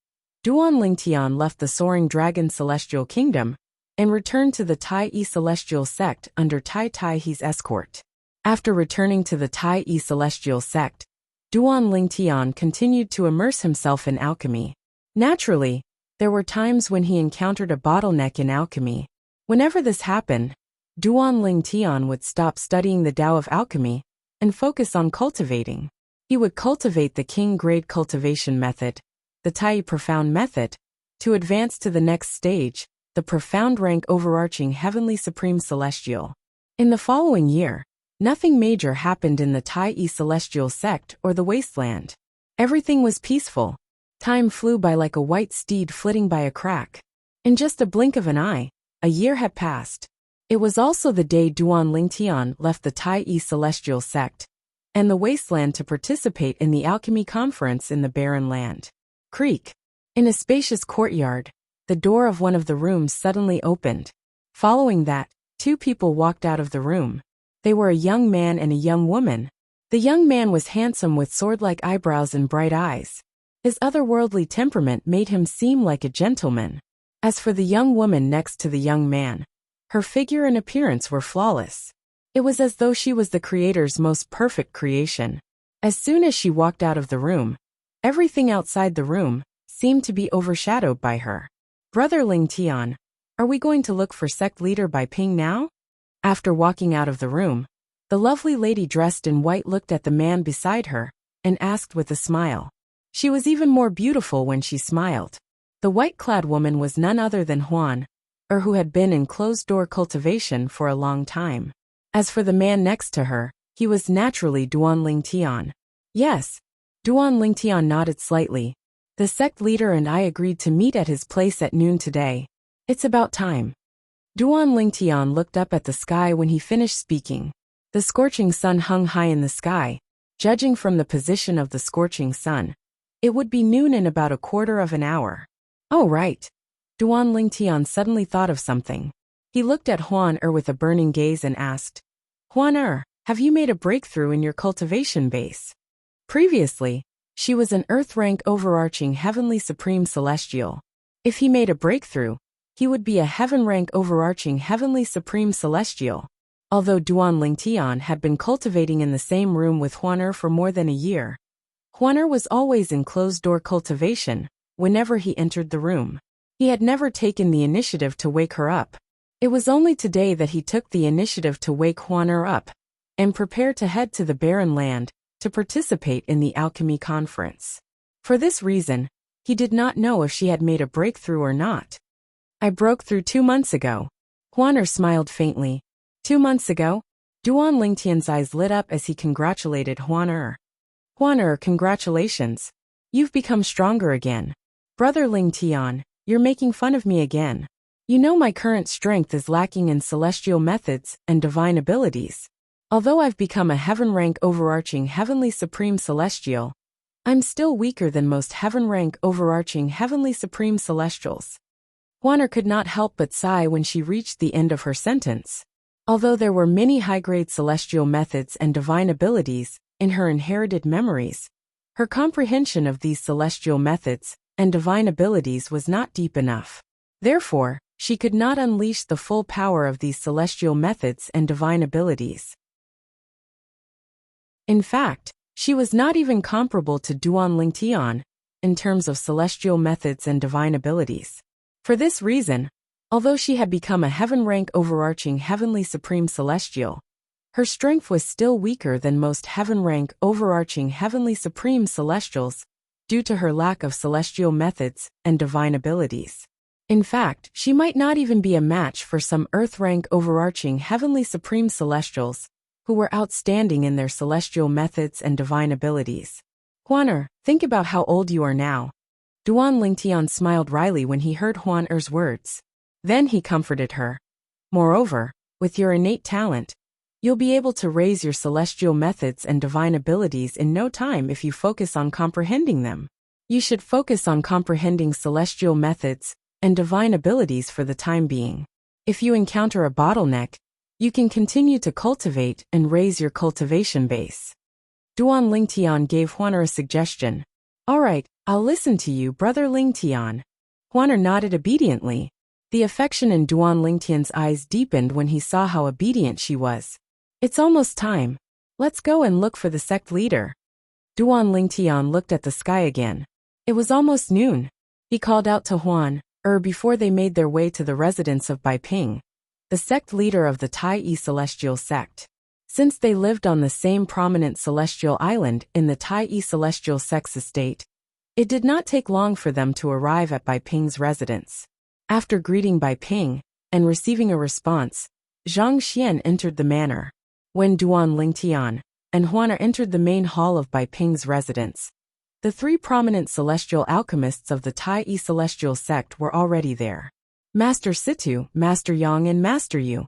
Duan Lingtian left the Soaring Dragon Celestial Kingdom and returned to the Tai Yi Celestial Sect under Tai Taihe's escort. After returning to the Tai Yi Celestial Sect, Duan Lingtian continued to immerse himself in alchemy. Naturally, there were times when he encountered a bottleneck in alchemy. Whenever this happened, Duan Lingtian would stop studying the Tao of alchemy and focus on cultivating. He would cultivate the King-grade cultivation method, the Tai Profound method, to advance to the next stage, the Profound rank overarching Heavenly Supreme Celestial. In the following year, nothing major happened in the Tai Yi Celestial Sect or the Wasteland. Everything was peaceful. Time flew by like a white steed flitting by a crack. In just a blink of an eye, a year had passed. It was also the day Duan Lingtian left the Tai Yi Celestial Sect and the Wasteland to participate in the Alchemy Conference in the Barren Land. Creak. In a spacious courtyard, the door of one of the rooms suddenly opened. Following that, two people walked out of the room. They were a young man and a young woman. The young man was handsome with sword-like eyebrows and bright eyes. His otherworldly temperament made him seem like a gentleman. As for the young woman next to the young man, her figure and appearance were flawless. It was as though she was the Creator's most perfect creation. As soon as she walked out of the room, everything outside the room seemed to be overshadowed by her. Brother Lingtian, are we going to look for sect leader Bai Ping now? After walking out of the room, the lovely lady dressed in white looked at the man beside her and asked with a smile. She was even more beautiful when she smiled. The white-clad woman was none other than Huan, who had been in closed-door cultivation for a long time. As for the man next to her, he was naturally Duan Lingtian. Yes, Duan Lingtian nodded slightly. The sect leader and I agreed to meet at his place at noon today. It's about time. Duan Lingtian looked up at the sky when he finished speaking. The scorching sun hung high in the sky. Judging from the position of the scorching sun, it would be noon in about a quarter of an hour. Oh right. Duan Lingtian suddenly thought of something. He looked at Huan with a burning gaze and asked, Huan have you made a breakthrough in your cultivation base? Previously, she was an earth rank overarching Heavenly Supreme Celestial. If he made a breakthrough, he would be a heaven rank overarching Heavenly Supreme Celestial. Although Duan Lingtian had been cultivating in the same room with Huan for more than a year, Huan was always in closed-door cultivation whenever he entered the room. He had never taken the initiative to wake her up. It was only today that he took the initiative to wake Huan up and prepare to head to the Barren Land to participate in the Alchemy Conference. For this reason, he did not know if she had made a breakthrough or not. I broke through 2 months ago. Huan smiled faintly. 2 months ago? Duan Lingtian's eyes lit up as he congratulated Huan. Huan, congratulations. You've become stronger again. Brother Lingtian, you're making fun of me again. You know my current strength is lacking in celestial methods and divine abilities. Although I've become a heaven rank overarching Heavenly Supreme Celestial, I'm still weaker than most heaven rank overarching Heavenly Supreme Celestials. Huan could not help but sigh when she reached the end of her sentence. Although there were many high-grade celestial methods and divine abilities in her inherited memories, her comprehension of these celestial methods and divine abilities was not deep enough. Therefore, she could not unleash the full power of these celestial methods and divine abilities. In fact, she was not even comparable to Duan Lingtian in terms of celestial methods and divine abilities. For this reason, although she had become a heaven rank overarching Heavenly Supreme Celestial, her strength was still weaker than most heaven rank overarching Heavenly Supreme Celestials due to her lack of celestial methods and divine abilities. In fact, she might not even be a match for some earth rank overarching Heavenly Supreme Celestials who were outstanding in their celestial methods and divine abilities. Huan, think about how old you are now. Duan Lingtian smiled wryly when he heard Huan-er's words. Then he comforted her. Moreover, with your innate talent, you'll be able to raise your celestial methods and divine abilities in no time if you focus on comprehending them. You should focus on comprehending celestial methods and divine abilities for the time being. If you encounter a bottleneck, you can continue to cultivate and raise your cultivation base. Duan Lingtian gave Huaner a suggestion. All right, I'll listen to you, brother Lingtian. Huaner nodded obediently. The affection in Duan Lingtian's eyes deepened when he saw how obedient she was. It's almost time. Let's go and look for the sect leader. Duan Lingtian looked at the sky again. It was almost noon. He called out to Huan, before they made their way to the residence of Bai Ping, the sect leader of the Tai Celestial sect. Since they lived on the same prominent celestial island in the Tai Celestial sect's estate, it did not take long for them to arrive at Bai Ping's residence. After greeting Bai Ping and receiving a response, Zhang Xian entered the manor. When Duan Lingtian and Huaner entered the main hall of Bai Ping's residence, the three prominent celestial alchemists of the Tai Celestial sect were already there. Master Situ, Master Yang and Master Yu.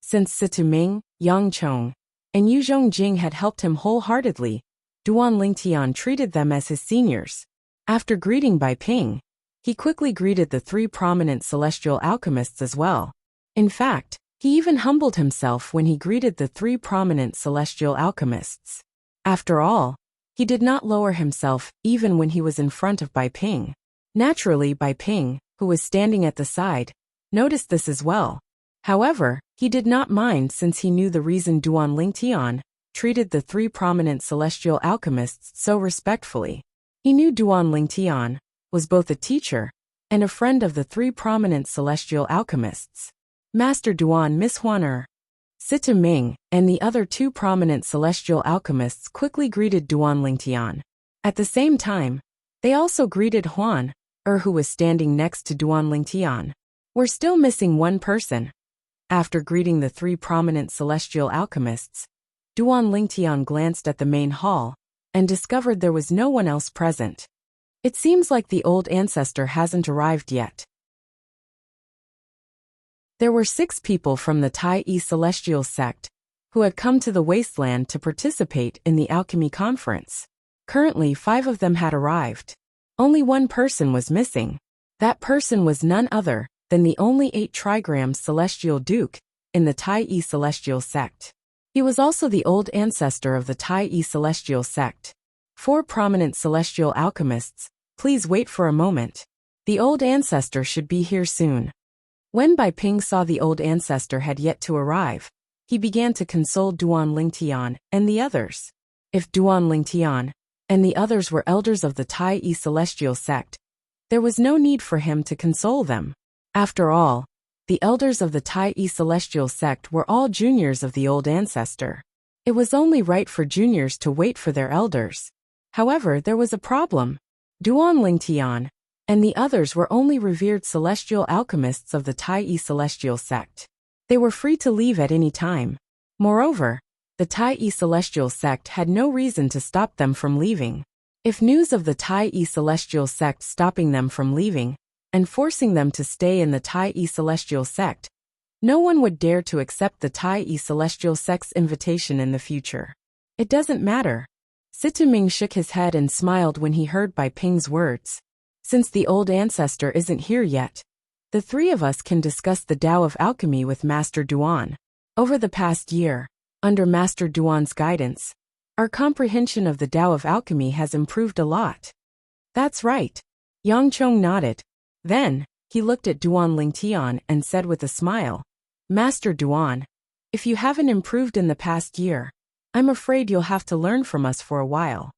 Since Situ Ming, Yang Chong, and Yu Zhongjing had helped him wholeheartedly, Duan Lingtian treated them as his seniors. After greeting Bai Ping, he quickly greeted the three prominent celestial alchemists as well. In fact, he even humbled himself when he greeted the three prominent celestial alchemists. After all, he did not lower himself even when he was in front of Bai Ping. Naturally, Bai Ping, who was standing at the side, noticed this as well. However, he did not mind since he knew the reason Duan Lingtian treated the three prominent celestial alchemists so respectfully. He knew Duan Lingtian was both a teacher and a friend of the three prominent celestial alchemists. Master Duan, Miss Huaner, Situ Ming, and the other two prominent celestial alchemists quickly greeted Duan Lingtian. At the same time, they also greeted Huan, who was standing next to Duan Lingtian. We're still missing one person. After greeting the three prominent celestial alchemists, Duan Lingtian glanced at the main hall and discovered there was no one else present. It seems like the old ancestor hasn't arrived yet. There were 6 people from the Tai Celestial sect who had come to the wasteland to participate in the alchemy conference. Currently, 5 of them had arrived. Only one person was missing. That person was none other than the only 8 trigram celestial duke in the Tai Celestial sect. He was also the old ancestor of the Tai Celestial sect. 4 prominent celestial alchemists, please wait for a moment. The old ancestor should be here soon. When Bai Ping saw the old ancestor had yet to arrive, he began to console Duan Lingtian and the others. If Duan Lingtian and the others were elders of the Tai Celestial sect, there was no need for him to console them. After all, the elders of the Tai Celestial sect were all juniors of the old ancestor. It was only right for juniors to wait for their elders. However, there was a problem. Duan Lingtian and the others were only revered celestial alchemists of the Tai Celestial sect. They were free to leave at any time. Moreover, the Tai Celestial sect had no reason to stop them from leaving. If news of the Tai Celestial sect stopping them from leaving and forcing them to stay in the Tai Celestial sect, no one would dare to accept the Tai Celestial sect's invitation in the future. It doesn't matter. Situ Ming shook his head and smiled when he heard Bai Ping's words. Since the old ancestor isn't here yet, the 3 of us can discuss the Tao of Alchemy with Master Duan. Over the past year, under Master Duan's guidance, our comprehension of the Tao of Alchemy has improved a lot. That's right. Yang Chong nodded. Then, he looked at Duan Lingtian and said with a smile, Master Duan, if you haven't improved in the past year, I'm afraid you'll have to learn from us for a while.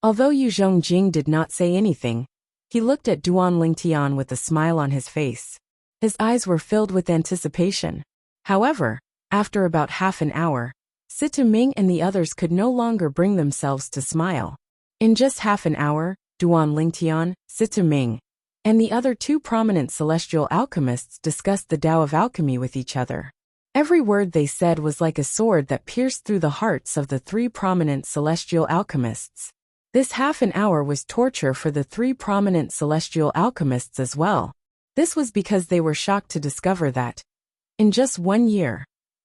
Although Yu Zhongjing did not say anything, he looked at Duan Lingtian with a smile on his face. His eyes were filled with anticipation. However, after about half an hour, Situ Ming and the others could no longer bring themselves to smile. In just half an hour, Duan Lingtian, Situ Ming, and the other 2 prominent celestial alchemists discussed the Tao of Alchemy with each other. Every word they said was like a sword that pierced through the hearts of the 3 prominent celestial alchemists. This half an hour was torture for the 3 prominent celestial alchemists as well. This was because they were shocked to discover that, in just 1 year,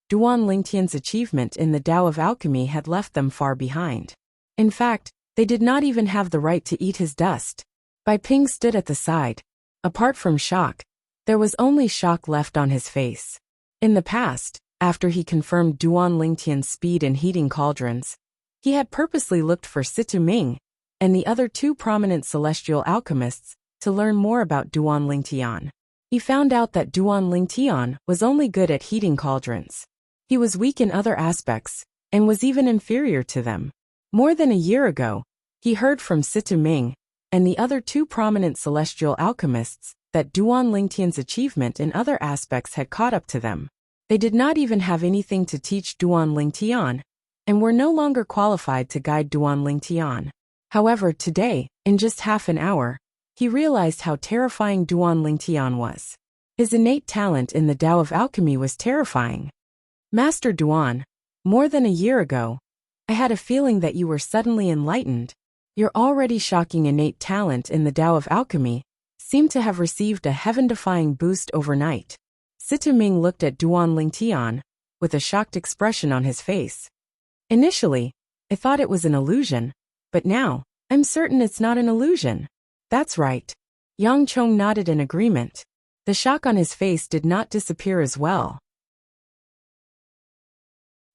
Duan Lingtian's achievement in the Tao of Alchemy had left them far behind. In fact, they did not even have the right to eat his dust. Bai Ping stood at the side. Apart from shock, there was only shock left on his face. In the past, after he confirmed Duan Lingtian's speed in heating cauldrons, He had purposely looked for Situ Ming and the other two prominent celestial alchemists to learn more about Duan Lingtian. He found out that Duan Lingtian was only good at heating cauldrons. He was weak in other aspects and was even inferior to them. More than a year ago, he heard from Situ Ming and the other two prominent celestial alchemists that Duan Lingtian's achievement in other aspects had caught up to them. They did not even have anything to teach Duan Lingtian and were no longer qualified to guide Duan Lingtian. However, today, in just half an hour, he realized how terrifying Duan Lingtian was. His innate talent in the Tao of Alchemy was terrifying. Master Duan, more than a year ago, I had a feeling that you were suddenly enlightened. Your already shocking innate talent in the Tao of Alchemy seemed to have received a heaven-defying boost overnight. Situ Ming looked at Duan Lingtian with a shocked expression on his face. Initially, I thought it was an illusion, but now, I'm certain it's not an illusion. That's right. Yang Chong nodded in agreement. The shock on his face did not disappear as well.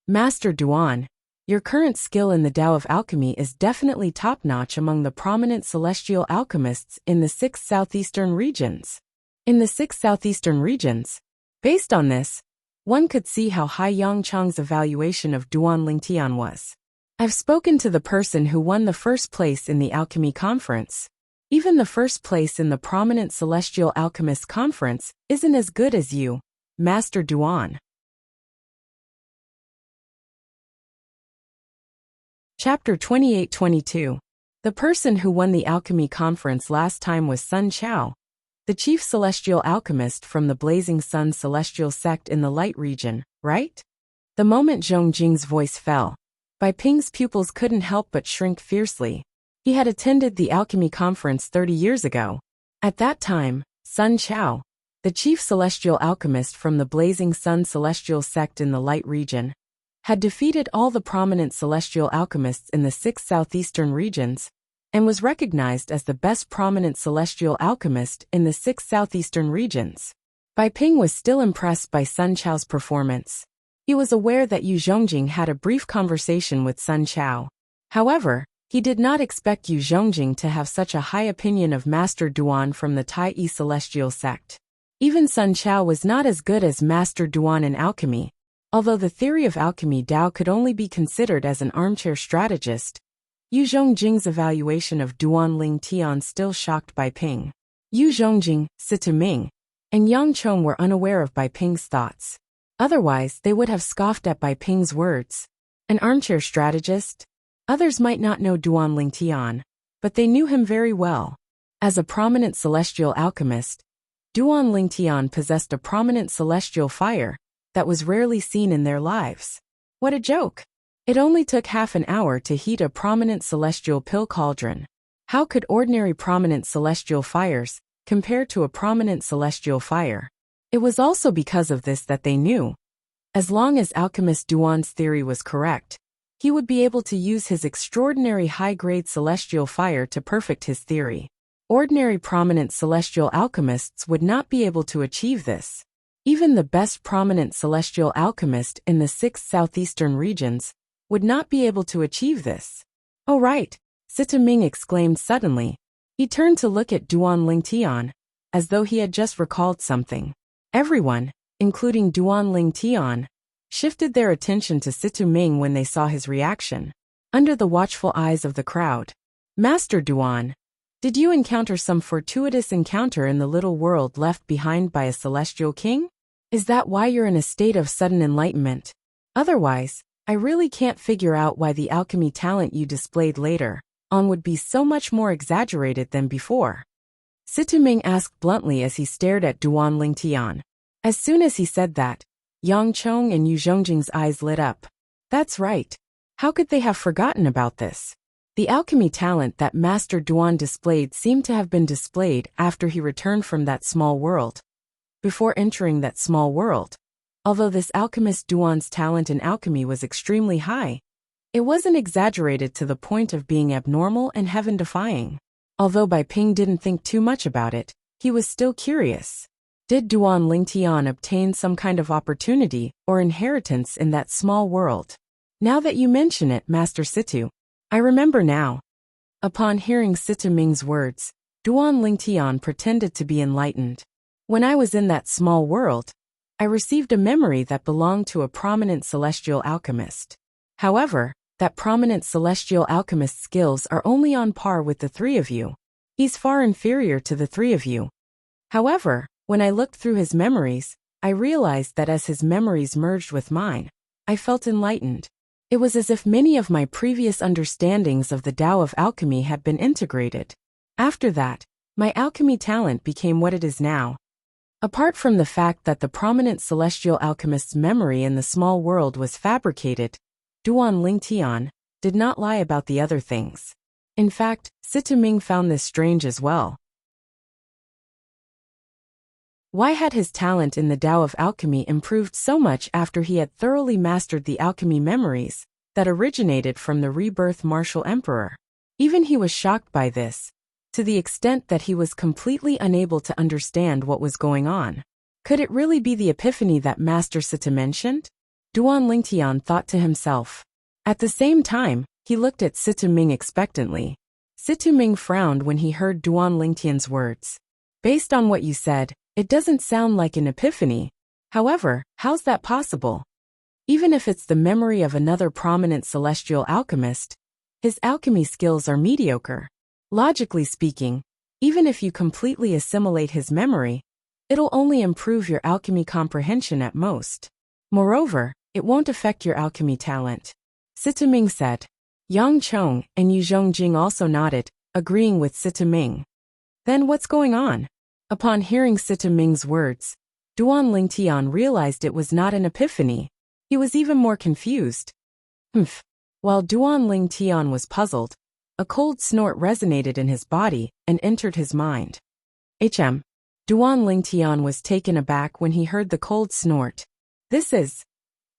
Master Duan, your current skill in the Tao of Alchemy is definitely top-notch among the prominent celestial alchemists in the 6 southeastern regions. In the 6 southeastern regions, based on this, one could see how high Yang Chong's evaluation of Duan Lingtian was. I've spoken to the person who won the first place in the Alchemy Conference. Even the first place in the prominent Celestial Alchemist Conference isn't as good as you, Master Duan. Chapter 28-22. The person who won the Alchemy Conference last time was Sun Chao, the chief celestial alchemist from the Blazing Sun celestial sect in the Light region, right? The moment Zhong Jing's voice fell, Bai Ping's pupils couldn't help but shrink fiercely. He had attended the Alchemy Conference 30 years ago. At that time, Sun Chao, the chief celestial alchemist from the Blazing Sun celestial sect in the Light region, had defeated all the prominent celestial alchemists in the 6 southeastern regions, and was recognized as the best prominent celestial alchemist in the 6 southeastern regions. Bai Ping was still impressed by Sun Chao's performance. He was aware that Yu Zhongjing had a brief conversation with Sun Chao. However, he did not expect Yu Zhongjing to have such a high opinion of Master Duan from the Tai-I celestial sect. Even Sun Chao was not as good as Master Duan in alchemy. Although the theory of alchemy Dao could only be considered as an armchair strategist, Yu Zhongjing's evaluation of Duan Lingtian still shocked Bai Ping. Yu Zhongjing, Situ Ming, and Yang Chong were unaware of Bai Ping's thoughts. Otherwise, they would have scoffed at Bai Ping's words. An armchair strategist? Others might not know Duan Lingtian, but they knew him very well. As a prominent celestial alchemist, Duan Lingtian possessed a prominent celestial fire that was rarely seen in their lives. What a joke! It only took half an hour to heat a prominent celestial pill cauldron. How could ordinary prominent celestial fires compare to a prominent celestial fire? It was also because of this that they knew. As long as alchemist Duan's theory was correct, he would be able to use his extraordinary high-grade celestial fire to perfect his theory. Ordinary prominent celestial alchemists would not be able to achieve this. Even the best prominent celestial alchemist in the 6 southeastern regions would not be able to achieve this. Oh right, Situ Ming exclaimed suddenly. He turned to look at Duan Lingtian, as though he had just recalled something. Everyone, including Duan Lingtian, shifted their attention to Situ Ming when they saw his reaction. Under the watchful eyes of the crowd, Master Duan, did you encounter some fortuitous encounter in the little world left behind by a celestial king? Is that why you're in a state of sudden enlightenment? Otherwise, I really can't figure out why the alchemy talent you displayed later on would be so much more exaggerated than before. Situ Ming asked bluntly as he stared at Duan Lingtian. As soon as he said that, Yang Chong and Yu Zhongjing's eyes lit up. That's right. How could they have forgotten about this? The alchemy talent that Master Duan displayed seemed to have been displayed after he returned from that small world. Before entering that small world, although this alchemist Duan's talent in alchemy was extremely high, it wasn't exaggerated to the point of being abnormal and heaven-defying. Although Bai Ping didn't think too much about it, he was still curious. Did Duan Lingtian obtain some kind of opportunity or inheritance in that small world? Now that you mention it, Master Situ, I remember now. Upon hearing Situ Ming's words, Duan Lingtian pretended to be enlightened. When I was in that small world, I received a memory that belonged to a prominent celestial alchemist. However, that prominent celestial alchemist's skills are only on par with the three of you. He's far inferior to the three of you. However, when I looked through his memories, I realized that as his memories merged with mine, I felt enlightened. It was as if many of my previous understandings of the Tao of alchemy had been integrated. After that, my alchemy talent became what it is now. Apart from the fact that the prominent celestial alchemist's memory in the small world was fabricated, Duan Lingtian did not lie about the other things. In fact, Situ Ming found this strange as well. Why had his talent in the Tao of alchemy improved so much after he had thoroughly mastered the alchemy memories that originated from the rebirth martial emperor? Even he was shocked by this, to the extent that he was completely unable to understand what was going on. Could it really be the epiphany that Master Situ mentioned? Duan Lingtian thought to himself. At the same time, he looked at Situ Ming expectantly. Situ Ming frowned when he heard Duan Lingtian's words. Based on what you said, it doesn't sound like an epiphany. However, how's that possible? Even if it's the memory of another prominent celestial alchemist, his alchemy skills are mediocre. Logically speaking, even if you completely assimilate his memory, it'll only improve your alchemy comprehension at most. Moreover, it won't affect your alchemy talent. Situ Ming said. Yang Chong and Yu Zhongjing also nodded, agreeing with Situ Ming. Then what's going on? Upon hearing Situ Ming's words, Duan Lingtian realized it was not an epiphany. He was even more confused. While Duan Lingtian was puzzled, a cold snort resonated in his body and entered his mind. Duan Lingtian was taken aback when he heard the cold snort. This is...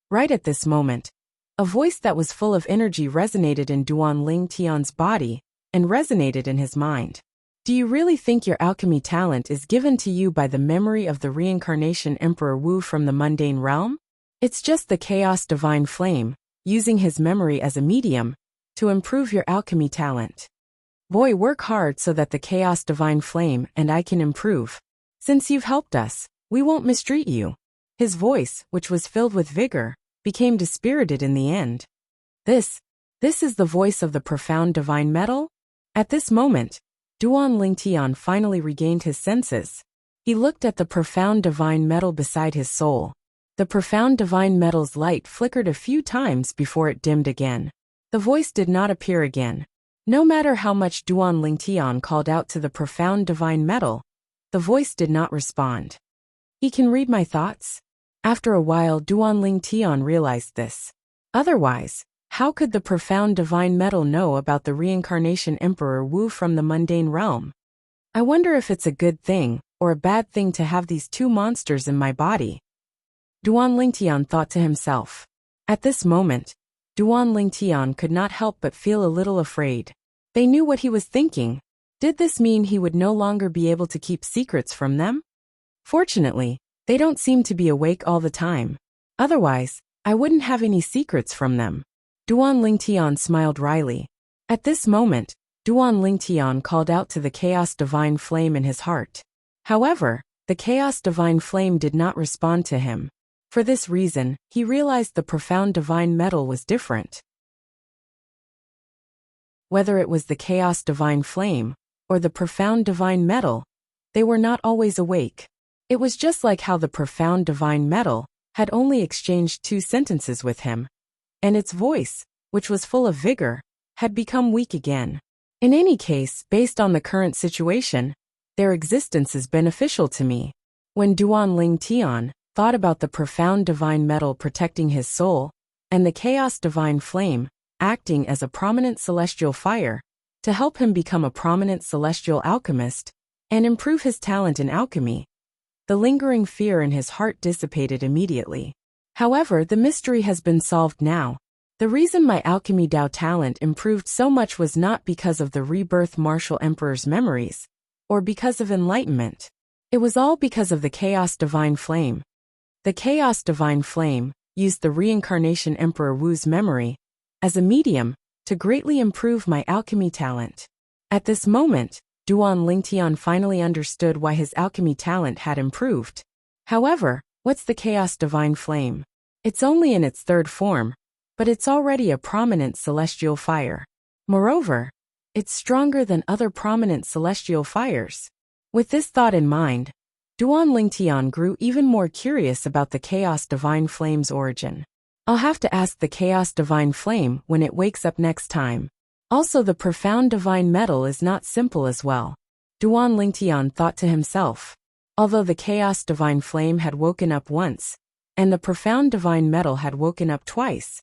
Right at this moment, a voice that was full of energy resonated in Duan Lingtian's body and resonated in his mind. Do you really think your alchemy talent is given to you by the memory of the reincarnation Emperor Wu from the mundane realm? It's just the Chaos Divine Flame, using his memory as a medium, to improve your alchemy talent. Boy, work hard so that the Chaos Divine Flame and I can improve. Since you've helped us, we won't mistreat you. His voice, which was filled with vigor, became dispirited in the end. This is the voice of the profound divine metal? At this moment, Duan Lingtian finally regained his senses. He looked at the profound divine metal beside his soul. The profound divine metal's light flickered a few times before it dimmed again. The voice did not appear again. No matter how much Duan Lingtian called out to the profound divine metal, the voice did not respond. He can read my thoughts? After a while, Duan Lingtian realized this. Otherwise, how could the profound divine metal know about the reincarnation Emperor Wu from the mundane realm? I wonder if it's a good thing or a bad thing to have these two monsters in my body. Duan Lingtian thought to himself. At this moment, Duan Lingtian could not help but feel a little afraid. They knew what he was thinking. Did this mean he would no longer be able to keep secrets from them? Fortunately, they don't seem to be awake all the time. Otherwise, I wouldn't have any secrets from them. Duan Lingtian smiled wryly. At this moment, Duan Lingtian called out to the Chaos Divine Flame in his heart. However, the Chaos Divine Flame did not respond to him. For this reason, he realized the profound divine metal was different. Whether it was the Chaos Divine Flame or the profound divine metal, they were not always awake. It was just like how the profound divine metal had only exchanged 2 sentences with him, and its voice, which was full of vigor, had become weak again. In any case, based on the current situation, their existence is beneficial to me. When Duan Lingtian thought about the profound divine metal protecting his soul, and the Chaos Divine Flame acting as a prominent celestial fire to help him become a prominent celestial alchemist and improve his talent in alchemy, the lingering fear in his heart dissipated immediately. However, the mystery has been solved now. The reason my alchemy Dao talent improved so much was not because of the rebirth martial emperor's memories, or because of enlightenment. It was all because of the Chaos Divine Flame. The Chaos Divine Flame, used the reincarnation Emperor Wu's memory as a medium to greatly improve my alchemy talent. At this moment, Duan Lingtian finally understood why his alchemy talent had improved. However, what's the Chaos Divine Flame? It's only in its third form, but it's already a prominent celestial fire. Moreover, it's stronger than other prominent celestial fires. With this thought in mind, Duan Lingtian grew even more curious about the Chaos Divine Flame's origin. I'll have to ask the Chaos Divine Flame when it wakes up next time. Also, the profound divine metal is not simple as well. Duan Lingtian thought to himself. Although the Chaos Divine Flame had woken up once, and the profound divine metal had woken up twice,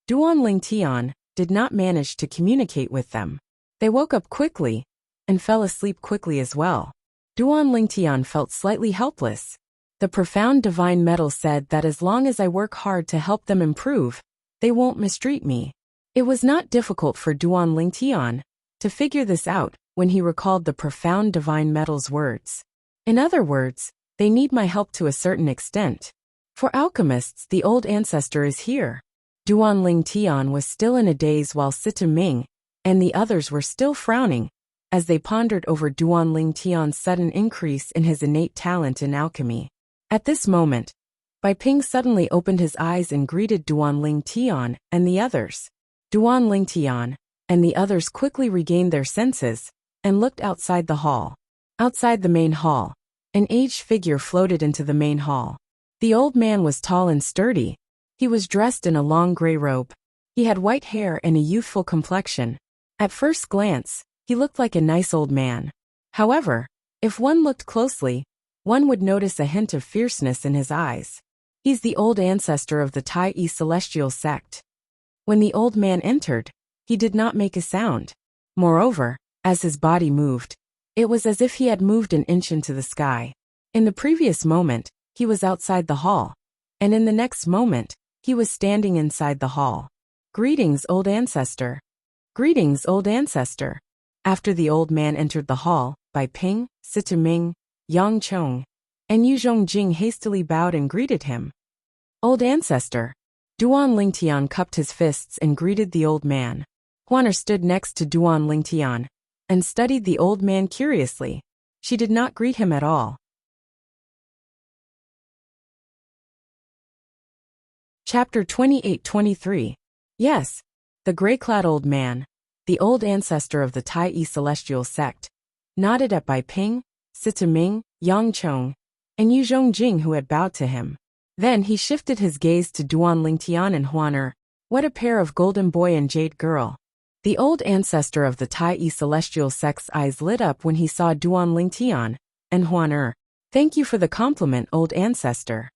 Duan Lingtian did not manage to communicate with them. They woke up quickly, and fell asleep quickly as well. Duan Lingtian felt slightly helpless. The profound divine metal said that as long as I work hard to help them improve, they won't mistreat me. It was not difficult for Duan Lingtian to figure this out when he recalled the profound divine metal's words. In other words, they need my help to a certain extent. For alchemists, the old ancestor is here. Duan Lingtian was still in a daze while Sita Ming and the others were still frowning as they pondered over Duan Lingtian's sudden increase in his innate talent in alchemy. At this moment, Bai Ping suddenly opened his eyes and greeted Duan Lingtian and the others. Duan Lingtian and the others quickly regained their senses and looked outside the hall. Outside the main hall, an aged figure floated into the main hall. The old man was tall and sturdy. He was dressed in a long gray robe. He had white hair and a youthful complexion. At first glance, he looked like a nice old man. However, if one looked closely, one would notice a hint of fierceness in his eyes. He's the old ancestor of the Tai Celestial sect. When the old man entered, he did not make a sound. Moreover, as his body moved, it was as if he had moved an inch into the sky. In the previous moment, he was outside the hall, and in the next moment, he was standing inside the hall. Greetings, old ancestor. Greetings, old ancestor. After the old man entered the hall, Bai Ping, Sita Ming, Yang Chong, and Yu Zhongjing hastily bowed and greeted him. Old ancestor. Duan Lingtian cupped his fists and greeted the old man. Huaner stood next to Duan Lingtian and studied the old man curiously. She did not greet him at all. Chapter 28-23. Yes, the gray-clad old man, the old ancestor of the Tai Celestial sect, nodded at Bai Ping, Sita Ming, Yang Chong, and Yu Zhongjing who had bowed to him. Then he shifted his gaze to Duan Lingtian and Huaner. What a pair of golden boy and jade girl. The old ancestor of the Tai Celestial sect's eyes lit up when he saw Duan Lingtian and Huaner. Thank you for the compliment, old ancestor.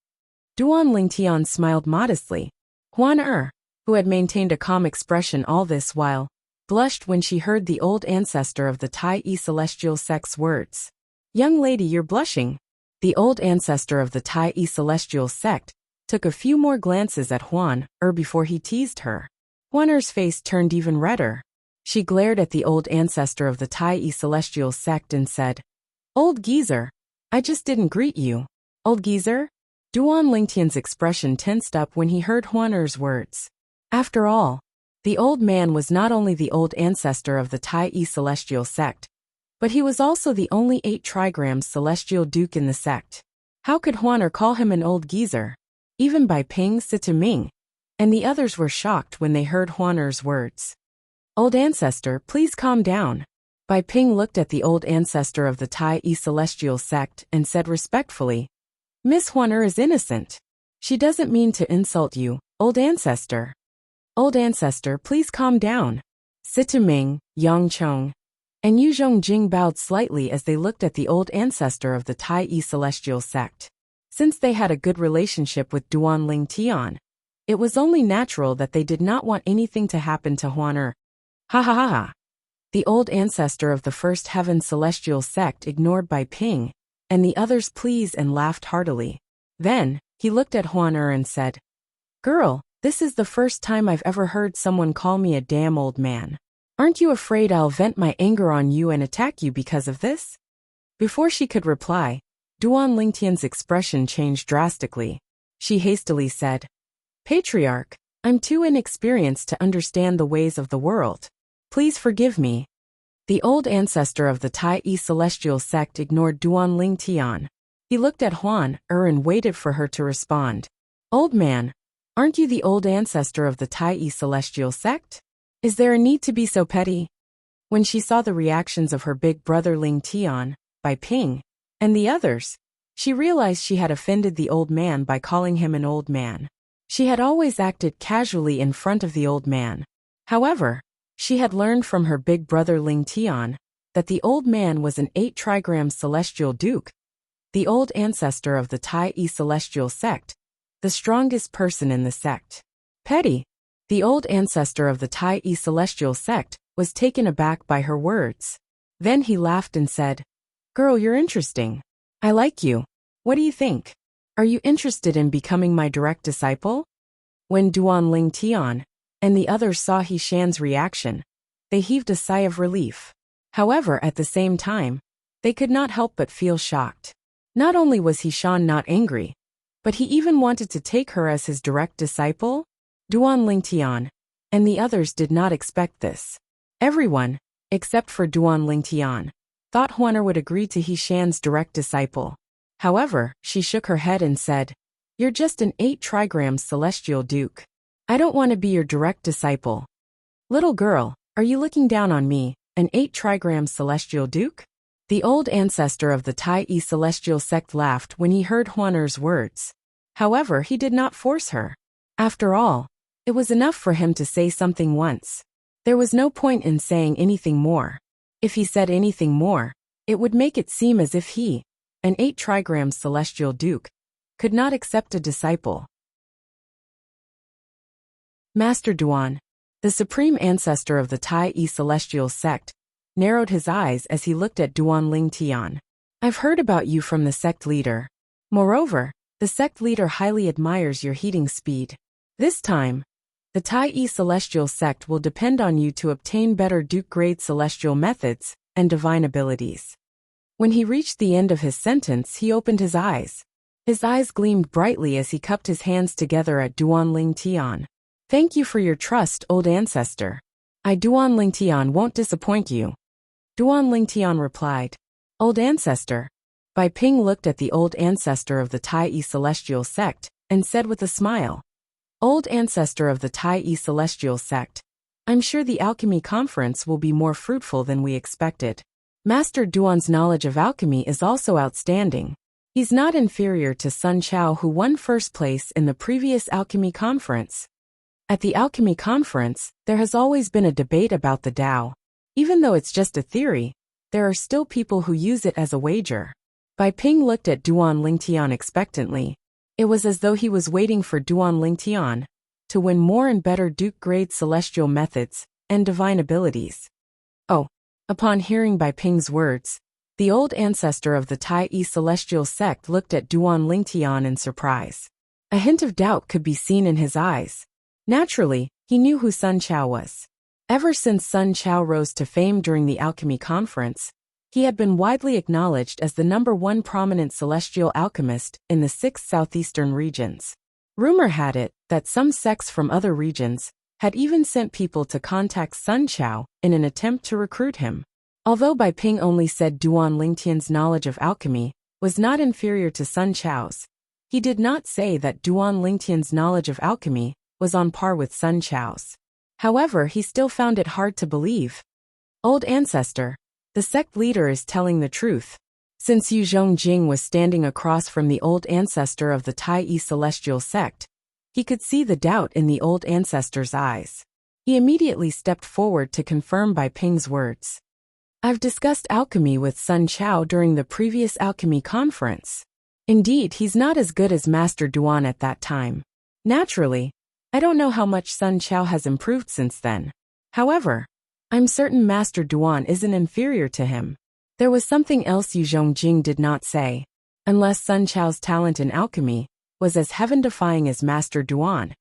Duan Lingtian smiled modestly. Huaner, who had maintained a calm expression all this while, blushed when she heard the old ancestor of the Tai Celestial sect's words. Young lady, you're blushing. The old ancestor of the Tai Celestial sect took a few more glances at Huaner before he teased her. Huaner's face turned even redder. She glared at the old ancestor of the Tai Celestial sect and said, Old geezer, I just didn't greet you. Old geezer? Duan Lingtian's expression tensed up when he heard Huaner's words. After all, the old man was not only the old ancestor of the Tai Celestial sect, but he was also the only 8 trigrams celestial duke in the sect. How could Huaner call him an old geezer? Even Bai Ping, Sita Ming, and the others were shocked when they heard Huaner's words. Old ancestor, please calm down. Bai Ping looked at the old ancestor of the Tai Celestial sect and said respectfully, Miss Huaner is innocent. She doesn't mean to insult you, old ancestor. Old ancestor, please calm down. Sita Ming, Yang Chong, and Yu Zhongjing bowed slightly as they looked at the old ancestor of the Tai Celestial sect. Since they had a good relationship with Duan Lingtian, it was only natural that they did not want anything to happen to Huaner. Ha ha ha ha. The old ancestor of the First Heaven Celestial sect ignored Bai Ping and the others pleased and laughed heartily. Then, he looked at Huaner and said, Girl, this is the first time I've ever heard someone call me a damn old man. Aren't you afraid I'll vent my anger on you and attack you because of this? Before she could reply, Duan Lingtian's expression changed drastically. She hastily said, Patriarch, I'm too inexperienced to understand the ways of the world. Please forgive me. The old ancestor of the Tai celestial sect ignored Duan Ling Tian. He looked at Huan and waited for her to respond. Old man, aren't you the old ancestor of the Tai celestial sect? Is there a need to be so petty? When she saw the reactions of her big brother Ling Tian, Bai Ping, and the others, she realized she had offended the old man by calling him an old man. She had always acted casually in front of the old man. However, she had learned from her big brother Ling Tian that the old man was an 8 trigram celestial duke, the old ancestor of the Tai celestial sect, the strongest person in the sect. Petty, the old ancestor of the Tai celestial sect, was taken aback by her words. Then he laughed and said, "Girl, you're interesting. I like you. What do you think? Are you interested in becoming my direct disciple?" When Duan Ling Tian and the others saw He Shan's reaction, they heaved a sigh of relief. However, at the same time, they could not help but feel shocked. Not only was He Shan not angry, but he even wanted to take her as his direct disciple. Duan Ling Tian and the others did not expect this. Everyone, except for Duan Ling Tian, thought Huaner would agree to He Shan's direct disciple. However, she shook her head and said, "You're just an 8 trigram celestial duke. I don't want to be your direct disciple." "Little girl, are you looking down on me, an 8 trigram celestial duke?" The old ancestor of the Tai celestial sect laughed when he heard Huaner's words. However, he did not force her. After all, it was enough for him to say something once. There was no point in saying anything more. If he said anything more, it would make it seem as if he, an 8 trigram celestial duke, could not accept a disciple. Master Duan, the supreme ancestor of the Tai celestial sect, narrowed his eyes as he looked at Duan Ling Tian. "I've heard about you from the sect leader. Moreover, the sect leader highly admires your heating speed. This time, the Tai celestial sect will depend on you to obtain better duke-grade celestial methods and divine abilities." When he reached the end of his sentence, he opened his eyes. His eyes gleamed brightly as he cupped his hands together at Duan Ling Tian. "Thank you for your trust, old ancestor. I, Duan Ling Tian, won't disappoint you." Duan Ling Tian replied, "Old ancestor." Bai Ping looked at the old ancestor of the Tai celestial sect and said with a smile, "Old ancestor of the Tai celestial sect, I'm sure the alchemy conference will be more fruitful than we expected. Master Duan's knowledge of alchemy is also outstanding. He's not inferior to Sun Chao, who won first place in the previous alchemy conference. At the alchemy conference, there has always been a debate about the Tao. Even though it's just a theory, there are still people who use it as a wager." Bai Ping looked at Duan Ling Tian expectantly. It was as though he was waiting for Duan Ling Tian to win more and better duke-grade celestial methods and divine abilities. Oh, upon hearing Bai Ping's words, the old ancestor of the Tai celestial sect looked at Duan Ling Tian in surprise. A hint of doubt could be seen in his eyes. Naturally, he knew who Sun Chao was. Ever since Sun Chao rose to fame during the alchemy conference, he had been widely acknowledged as the #1 prominent celestial alchemist in the 6 southeastern regions. Rumor had it that some sects from other regions had even sent people to contact Sun Chao in an attempt to recruit him. Although Bai Ping only said Duan Ling Tian's knowledge of alchemy was not inferior to Sun Chao's, he did not say that Duan Ling Tian's knowledge of alchemy was on par with Sun Chao's. However, he still found it hard to believe. "Old ancestor, the sect leader is telling the truth." Since Yu Zhongjing was standing across from the old ancestor of the Tai celestial sect, he could see the doubt in the old ancestor's eyes. He immediately stepped forward to confirm Bai Ping's words. "I've discussed alchemy with Sun Chao during the previous alchemy conference. Indeed, he's not as good as Master Duan at that time. Naturally, I don't know how much Sun Chao has improved since then. However, I'm certain Master Duan isn't inferior to him." There was something else Yu Zhongjing did not say. Unless Sun Chao's talent in alchemy was as heaven-defying as Master Duan,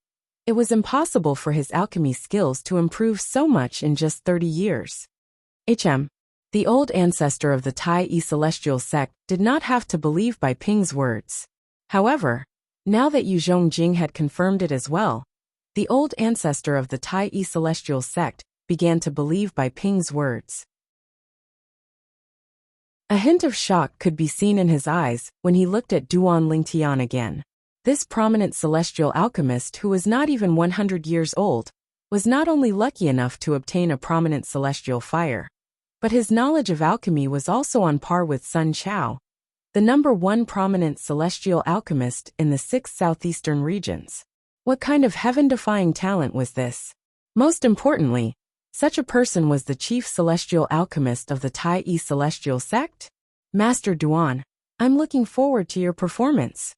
it was impossible for his alchemy skills to improve so much in just 30 years. The old ancestor of the Tai celestial sect did not have to believe Bai Ping's words. However, Now that Yu Zhongjing had confirmed it as well, the old ancestor of the Tai Yi celestial sect began to believe Bai Ping's words. A hint of shock could be seen in his eyes when he looked at Duan Lingtian again. This prominent celestial alchemist, who was not even 100 years old, was not only lucky enough to obtain a prominent celestial fire, but his knowledge of alchemy was also on par with Sun Chao, the #1 prominent celestial alchemist in the 6 southeastern regions. What kind of heaven-defying talent was this? Most importantly, such a person was the chief celestial alchemist of the Tai Yi celestial sect? Master Duan, I'm looking forward to your performance.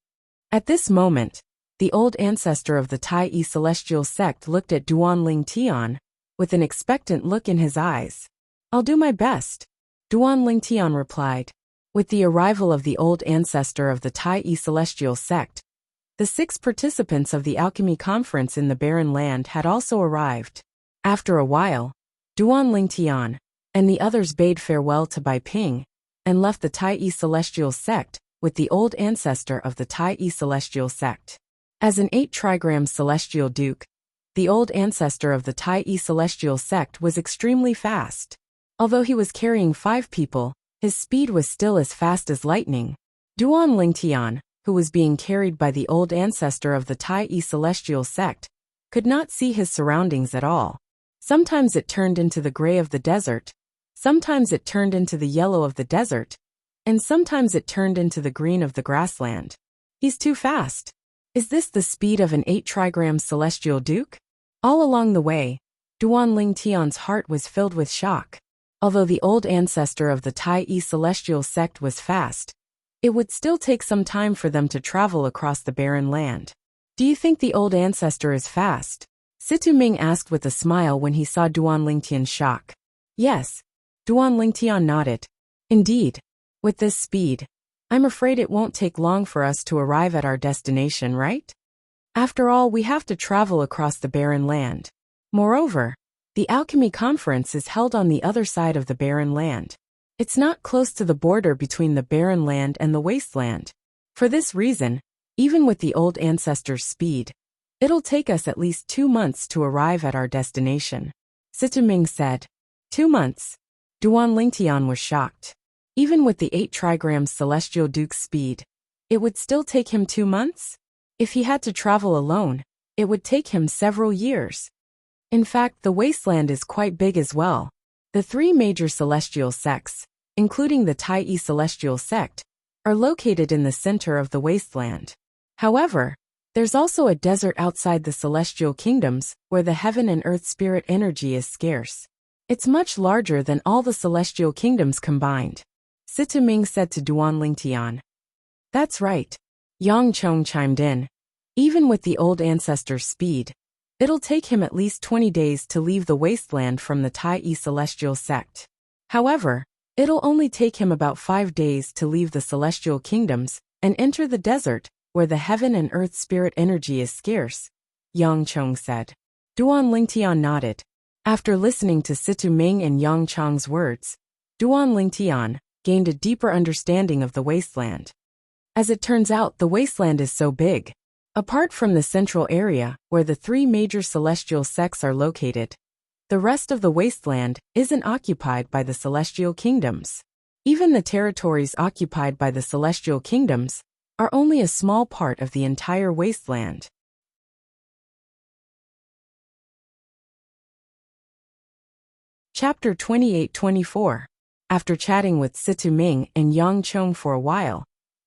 At this moment, the old ancestor of the Tai Yi celestial sect looked at Duan Lingtian with an expectant look in his eyes. I'll do my best, Duan Lingtian replied. With the arrival of the old ancestor of the Tai Yi celestial sect, the 6 participants of the alchemy conference in the Barren Land had also arrived. After a while, Duan Lingtian and the others bade farewell to Bai Ping and left the Tai Yi celestial sect with the old ancestor of the Tai Yi celestial sect. As an 8-trigram celestial duke, the old ancestor of the Tai Yi celestial sect was extremely fast. Although he was carrying 5 people, his speed was still as fast as lightning. Duan Lingtian, who was being carried by the old ancestor of the Tai Yi celestial sect, could not see his surroundings at all. Sometimes it turned into the gray of the desert, sometimes it turned into the yellow of the desert, and sometimes it turned into the green of the grassland. He's too fast. Is this the speed of an 8-trigram celestial duke? All along the way, Duan Lingtian's heart was filled with shock. Although the old ancestor of the Tai Yi celestial sect was fast, it would still take some time for them to travel across the barren land. Do you think the old ancestor is fast? Situ Ming asked with a smile when he saw Duan Lingtian's shock. Yes, Duan Lingtian nodded. Indeed, with this speed, I'm afraid it won't take long for us to arrive at our destination, right? After all, we have to travel across the barren land. Moreover, the alchemy conference is held on the other side of the barren land. It's not close to the border between the barren land and the wasteland. For this reason, even with the old ancestor's speed, it'll take us at least 2 months to arrive at our destination. Situ Ming said. 2 months? Duan Lingtian was shocked. Even with the 8-trigram celestial duke's speed, it would still take him 2 months? If he had to travel alone, it would take him several years. In fact, the wasteland is quite big as well. The 3 major celestial sects, including the Tai Yi celestial sect, are located in the center of the wasteland. However, there's also a desert outside the celestial kingdoms where the heaven and earth spirit energy is scarce. It's much larger than all the celestial kingdoms combined. Situ Ming said to Duan Lingtian. That's right. Yang Chong chimed in. Even with the old ancestor's speed, it'll take him at least 20 days to leave the wasteland from the Tai Yi celestial sect. However, it'll only take him about 5 days to leave the celestial kingdoms and enter the desert where the heaven and earth spirit energy is scarce, Yang Chong said. Duan Lingtian nodded. After listening to Situ Ming and Yang Chong's words, Duan Lingtian gained a deeper understanding of the wasteland. As it turns out, the wasteland is so big. Apart from the central area where the 3 major celestial sects are located, the rest of the wasteland isn't occupied by the celestial kingdoms. Even the territories occupied by the celestial kingdoms are only a small part of the entire wasteland. Chapter 28-24. After chatting with Situ Ming and Yang Chong for a while,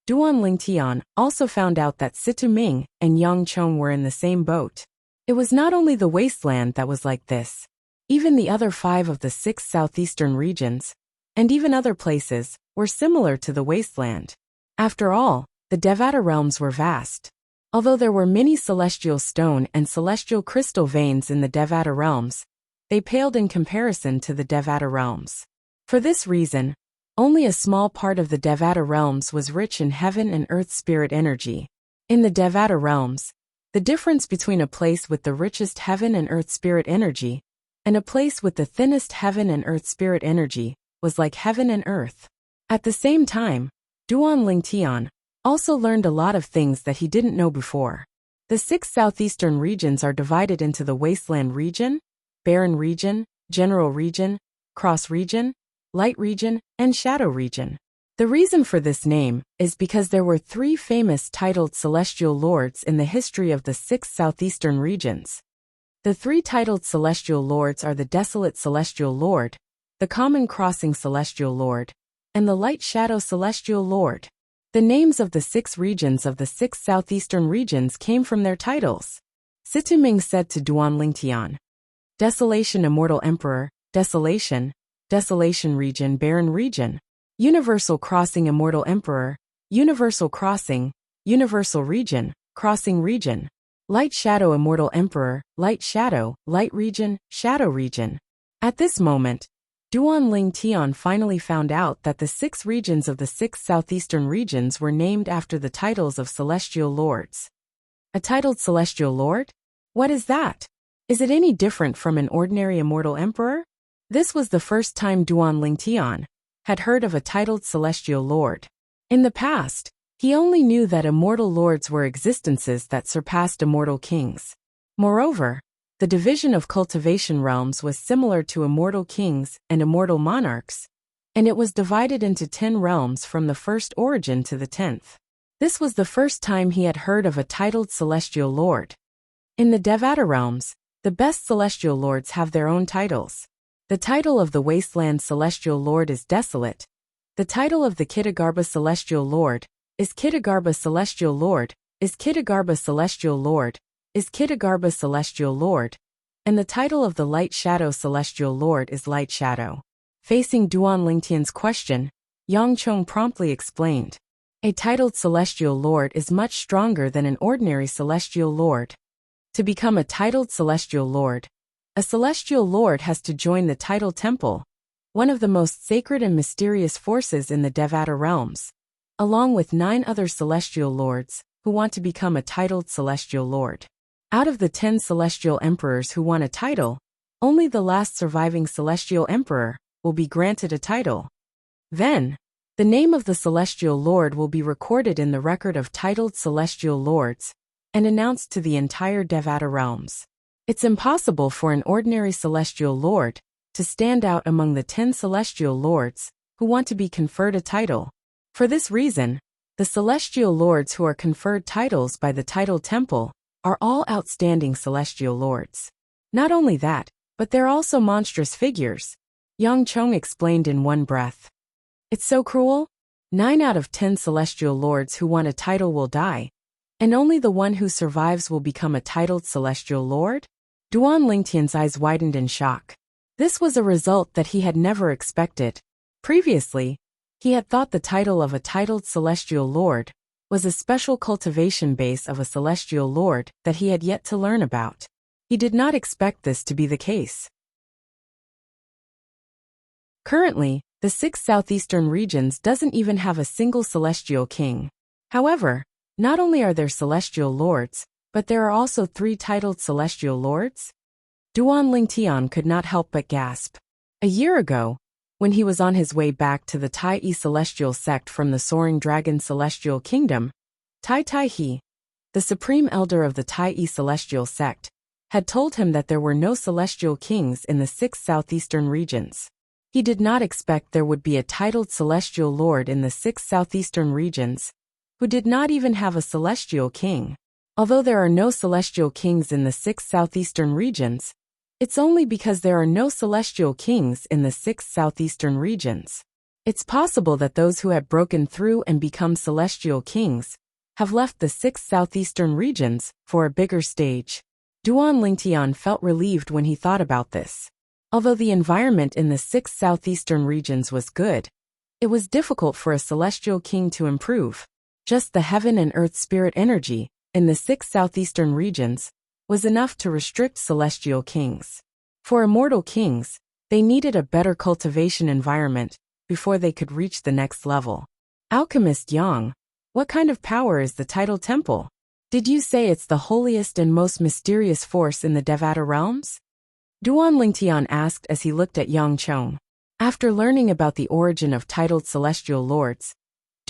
Duan Lingtian also found out that Situ Ming and Yang Chong were in the same boat. It was not only the wasteland that was like this. Even the other 5 of the 6 southeastern regions, and even other places, were similar to the wasteland. After all, the Devata realms were vast. Although there were many celestial stone and celestial crystal veins in the Devata realms, they paled in comparison to the Devata realms. For this reason, only a small part of the Devata realms was rich in heaven and earth spirit energy. In the Devata realms, the difference between a place with the richest heaven and earth spirit energy and a place with the thinnest heaven and earth spirit energy was like heaven and earth. At the same time, Duan Lingtian also learned a lot of things that he didn't know before. The 6 southeastern regions are divided into the Wasteland region, Barren region, General region, Cross region, Light region, and Shadow region. The reason for this name is because there were 3 famous titled celestial lords in the history of the 6 southeastern regions. The 3 titled celestial lords are the Desolate Celestial Lord, the Common Crossing Celestial Lord, and the Light Shadow Celestial Lord. The names of the 6 regions of the 6 southeastern regions came from their titles. Situming said to Duan Lingtian, Desolation Immortal Emperor, Desolation, Desolation Region Barren Region, Universal Crossing Immortal Emperor, Universal Crossing, Universal Region, Crossing Region, Light Shadow Immortal Emperor, Light Shadow, Light Region, Shadow Region. At this moment, Duan Lingtian finally found out that the 6 regions of the 6 southeastern regions were named after the titles of celestial lords. A titled celestial lord? What is that? Is it any different from an ordinary immortal emperor? This was the first time Duan Lingtian had heard of a titled celestial lord. In the past, he only knew that immortal lords were existences that surpassed immortal kings. Moreover, the division of cultivation realms was similar to immortal kings and immortal monarchs, and it was divided into 10 realms from the first origin to the 10th. This was the first time he had heard of a titled celestial lord. In the Devata realms, the best celestial lords have their own titles. The title of the Wasteland Celestial Lord is Desolate. The title of the Kittagarbha Celestial Lord is Kittagarbha Celestial Lord, is Kittagarbha Celestial Lord, is Kittagarbha Celestial Lord, and the title of the Light Shadow Celestial Lord is Light Shadow. Facing Duan Lingtian's question, Yang Chong promptly explained, a titled celestial lord is much stronger than an ordinary celestial lord. To become a titled celestial lord, a celestial lord has to join the title temple, one of the most sacred and mysterious forces in the Devata realms, along with 9 other celestial lords who want to become a titled celestial lord. Out of the 10 celestial emperors who want a title, only the last surviving celestial emperor will be granted a title. Then, the name of the celestial lord will be recorded in the record of titled celestial lords and announced to the entire Devata realms. It's impossible for an ordinary celestial lord to stand out among the 10 celestial lords who want to be conferred a title. For this reason, the celestial lords who are conferred titles by the title temple are all outstanding celestial lords. Not only that, but they're also monstrous figures, Yang Chong explained in one breath. It's so cruel. 9 out of 10 celestial lords who want a title will die, and only the one who survives will become a titled celestial lord? Duan Lingtian's eyes widened in shock. This was a result that he had never expected. Previously, he had thought the title of a titled celestial lord was a special cultivation base of a celestial lord that he had yet to learn about. He did not expect this to be the case. Currently, the 6 southeastern regions doesn't even have a single celestial king. However, not only are there celestial lords, but there are also 3 titled celestial lords? Duan Lingtian could not help but gasp. A year ago, when he was on his way back to the Tai Yi celestial sect from the Soaring Dragon celestial kingdom, Tai Tai He, the supreme elder of the Tai Yi celestial sect, had told him that there were no celestial kings in the 6 southeastern regions. He did not expect there would be a titled celestial lord in the 6 southeastern regions, who did not even have a celestial king. Although there are no celestial kings in the 6 southeastern regions, it's only because there are no celestial kings in the 6 southeastern regions. It's possible that those who have broken through and become celestial kings have left the 6 southeastern regions for a bigger stage. Duan Lingtian felt relieved when he thought about this. Although the environment in the 6 southeastern regions was good, it was difficult for a celestial king to improve. Just the heaven and earth spirit energy in the 6 southeastern regions was enough to restrict celestial kings. For immortal kings, they needed a better cultivation environment before they could reach the next level. Alchemist Yang, what kind of power is the title temple? Did you say it's the holiest and most mysterious force in the Devata realms? Duan Lingtian asked as he looked at Yang Chong. After learning about the origin of titled celestial lords,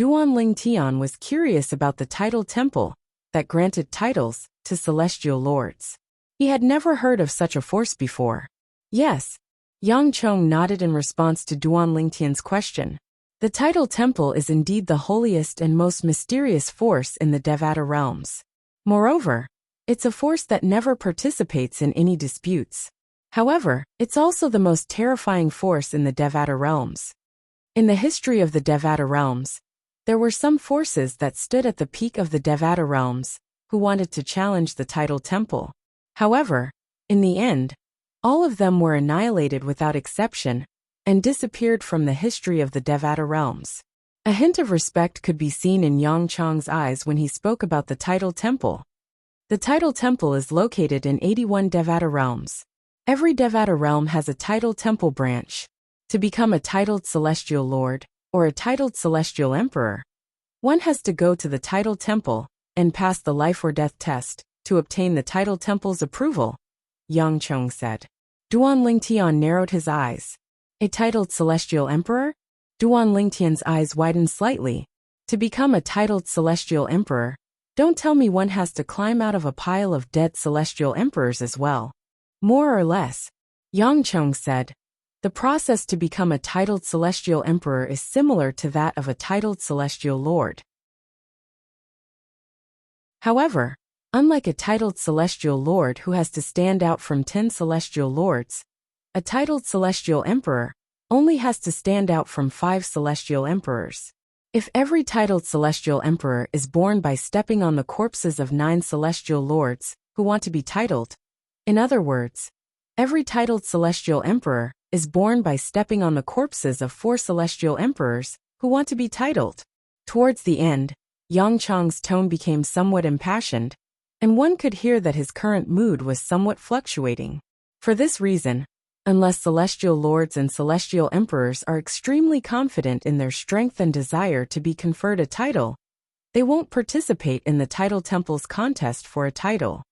Duanling Tian was curious about the tidal temple that granted titles to celestial lords. He had never heard of such a force before. Yes. Yang Chong nodded in response to Duanling Tian's question. The tidal temple is indeed the holiest and most mysterious force in the Devata realms. Moreover, it's a force that never participates in any disputes. However, it's also the most terrifying force in the Devata realms. In the history of the Devata realms, there were some forces that stood at the peak of the Devata realms who wanted to challenge the tidal temple. However, in the end, all of them were annihilated without exception and disappeared from the history of the Devata realms. A hint of respect could be seen in Yang Chong's eyes when he spoke about the tidal temple. The tidal temple is located in 81 Devata realms. Every Devata realm has a tidal temple branch. To become a titled celestial lord, or a titled celestial emperor, one has to go to the tidal temple and pass the life or death test to obtain the tidal temple's approval, Yang Chong said. Duanling Tian narrowed his eyes. A titled celestial emperor? Duanling Tian's eyes widened slightly. To become a titled celestial emperor, don't tell me one has to climb out of a pile of dead celestial emperors as well. More or less, Yang Chong said. The process to become a titled celestial emperor is similar to that of a titled celestial lord. However, unlike a titled celestial lord who has to stand out from 10 celestial lords, a titled celestial emperor only has to stand out from 5 celestial emperors. If every titled celestial emperor is born by stepping on the corpses of 9 celestial lords who want to be titled, in other words, every titled celestial emperor is born by stepping on the corpses of 4 celestial emperors who want to be titled. Towards the end, Yang Chong's tone became somewhat impassioned, and one could hear that his current mood was somewhat fluctuating. For this reason, unless celestial lords and celestial emperors are extremely confident in their strength and desire to be conferred a title, they won't participate in the tidal temple's contest for a title.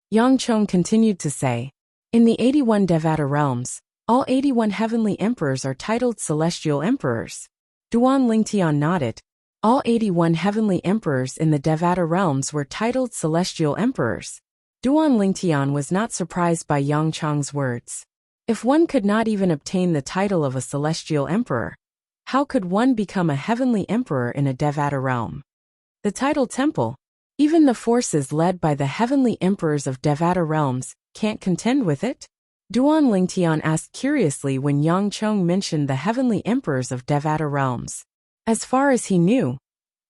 Yang Chong continued to say, in the 81 Devata realms, all 81 heavenly emperors are titled celestial emperors. Duanling Tian nodded. All 81 heavenly emperors in the Devata realms were titled celestial emperors. Duanling Tian was not surprised by Yang Chong's words. If one could not even obtain the title of a celestial emperor, how could one become a heavenly emperor in a Devata realm? The tidal temple, even the forces led by the heavenly emperors of Devata realms, can't contend with it? Duanling Tian asked curiously when Yang Chong mentioned the heavenly emperors of Devata realms. As far as he knew,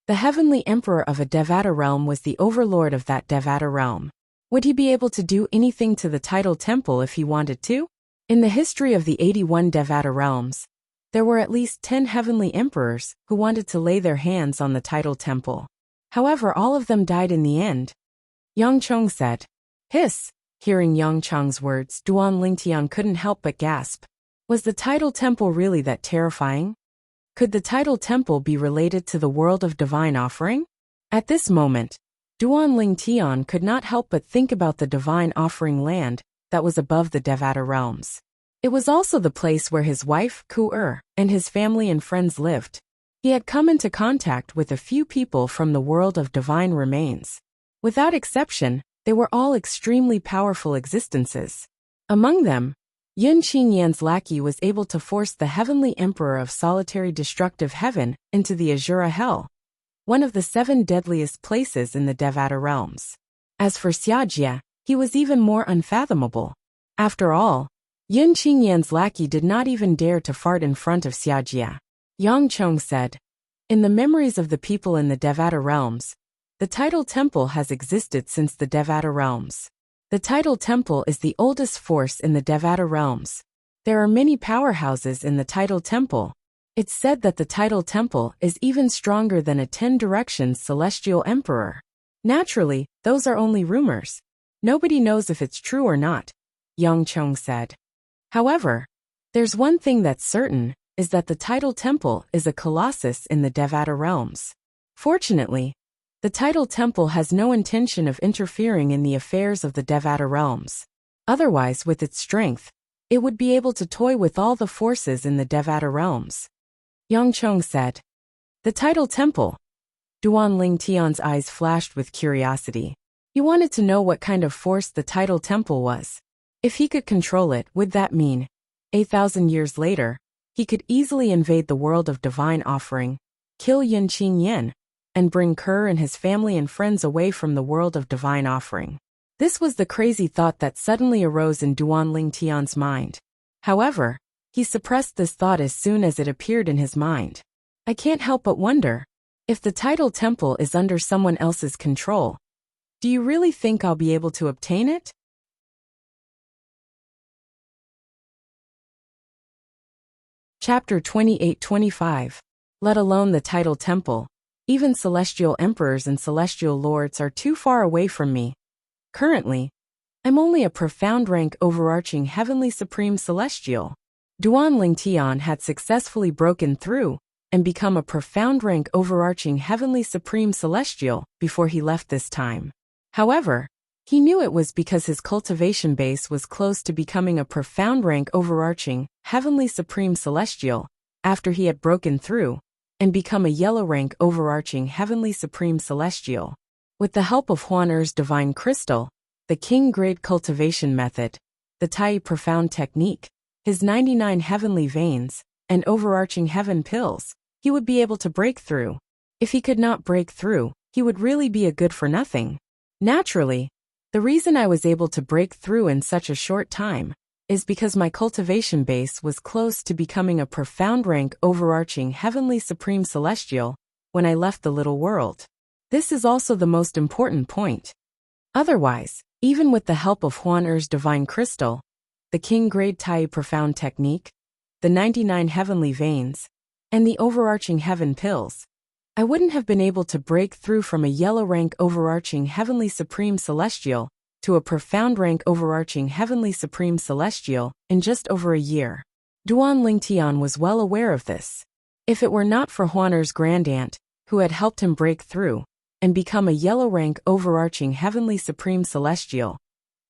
the heavenly emperor of a Devata realm was the overlord of that Devata realm. Would he be able to do anything to the tidal temple if he wanted to? In the history of the 81 Devata realms, there were at least 10 heavenly emperors who wanted to lay their hands on the tidal temple. However, all of them died in the end. Yang Chong said. Hiss. Hearing Yang Chong's words, Duanling Tian couldn't help but gasp. Was the tidal temple really that terrifying? Could the tidal temple be related to the world of divine offering? At this moment, Duanling Tian could not help but think about the divine offering land that was above the Devata realms. It was also the place where his wife, Ku-er, and his family and friends lived. He had come into contact with a few people from the world of divine remains. Without exception, they were all extremely powerful existences. Among them, Yun Qingyan's lackey was able to force the heavenly emperor of solitary destructive heaven into the Azura Hell, one of the 7 deadliest places in the Devata realms. As for Xiajia, he was even more unfathomable. After all, Yun Qingyan's lackey did not even dare to fart in front of Xiajia. Yang Chong said, in the memories of the people in the Devata realms, the tidal temple has existed since the Devata realms. The tidal temple is the oldest force in the Devata realms. There are many powerhouses in the tidal temple. It's said that the tidal temple is even stronger than a 10 directions celestial emperor. Naturally, those are only rumors. Nobody knows if it's true or not, Yang Chong said. However, there's one thing that's certain, is that the tidal temple is a colossus in the Devata realms. Fortunately, the tidal temple has no intention of interfering in the affairs of the Devata realms. Otherwise, with its strength, it would be able to toy with all the forces in the Devata realms. Yang Chong said. The title temple. Duan Ling Tian's eyes flashed with curiosity. He wanted to know what kind of force the title temple was. If he could control it, would that mean, 8,000 years later, he could easily invade the world of divine offering, kill Yin Qin Yin, and bring Kerr and his family and friends away from the world of divine offering? This was the crazy thought that suddenly arose in Duan Ling Tian's mind. However, he suppressed this thought as soon as it appeared in his mind. I can't help but wonder, if the title temple is under someone else's control, do you really think I'll be able to obtain it? Chapter 28-25. Let alone the title temple. Even celestial emperors and celestial lords are too far away from me. Currently, I'm only a profound rank overarching heavenly supreme celestial. Duan Ling Tian had successfully broken through and become a profound rank overarching heavenly supreme celestial before he left this time. However, he knew it was because his cultivation base was close to becoming a profound rank overarching heavenly supreme celestial after he had broken through and become a yellow rank overarching heavenly supreme celestial. With the help of Huan Er's divine crystal, the king grade cultivation method, the Tai profound technique, his 99 heavenly veins, and overarching heaven pills, he would be able to break through. If he could not break through, he would really be a good for nothing. Naturally, the reason I was able to break through in such a short time is because my cultivation base was close to becoming a profound rank overarching heavenly supreme celestial when I left the little world. This is also the most important point. Otherwise, even with the help of Huan Er's divine crystal, the king grade Tai profound technique, the 99 heavenly veins, and the overarching heaven pills, I wouldn't have been able to break through from a yellow rank overarching heavenly supreme celestial to a profound rank overarching heavenly supreme celestial in just over a year. Duan Ling Tian was well aware of this. If it were not for Huan Er's grandaunt, who had helped him break through and become a yellow rank overarching heavenly supreme celestial,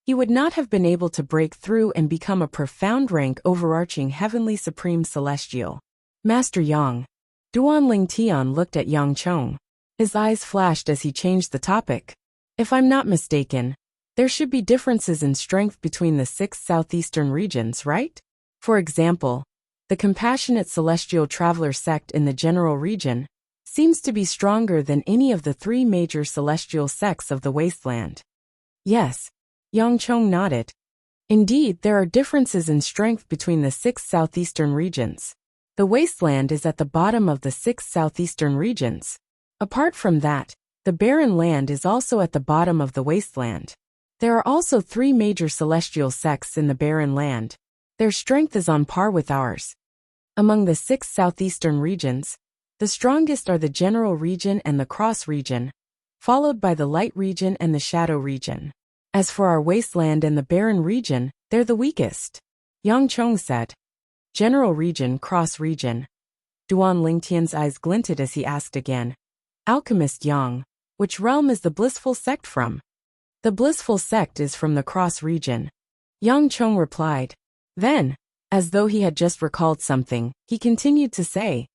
he would not have been able to break through and become a profound rank overarching heavenly supreme celestial. Master Yang. Duan Ling Tian looked at Yang Chong. His eyes flashed as he changed the topic. If I'm not mistaken, there should be differences in strength between the 6 southeastern regions, right? For example, the compassionate celestial traveler sect in the general region seems to be stronger than any of the 3 major celestial sects of the wasteland. Yes, Yang Chong nodded. Indeed, there are differences in strength between the 6 southeastern regions. The wasteland is at the bottom of the 6 southeastern regions. Apart from that, the barren land is also at the bottom of the wasteland. There are also 3 major celestial sects in the barren land. Their strength is on par with ours. Among the 6 southeastern regions, the strongest are the general region and the cross region, followed by the light region and the shadow region. As for our wasteland and the barren region, they're the weakest. Yang Chong said. General region, cross region. Duan Ling Tian's eyes glinted as he asked again. Alchemist Yang, which realm is the blissful sect from? The blissful sect is from the cross region. Yang Chong replied. Then, as though he had just recalled something, he continued to say,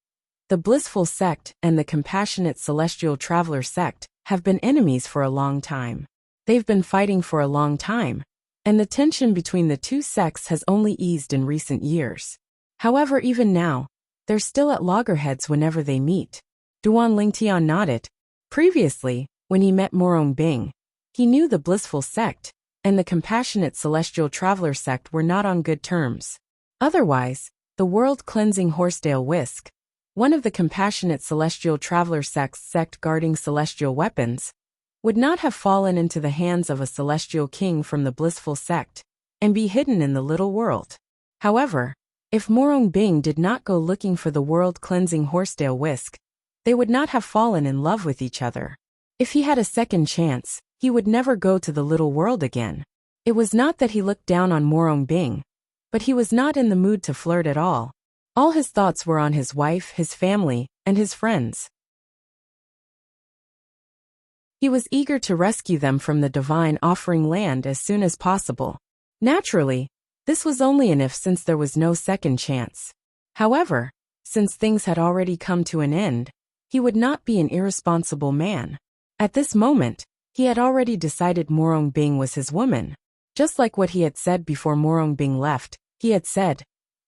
the blissful sect and the compassionate celestial traveler sect have been enemies for a long time. They've been fighting for a long time, and the tension between the 2 sects has only eased in recent years. However, even now, they're still at loggerheads whenever they meet. Duan Ling Tian nodded. Previously, when he met Morong Bing, he knew the blissful sect and the compassionate celestial traveler sect were not on good terms. Otherwise, the world-cleansing Horsedale Whisk, one of the compassionate celestial traveler sect's sect guarding celestial weapons, would not have fallen into the hands of a celestial king from the blissful sect and be hidden in the little world. However, if Morong Bing did not go looking for the world-cleansing Horsedale Whisk, they would not have fallen in love with each other. If he had a second chance, he would never go to the little world again. It was not that he looked down on Morong Bing, but he was not in the mood to flirt at all. All his thoughts were on his wife, his family, and his friends. He was eager to rescue them from the divine offering land as soon as possible. Naturally, this was only an if since there was no second chance. However, since things had already come to an end, he would not be an irresponsible man. At this moment, he had already decided Morong Bing was his woman. Just like what he had said before Morong Bing left, he had said,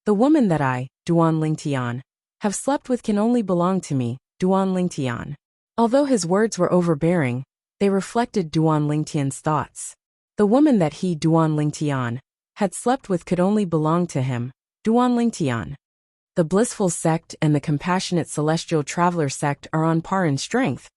"The woman that I, Duan Lingtian, have slept with can only belong to me, Duan Lingtian." Although his words were overbearing, they reflected Duan Lingtian's thoughts. The woman that he, Duan Lingtian, had slept with could only belong to him, Duan Lingtian. The blissful sect and the compassionate celestial traveler sect are on par in strength,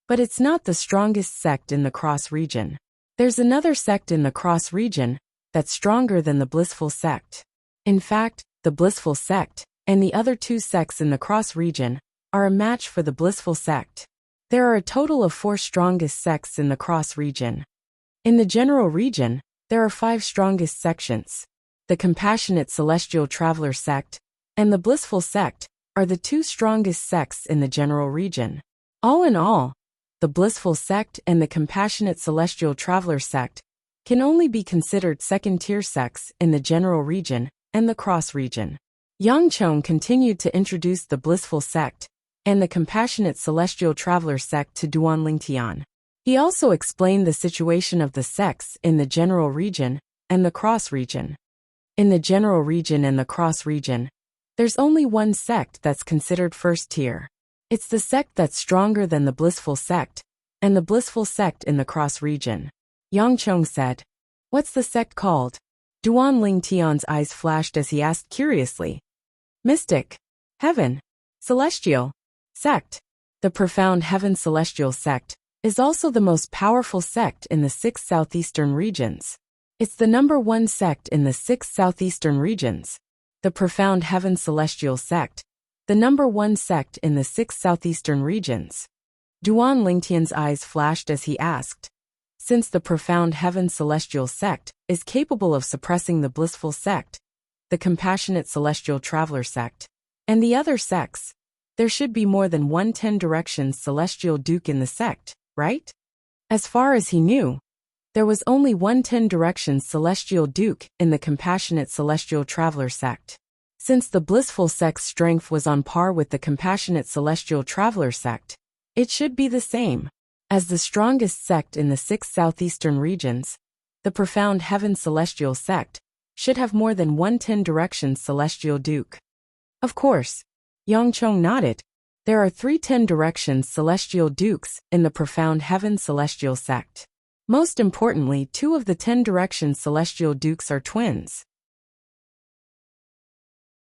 but it's not the strongest sect in the cross region. There's another sect in the cross region that's stronger than the blissful sect. In fact, the blissful sect and the other two sects in the cross region are a match for the blissful sect. There are a total of 4 strongest sects in the cross region. In the general region, there are 5 strongest sections. The compassionate celestial traveler sect and the blissful sect are the 2 strongest sects in the general region. All in all, the blissful sect and the compassionate celestial traveler sect can only be considered second-tier sects in the general region and the cross region. Yang Chong continued to introduce the blissful sect and the compassionate celestial traveler sect to Duan Lingtian. He also explained the situation of the sects in the general region and the cross region. In the general region and the cross region, there's only one sect that's considered first tier. It's the sect that's stronger than the blissful sect and the blissful sect in the cross region. Yang Chong said, "What's the sect called?" Duan Lingtian's eyes flashed as he asked curiously. "Mystic, Heaven, Celestial, Sect." The profound Heaven Celestial Sect is also the most powerful sect in the 6 southeastern regions. It's the number 1 sect in the 6 southeastern regions. The profound Heaven Celestial Sect, the number 1 sect in the 6 southeastern regions. Duan Lingtian's eyes flashed as he asked, "Since the profound Heaven Celestial Sect is capable of suppressing the blissful sect, the compassionate celestial traveler sect, and the other sects, there should be more than one 10 directions celestial duke in the sect, right?" As far as he knew, there was only one 10 directions celestial duke in the compassionate celestial traveler sect. Since the blissful sect's strength was on par with the compassionate celestial traveler sect, it should be the same. As the strongest sect in the 6 southeastern regions, the profound Heaven Celestial Sect should have more than one 10 directions celestial duke. Of course, Yang Chong nodded. There are 3 10 directions celestial dukes in the profound Heaven Celestial Sect. Most importantly, 2 of the 10 directions celestial dukes are twins.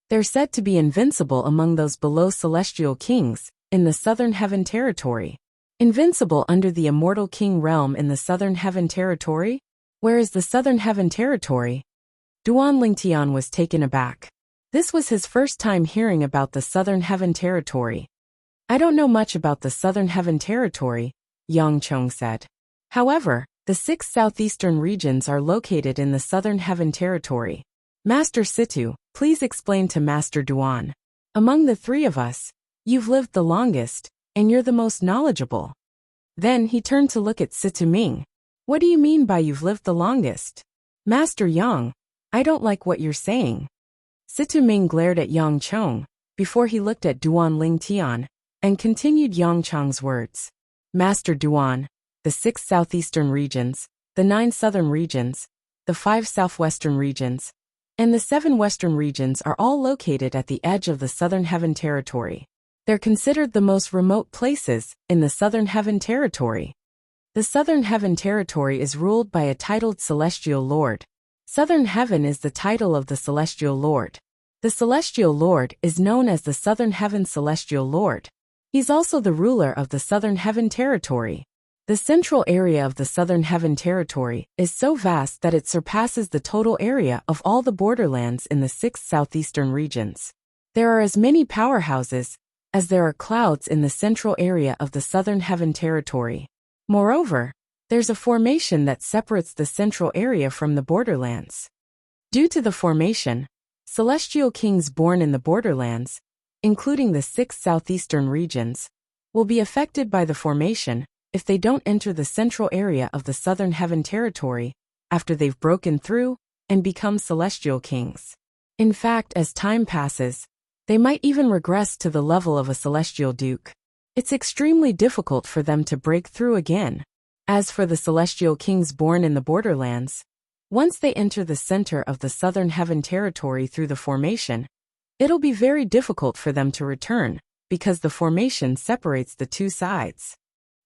They're said to be invincible among those below celestial kings in the Southern Heaven Territory. Invincible under the immortal king realm in the Southern Heaven Territory? Where is the Southern Heaven Territory? Duan Lingtian was taken aback. This was his first time hearing about the Southern Heaven Territory. "I don't know much about the Southern Heaven Territory," Yang Chong said. However, the 6 southeastern regions are located in the Southern Heaven Territory. "Master Situ, please explain to Master Duan. Among the 3 of us, you've lived the longest, and you're the most knowledgeable." Then he turned to look at Situ Ming. "What do you mean by you've lived the longest? Master Yang, I don't like what you're saying." Situ Ming glared at Yang Chong before he looked at Duan Lingtian and continued Yang Chong's words. "Master Duan, the 6 southeastern regions, the 9 southern regions, the 5 southwestern regions, and the 7 western regions are all located at the edge of the Southern Heaven Territory. They're considered the most remote places in the Southern Heaven Territory. The Southern Heaven Territory is ruled by a titled Celestial Lord. Southern Heaven is the title of the Celestial Lord. The Celestial Lord is known as the Southern Heaven Celestial Lord. He's also the ruler of the Southern Heaven Territory. The central area of the Southern Heaven Territory is so vast that it surpasses the total area of all the borderlands in the 6 southeastern regions. There are as many powerhouses as there are clouds in the central area of the Southern Heaven Territory. Moreover, there's a formation that separates the central area from the borderlands. Due to the formation, celestial kings born in the borderlands, including the 6 southeastern regions, will be affected by the formation if they don't enter the central area of the Southern Heaven Territory after they've broken through and become celestial kings. In fact, as time passes, they might even regress to the level of a celestial duke. it's extremely difficult for them to break through again. As for the celestial kings born in the borderlands, once they enter the center of the southern heaven territory through the formation, it'll be very difficult for them to return, because the formation separates the two sides.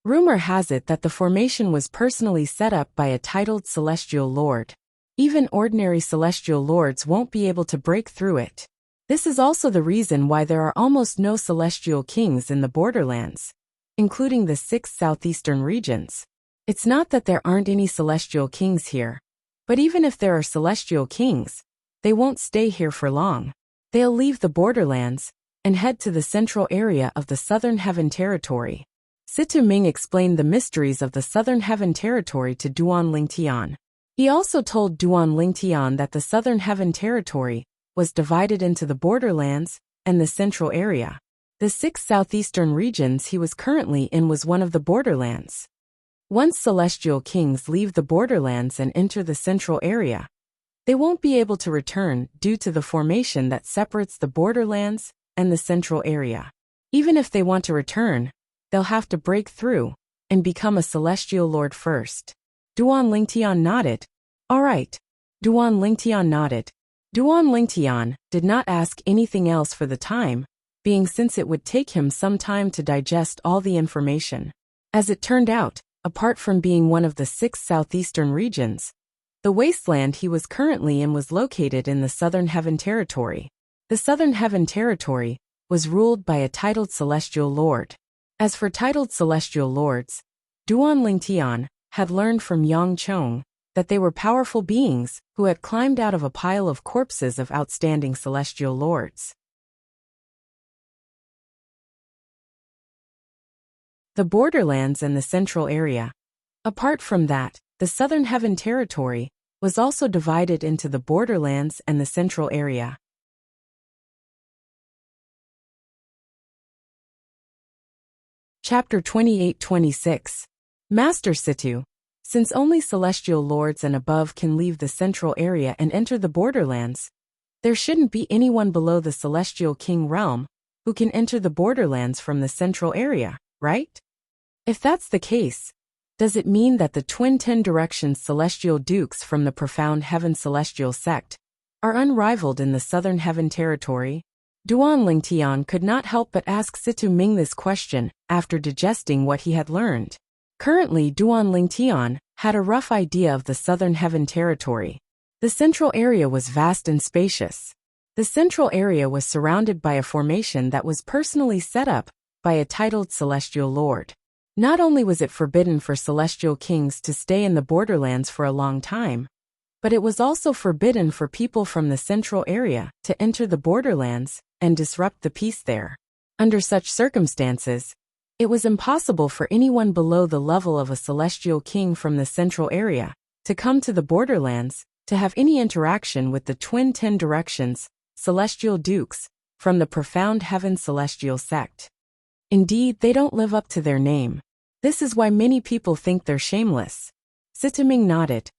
Rumor has it that the formation was personally set up by a titled celestial lord. Even ordinary celestial lords won't be able to break through it. This is also the reason why there are almost no celestial kings in the borderlands, including the 6 southeastern regions. It's not that there aren't any celestial kings here, but even if there are celestial kings, they won't stay here for long. They'll leave the borderlands and head to the central area of the southern heaven territory. Situ Ming explained the mysteries of the southern heaven territory to Duan Lingtian. He also told Duan Lingtian that the southern heaven territory was divided into the borderlands and the central area. The 6 southeastern regions he was currently in was one of the borderlands. Once celestial kings leave the borderlands and enter the central area, they won't be able to return due to the formation that separates the borderlands and the central area. Even if they want to return, they'll have to break through and become a celestial lord first. Duan Lingtian nodded. All right. Duan Lingtian nodded. Duan Lingtian did not ask anything else for the time being, since it would take him some time to digest all the information. As it turned out, apart from being one of the 6 southeastern regions, the wasteland he was currently in was located in the southern heaven territory. The southern heaven territory was ruled by a titled celestial lord. As for titled celestial lords, Duan Lingtian had learned from Yang Chong that they were powerful beings who had climbed out of a pile of corpses of outstanding celestial lords. The borderlands and the central area. Apart from that, the southern heaven territory was also divided into the borderlands and the central area. Chapter 28-26. Master Situ. Since only celestial lords and above can leave the central area and enter the borderlands, there shouldn't be anyone below the celestial king realm who can enter the borderlands from the central area, right? If that's the case, does it mean that the twin 10 directions celestial dukes from the profound heaven celestial sect are unrivaled in the southern heaven territory? Duan Lingtian could not help but ask Situ Ming this question after digesting what he had learned. Currently, Duan Lingtian had a rough idea of the southern heaven territory. The central area was vast and spacious. The central area was surrounded by a formation that was personally set up by a titled celestial lord. Not only was it forbidden for celestial kings to stay in the borderlands for a long time, but it was also forbidden for people from the central area to enter the borderlands and disrupt the peace there. Under such circumstances, it was impossible for anyone below the level of a celestial king from the central area to come to the borderlands to have any interaction with the twin 10 directions celestial dukes from the profound heaven celestial sect. Indeed, they don't live up to their name. This is why many people think they're shameless. Situ Ming nodded.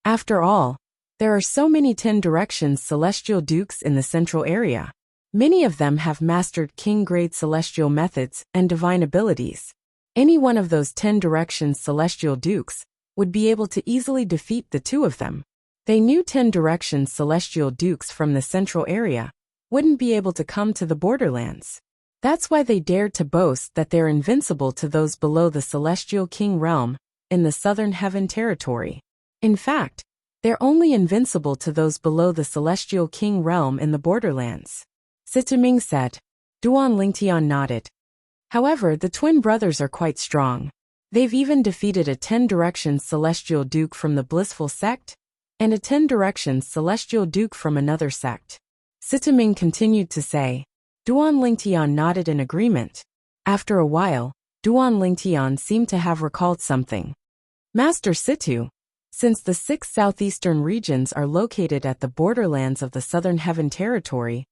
After all, there are so many 10 directions celestial dukes in the central area. Many of them have mastered king-grade celestial methods and divine abilities. Any one of those 10 directions celestial dukes would be able to easily defeat the two of them. They knew 10 directions celestial dukes from the central area wouldn't be able to come to the borderlands. That's why they dared to boast that they're invincible to those below the celestial king realm in the southern heaven territory. In fact, they're only invincible to those below the celestial king realm in the borderlands. Situ Ming said. Duan Lingtian nodded. However, the twin brothers are quite strong. They've even defeated a 10 directions celestial duke from the blissful sect and a 10 directions celestial duke from another sect. Situ Ming continued to say. Duan Lingtian nodded in agreement. After a while, Duan Lingtian seemed to have recalled something. Master Situ, since the 6 southeastern regions are located at the borderlands of the southern heaven territory,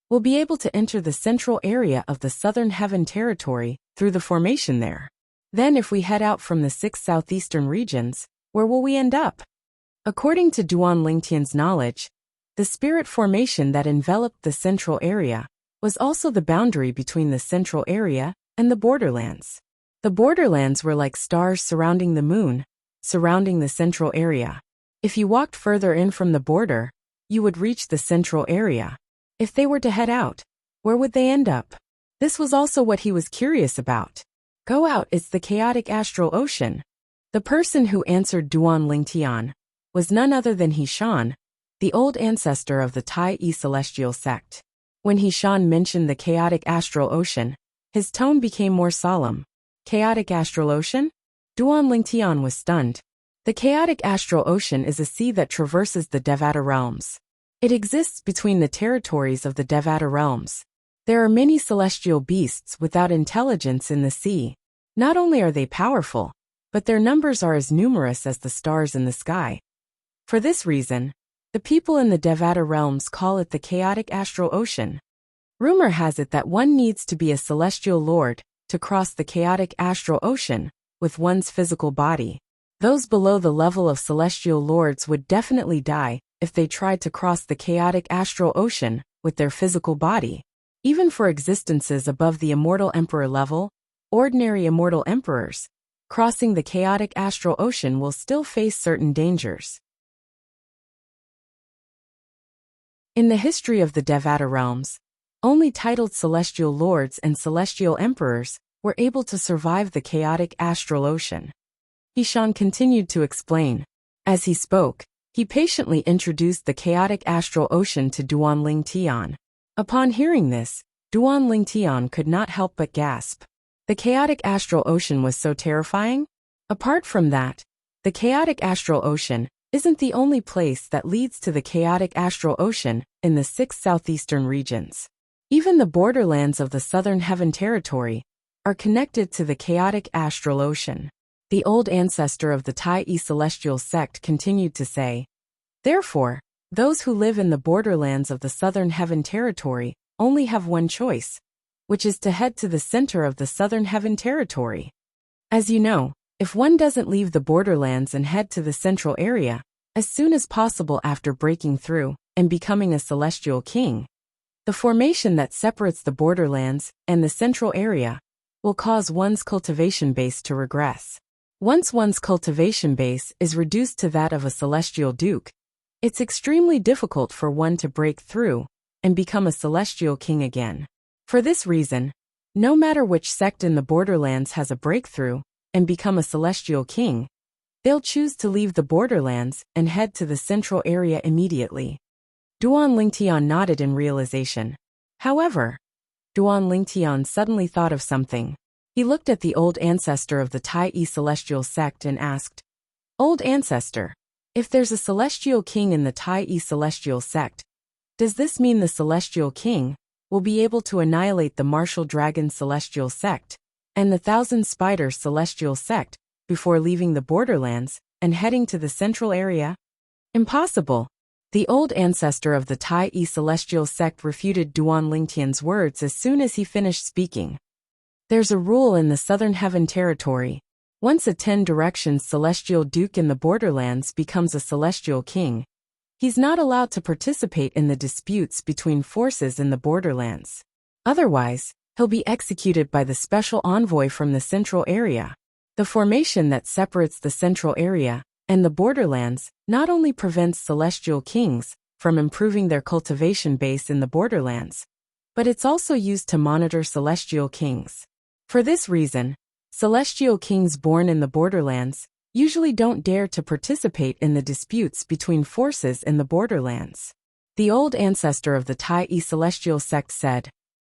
we'll be able to enter the central area of the southern heaven territory through the formation there. Then if we head out from the 6 southeastern regions, where will we end up? According to Duan Lingtian's knowledge, the spirit formation that enveloped the central area was also the boundary between the central area and the borderlands. The borderlands were like stars surrounding the moon, surrounding the central area. If you walked further in from the border, you would reach the central area. If they were to head out, where would they end up? This was also what he was curious about. Go out, it's the chaotic astral ocean. The person who answered Duan Lingtian was none other than Hishan, the old ancestor of the Tai Celestial sect. When Hishan mentioned the chaotic astral ocean, his tone became more solemn. Chaotic astral ocean? Duan Lingtian was stunned. The chaotic astral ocean is a sea that traverses the Devata realms. It exists between the territories of the Devata realms. There are many celestial beasts without intelligence in the sea. Not only are they powerful, but their numbers are as numerous as the stars in the sky. For this reason, the people in the Devata realms call it the chaotic astral ocean. Rumor has it that one needs to be a celestial lord to cross the chaotic astral ocean with one's physical body. Those below the level of celestial lords would definitely die if they tried to cross the chaotic astral ocean with their physical body. Even for existences above the immortal emperor level, ordinary immortal emperors, crossing the chaotic astral ocean will still face certain dangers. In the history of the Devata realms, only titled celestial lords and celestial emperors were able to survive the chaotic astral ocean. Hishan continued to explain. As he spoke, he patiently introduced the chaotic astral ocean to Duan Lingtian. Upon hearing this, Duan Lingtian could not help but gasp. The chaotic astral ocean was so terrifying? Apart from that, the chaotic astral ocean isn't the only place that leads to the chaotic astral ocean in the 6 southeastern regions. Even the borderlands of the Southern Heaven Territory are connected to the chaotic astral ocean. The old ancestor of the Tai Celestial sect continued to say, therefore, those who live in the borderlands of the Southern Heaven Territory only have one choice, which is to head to the center of the Southern Heaven Territory. As you know, if one doesn't leave the borderlands and head to the central area as soon as possible after breaking through and becoming a celestial king, the formation that separates the borderlands and the central area will cause one's cultivation base to regress. Once one's cultivation base is reduced to that of a celestial duke, it's extremely difficult for one to break through and become a celestial king again. For this reason, no matter which sect in the borderlands has a breakthrough and become a celestial king, they'll choose to leave the borderlands and head to the central area immediately. Duan Lingtian nodded in realization. However, Duan Lingtian suddenly thought of something. He looked at the old ancestor of the Tai Celestial sect and asked, Old ancestor, if there's a celestial king in the Tai Celestial sect, does this mean the celestial king will be able to annihilate the Martial Dragon Celestial sect and the Thousand Spiders Celestial sect before leaving the borderlands and heading to the central area? Impossible. The old ancestor of the Tai Celestial sect refuted Duan Lingtian's words as soon as he finished speaking. There's a rule in the Southern Heaven Territory. Once a 10 Directions Celestial Duke in the borderlands becomes a celestial king, he's not allowed to participate in the disputes between forces in the borderlands. Otherwise, he'll be executed by the special envoy from the central area. The formation that separates the central area and the borderlands not only prevents celestial kings from improving their cultivation base in the borderlands, but it's also used to monitor celestial kings. For this reason, celestial kings born in the borderlands usually don't dare to participate in the disputes between forces in the borderlands. The old ancestor of the Tai Celestial sect said,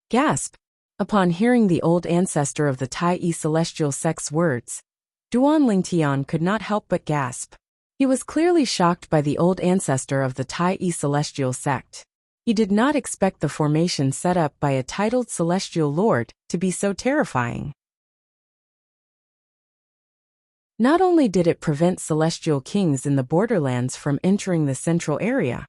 Gasp! Upon hearing the old ancestor of the Tai Celestial sect's words, Duan Lingtian could not help but gasp. He was clearly shocked by the old ancestor of the Tai Celestial sect. He did not expect the formation set up by a titled celestial lord to be so terrifying. Not only did it prevent celestial kings in the borderlands from entering the central area,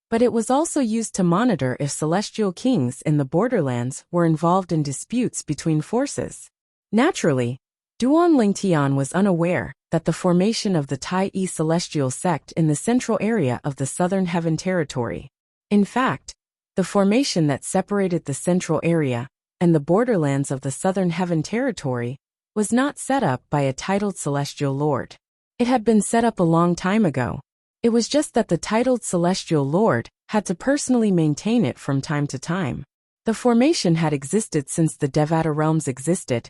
but it was also used to monitor if celestial kings in the borderlands were involved in disputes between forces. Naturally, Duan Lingtian was unaware that the formation of the Tai Celestial sect in the central area of the Southern Heaven Territory. In fact, the formation that separated the central area and the borderlands of the Southern Heaven Territory, was not set up by a titled celestial lord. It had been set up a long time ago. It was just that the titled celestial lord had to personally maintain it from time to time. The formation had existed since the Devata realms existed,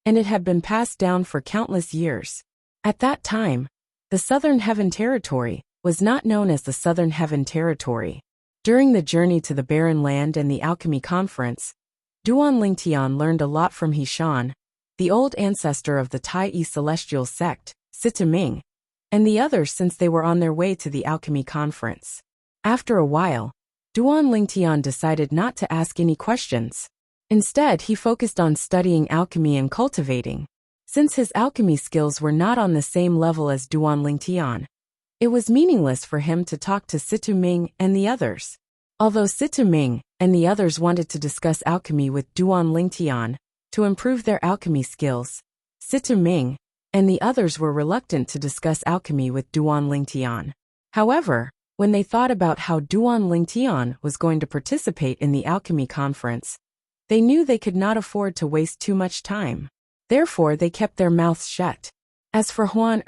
and it had been passed down for countless years. At that time, the Southern Heaven Territory was not known as the Southern Heaven Territory. During the journey to the Barren Land and the Alchemy Conference, Duan Lingtian learned a lot from Hishan, the old ancestor of the Tai Celestial Sect, Sitaming, and the others since they were on their way to the Alchemy Conference. After a while, Duan Lingtian decided not to ask any questions. Instead, he focused on studying alchemy and cultivating. Since his alchemy skills were not on the same level as Duan Lingtian, it was meaningless for him to talk to Situ Ming and the others. Although Situ Ming and the others wanted to discuss alchemy with Duan Lingtian to improve their alchemy skills, Situ Ming and the others were reluctant to discuss alchemy with Duan Lingtian. However, when they thought about how Duan Lingtian was going to participate in the alchemy conference, they knew they could not afford to waste too much time. Therefore, they kept their mouths shut. As for Huan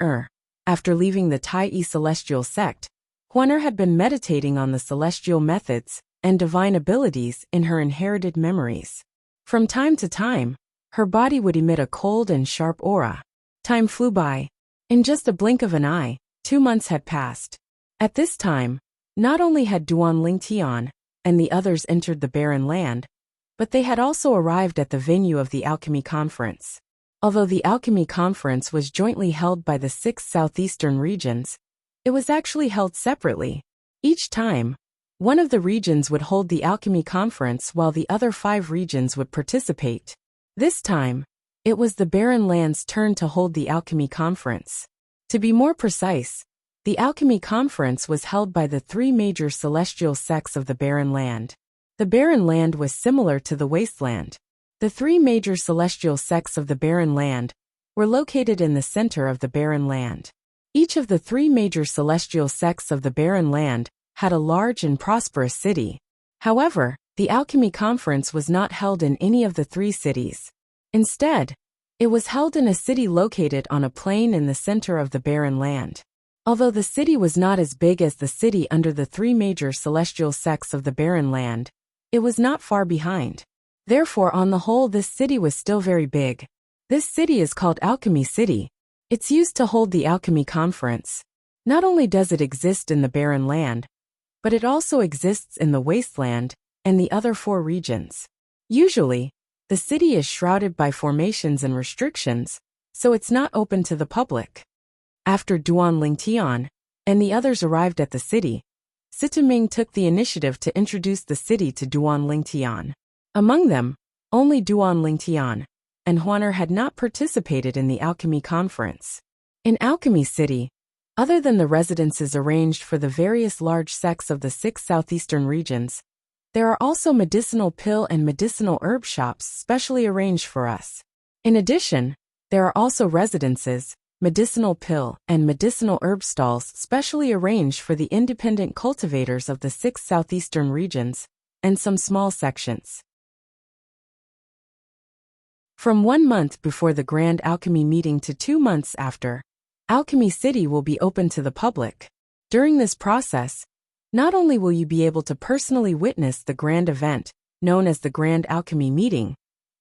after leaving the Tai Celestial Sect, Huan had been meditating on the celestial methods and divine abilities in her inherited memories. From time to time, her body would emit a cold and sharp aura. Time flew by. In just a blink of an eye, 2 months had passed. At this time, not only had Duan Lingtian and the others entered the Barren Land, but they had also arrived at the venue of the Alchemy Conference. Although the Alchemy Conference was jointly held by the 6 southeastern regions, it was actually held separately. Each time, one of the regions would hold the Alchemy Conference while the other 5 regions would participate. This time, it was the Barren Land's turn to hold the Alchemy Conference. To be more precise, the Alchemy Conference was held by the 3 major celestial sects of the Barren Land. The Barren Land was similar to the Wasteland. The 3 major celestial sects of the Barren Land were located in the center of the Barren Land. Each of the 3 major celestial sects of the Barren Land had a large and prosperous city. However, the Alchemy Conference was not held in any of the 3 cities. Instead, it was held in a city located on a plain in the center of the Barren Land. Although the city was not as big as the city under the 3 major celestial sects of the Barren Land, it was not far behind. Therefore, on the whole, this city was still very big. This city is called Alchemy City. It's used to hold the Alchemy Conference. Not only does it exist in the Barren Land, but it also exists in the Wasteland and the other 4 regions. Usually, the city is shrouded by formations and restrictions, so it's not open to the public. After Duan Lingtian and the others arrived at the city, Sitaming took the initiative to introduce the city to Duan Lingtian. Among them, only Duan Lingtian and Huaner had not participated in the Alchemy Conference. In Alchemy City, other than the residences arranged for the various large sects of the 6 southeastern regions, there are also medicinal pill and medicinal herb shops specially arranged for us. In addition, there are also residences, medicinal pill and medicinal herb stalls specially arranged for the independent cultivators of the 6 southeastern regions, and some small sections. From 1 month before the Grand Alchemy meeting to 2 months after, Alchemy City will be open to the public. During this process, not only will you be able to personally witness the grand event, known as the Grand Alchemy Meeting,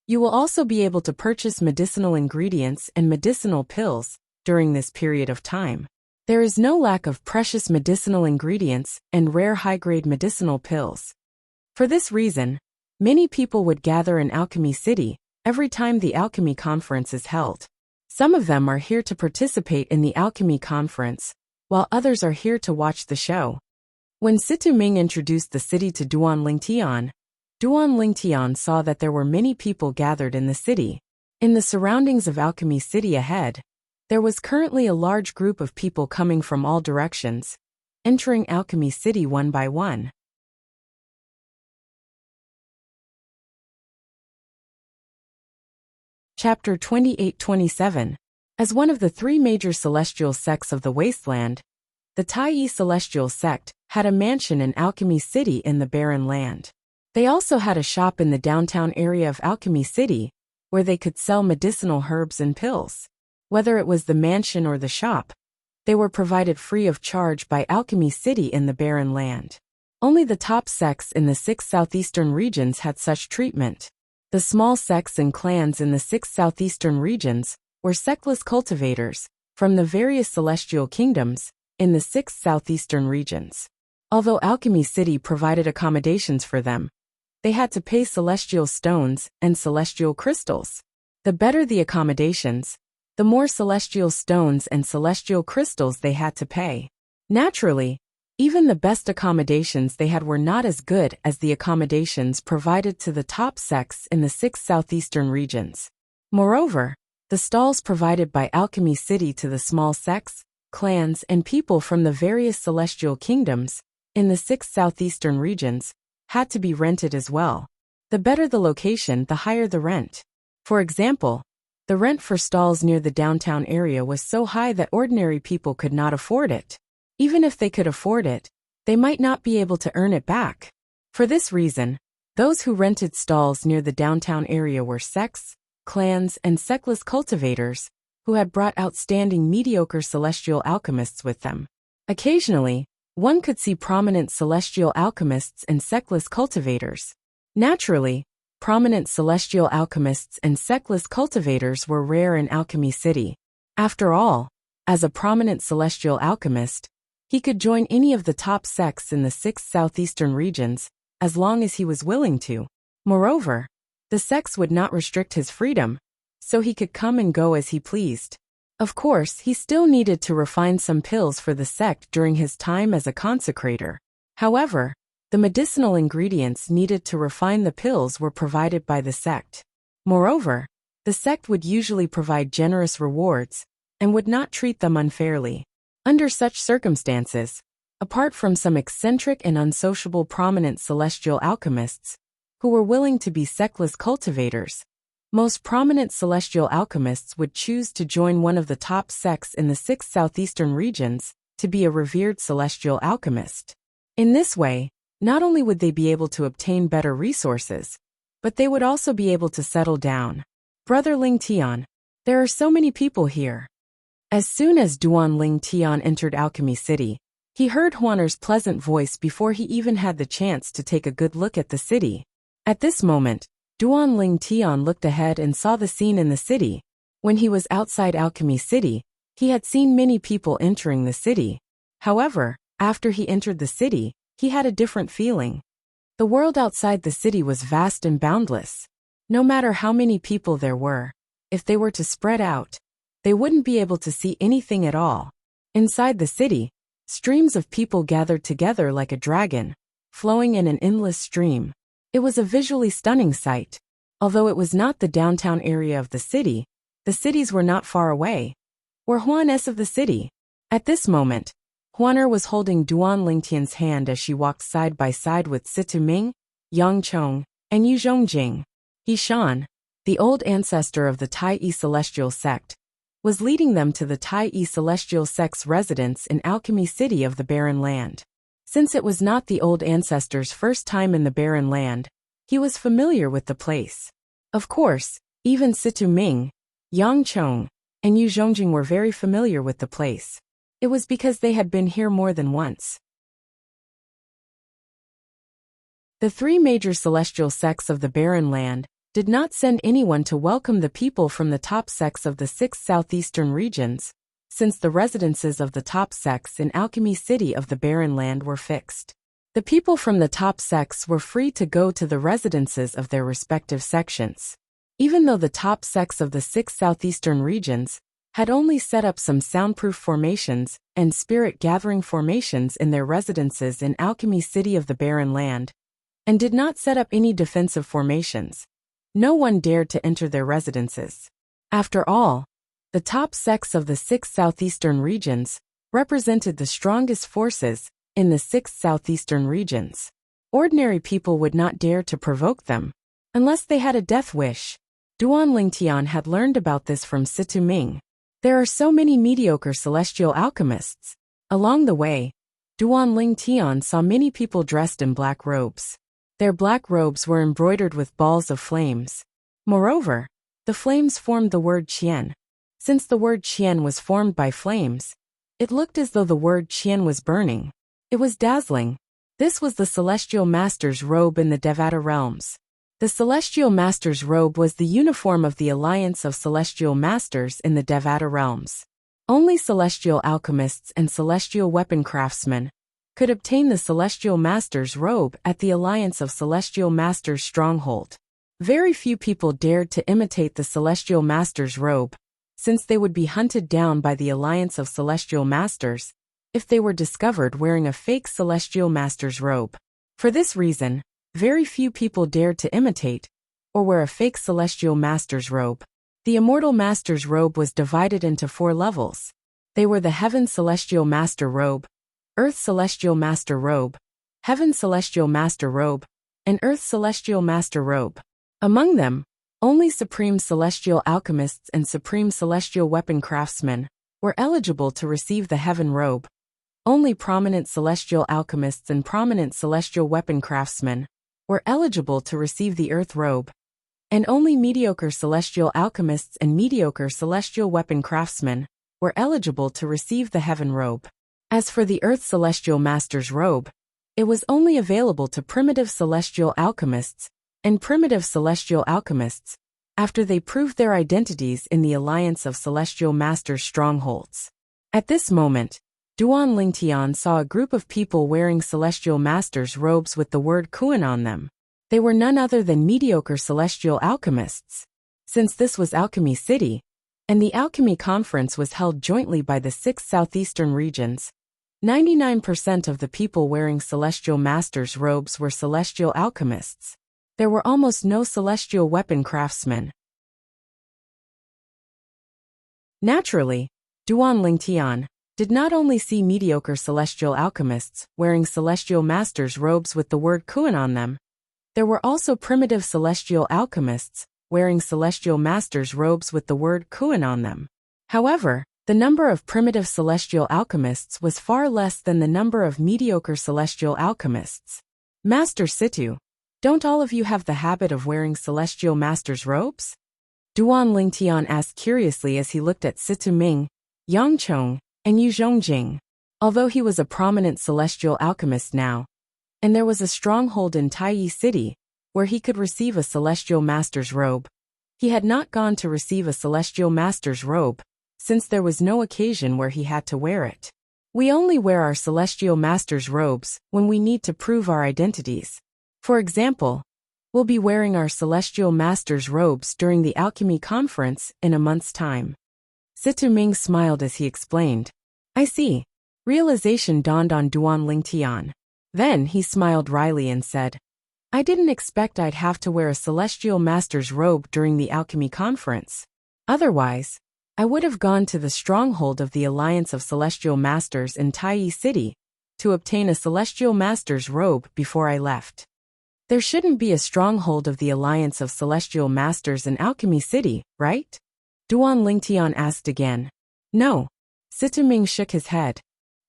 you will also be able to purchase medicinal ingredients and medicinal pills during this period of time. There is no lack of precious medicinal ingredients and rare high-grade medicinal pills. For this reason, many people would gather in Alchemy City every time the Alchemy Conference is held. Some of them are here to participate in the Alchemy Conference, while others are here to watch the show. When Situ Ming introduced the city to Duan Lingtian saw that there were many people gathered in the city. In the surroundings of Alchemy City ahead, there was currently a large group of people coming from all directions, entering Alchemy City one by one. Chapter 28-27. As one of the 3 major celestial sects of the Wasteland, the Tai Celestial Sect had a mansion in Alchemy City in the Barren Land. They also had a shop in the downtown area of Alchemy City, where they could sell medicinal herbs and pills. Whether it was the mansion or the shop, they were provided free of charge by Alchemy City in the Barren Land. Only the top sects in the 6 southeastern regions had such treatment. The small sects and clans in the 6 southeastern regions were sectless cultivators from the various celestial kingdoms in the 6 southeastern regions. Although Alchemy City provided accommodations for them, they had to pay celestial stones and celestial crystals. The better the accommodations, the more celestial stones and celestial crystals they had to pay. Naturally, even the best accommodations they had were not as good as the accommodations provided to the top sects in the 6 southeastern regions. Moreover, the stalls provided by Alchemy City to the small sects, clans, and people from the various celestial kingdoms in the 6 southeastern regions had to be rented as well. The better the location, the higher the rent. For example, the rent for stalls near the downtown area was so high that ordinary people could not afford it. Even if they could afford it, they might not be able to earn it back. For this reason, those who rented stalls near the downtown area were sects, clans, and sectless cultivators who had brought outstanding mediocre celestial alchemists with them. Occasionally, one could see prominent celestial alchemists and sectless cultivators. Naturally, prominent celestial alchemists and sectless cultivators were rare in Alchemy City. After all, as a prominent celestial alchemist, he could join any of the top sects in the 6 southeastern regions, as long as he was willing to. Moreover, the sects would not restrict his freedom, so he could come and go as he pleased. Of course, he still needed to refine some pills for the sect during his time as a consecrator. However, the medicinal ingredients needed to refine the pills were provided by the sect. Moreover, the sect would usually provide generous rewards and would not treat them unfairly. Under such circumstances, apart from some eccentric and unsociable prominent celestial alchemists who were willing to be sectless cultivators, most prominent celestial alchemists would choose to join one of the top sects in the 6 southeastern regions to be a revered celestial alchemist. In this way, not only would they be able to obtain better resources, but they would also be able to settle down. Brother Ling Tian, there are so many people here. As soon as Duan Ling Tian entered Alchemy City, he heard Huaner's pleasant voice before he even had the chance to take a good look at the city. At this moment, Duan Ling Tian looked ahead and saw the scene in the city. When he was outside Alchemy City, he had seen many people entering the city. However, after he entered the city, he had a different feeling. The world outside the city was vast and boundless. No matter how many people there were, if they were to spread out, they wouldn't be able to see anything at all. Inside the city, streams of people gathered together like a dragon, flowing in an endless stream. It was a visually stunning sight. Although it was not the downtown area of the cities were not far away. Were Huan's of the city. At this moment, Huaner was holding Duan Lingtian's hand as she walked side by side with Situ Ming, Yang Chong, and Yu Zhongjing. He Shan, the old ancestor of the Tai Yi Celestial Sect, was leading them to the Tai Yi Celestial Sect's residence in Alchemy City of the Barren Land. Since it was not the old ancestor's first time in the Barren Land, he was familiar with the place. Of course, even Situ Ming, Yang Chong, and Yu Zhongjing were very familiar with the place. It was because they had been here more than once. The 3 major celestial sects of the Barren Land did not send anyone to welcome the people from the top sects of the 6 southeastern regions, since the residences of the top sects in Alchemy City of the Barren Land were fixed. The people from the top sects were free to go to the residences of their respective sections. Even though the top sects of the 6 southeastern regions had only set up some soundproof formations and spirit-gathering formations in their residences in Alchemy City of the Barren Land, and did not set up any defensive formations, no one dared to enter their residences. After all, the top sects of the 6 southeastern regions represented the strongest forces in the 6 southeastern regions. Ordinary people would not dare to provoke them, unless they had a death wish. Duan Lingtian had learned about this from Situ Ming. There are so many mediocre celestial alchemists. Along the way, Duan Lingtian saw many people dressed in black robes. Their black robes were embroidered with balls of flames. Moreover, the flames formed the word Qian. Since the word Qian was formed by flames, it looked as though the word Qian was burning. It was dazzling. This was the Celestial Master's robe in the Devata realms. The Celestial Master's robe was the uniform of the Alliance of Celestial Masters in the Devata realms. Only celestial alchemists and celestial weapon craftsmen could obtain the Celestial Master's robe at the Alliance of Celestial Masters stronghold. Very few people dared to imitate the Celestial Master's robe, since they would be hunted down by the Alliance of Celestial Masters if they were discovered wearing a fake Celestial Master's robe. For this reason, very few people dared to imitate or wear a fake Celestial Master's robe. The Immortal Master's robe was divided into 4 levels. They were the Heaven Celestial Master robe, Earth Celestial Master robe, Heaven Celestial Master robe, and Earth Celestial Master robe. Among them, only Supreme Celestial Alchemists and Supreme Celestial Weapon Craftsmen were eligible to receive the Heaven robe. Only prominent Celestial Alchemists and prominent Celestial Weapon Craftsmen were eligible to receive the Earth robe. And only mediocre Celestial Alchemists and mediocre Celestial Weapon Craftsmen were eligible to receive the Heaven robe. As for the Earth Celestial Master's robe, it was only available to primitive Celestial Alchemists and primitive Celestial Alchemists after they proved their identities in the Alliance of Celestial Masters strongholds. At this moment, Duan Lingtian saw a group of people wearing Celestial Masters robes with the word Kuan on them. They were none other than mediocre Celestial Alchemists. Since this was Alchemy City, and the Alchemy Conference was held jointly by the 6 southeastern regions, 99% of the people wearing Celestial Masters robes were Celestial Alchemists. There were almost no Celestial Weapon Craftsmen. Naturally, Duan Lingtian did not only see mediocre Celestial Alchemists wearing Celestial Masters robes with the word Kuan on them, there were also primitive Celestial Alchemists wearing Celestial Masters robes with the word Kuan on them. However, the number of primitive Celestial Alchemists was far less than the number of mediocre Celestial Alchemists. Master Situ, don't all of you have the habit of wearing Celestial Masters robes? Duan Lingtian asked curiously as he looked at Situ Ming, Yang Chong, and Yu Zhongjing. Although he was a prominent Celestial Alchemist now, and there was a stronghold in Taiyi City where he could receive a Celestial Master's robe, he had not gone to receive a Celestial Master's robe, since there was no occasion where he had to wear it. We only wear our Celestial Master's robes when we need to prove our identities. For example, we'll be wearing our Celestial Master's robes during the Alchemy Conference in a month's time. Situ Ming smiled as he explained. I see. Realization dawned on Duan Lingtian. Then he smiled wryly and said, I didn't expect I'd have to wear a Celestial Master's robe during the Alchemy Conference. Otherwise, I would have gone to the stronghold of the Alliance of Celestial Masters in Taiyi City to obtain a Celestial Master's robe before I left. There shouldn't be a stronghold of the Alliance of Celestial Masters in Alchemy City, right? Duan Lingtian asked again. No. Situ Ming shook his head.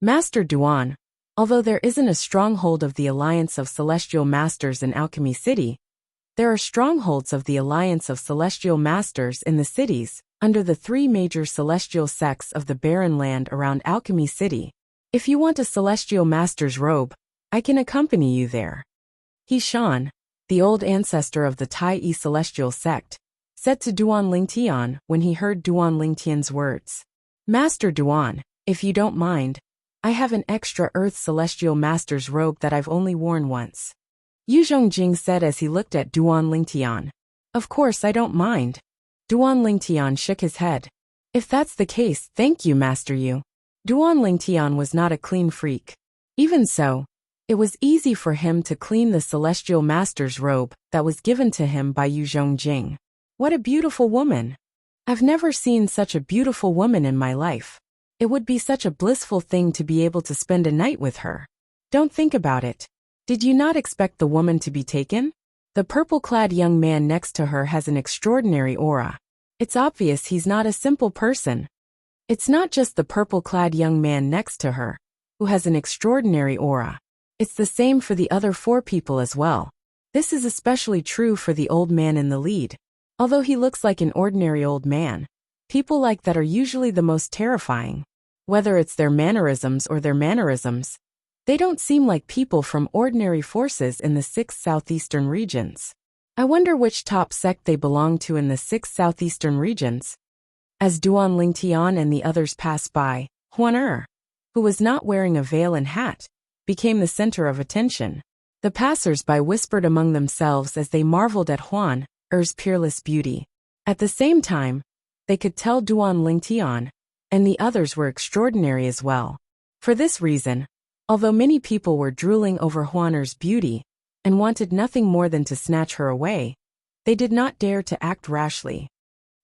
Master Duan, although there isn't a stronghold of the Alliance of Celestial Masters in Alchemy City, there are strongholds of the Alliance of Celestial Masters in the cities under the 3 major celestial sects of the barren land around Alchemy City. If you want a Celestial Master's robe, I can accompany you there. He Shan, the old ancestor of the Taiyi celestial sect, said to Duan Lingtian when he heard Duan Lingtian's words. Master Duan, if you don't mind, I have an extra Earth Celestial Master's robe that I've only worn once. Yu Zhongjing said as he looked at Duan Lingtian. Of course I don't mind. Duan Lingtian shook his head. If that's the case, thank you, Master Yu. Duan Lingtian was not a clean freak. Even so, it was easy for him to clean the Celestial Master's robe that was given to him by Yu Zhongjing. What a beautiful woman! I've never seen such a beautiful woman in my life. It would be such a blissful thing to be able to spend a night with her. Don't think about it. Did you not expect the woman to be taken? The purple-clad young man next to her has an extraordinary aura. It's obvious he's not a simple person. It's not just the purple-clad young man next to her, who has an extraordinary aura. It's the same for the other 4 people as well. This is especially true for the old man in the lead. Although he looks like an ordinary old man, people like that are usually the most terrifying. Whether it's their mannerisms or their mannerisms, they don't seem like people from ordinary forces in the 6 southeastern regions. I wonder which top sect they belong to in the 6 southeastern regions. As Duan Lingtian and the others passed by, Huan who was not wearing a veil and hat, became the center of attention. The passers-by whispered among themselves as they marveled at Huan Er's peerless beauty. At the same time, they could tell Duan Lingtian and the others were extraordinary as well. For this reason, although many people were drooling over Huan Er's beauty and wanted nothing more than to snatch her away, they did not dare to act rashly.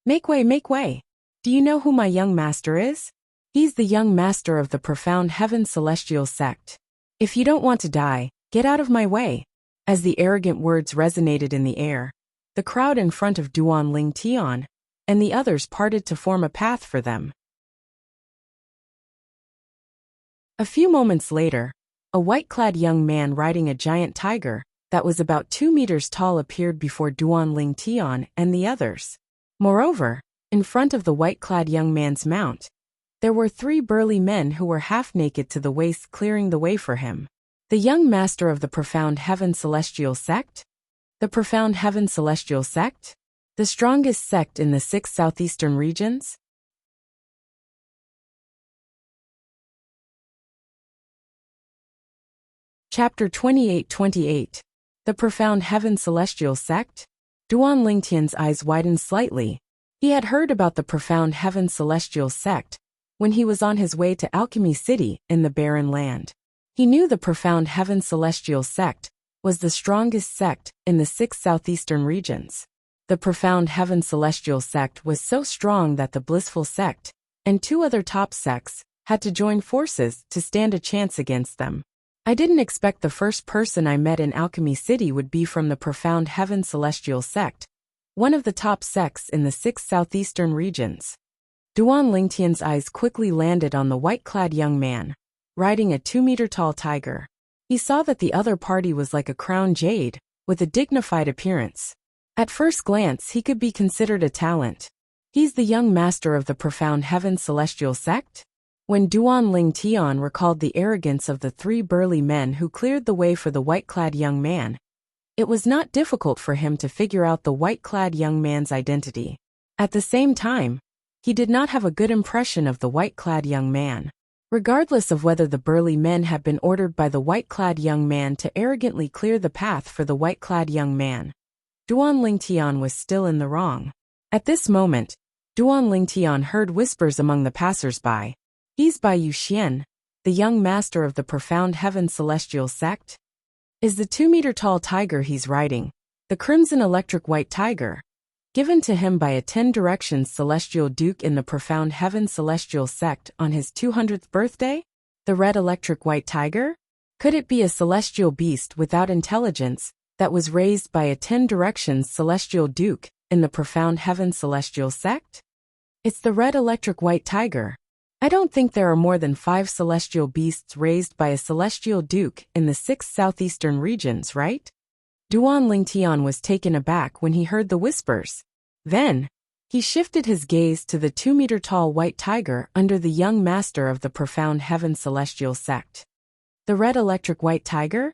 Make way, make way! Do you know who my young master is? He's the young master of the profound heaven celestial sect. If you don't want to die, get out of my way. As the arrogant words resonated in the air, the crowd in front of Duan Lingtian and the others parted to form a path for them. A few moments later, a white-clad young man riding a giant tiger that was about 2 meters tall appeared before Duan Lingtian and the others. Moreover, in front of the white-clad young man's mount, there were 3 burly men who were half-naked to the waist clearing the way for him. The young master of the profound heaven celestial sect? The profound heaven celestial sect? The strongest sect in the 6 southeastern regions? Chapter 28-28. The Profound Heaven Celestial Sect? Duan Lingtian's eyes widened slightly. He had heard about the Profound Heaven Celestial Sect when he was on his way to Alchemy City in the Barren Land. He knew the Profound Heaven Celestial Sect was the strongest sect in the 6 southeastern regions. The Profound Heaven Celestial Sect was so strong that the Blissful Sect and 2 other top sects had to join forces to stand a chance against them. I didn't expect the first person I met in Alchemy City would be from the Profound Heaven Celestial Sect, one of the top sects in the 6 southeastern regions. Duan Lingtian's eyes quickly landed on the white-clad young man, riding a 2-meter-tall tiger. He saw that the other party was like a crowned jade, with a dignified appearance. At first glance, he could be considered a talent. He's the young master of the Profound Heaven Celestial Sect? When Duan Lingtian recalled the arrogance of the 3 burly men who cleared the way for the white-clad young man, it was not difficult for him to figure out the white-clad young man's identity. At the same time, he did not have a good impression of the white-clad young man. Regardless of whether the burly men had been ordered by the white-clad young man to arrogantly clear the path for the white-clad young man, Duan Lingtian was still in the wrong. At this moment, Duan Lingtian heard whispers among the passers-by. He's by Wuxia, the young master of the Profound Heaven Celestial Sect? Is the 2-meter-tall tiger he's riding the crimson electric white tiger, given to him by a 10 Directions Celestial Duke in the Profound Heaven Celestial Sect on his 200th birthday? The red electric white tiger? Could it be a celestial beast without intelligence that was raised by a 10 Directions Celestial Duke in the Profound Heaven Celestial Sect? It's the red electric white tiger. I don't think there are more than 5 celestial beasts raised by a celestial duke in the 6 southeastern regions, right? Duan Lingtian was taken aback when he heard the whispers. Then, he shifted his gaze to the 2-meter-tall white tiger under the young master of the Profound Heaven Celestial Sect. The red electric white tiger?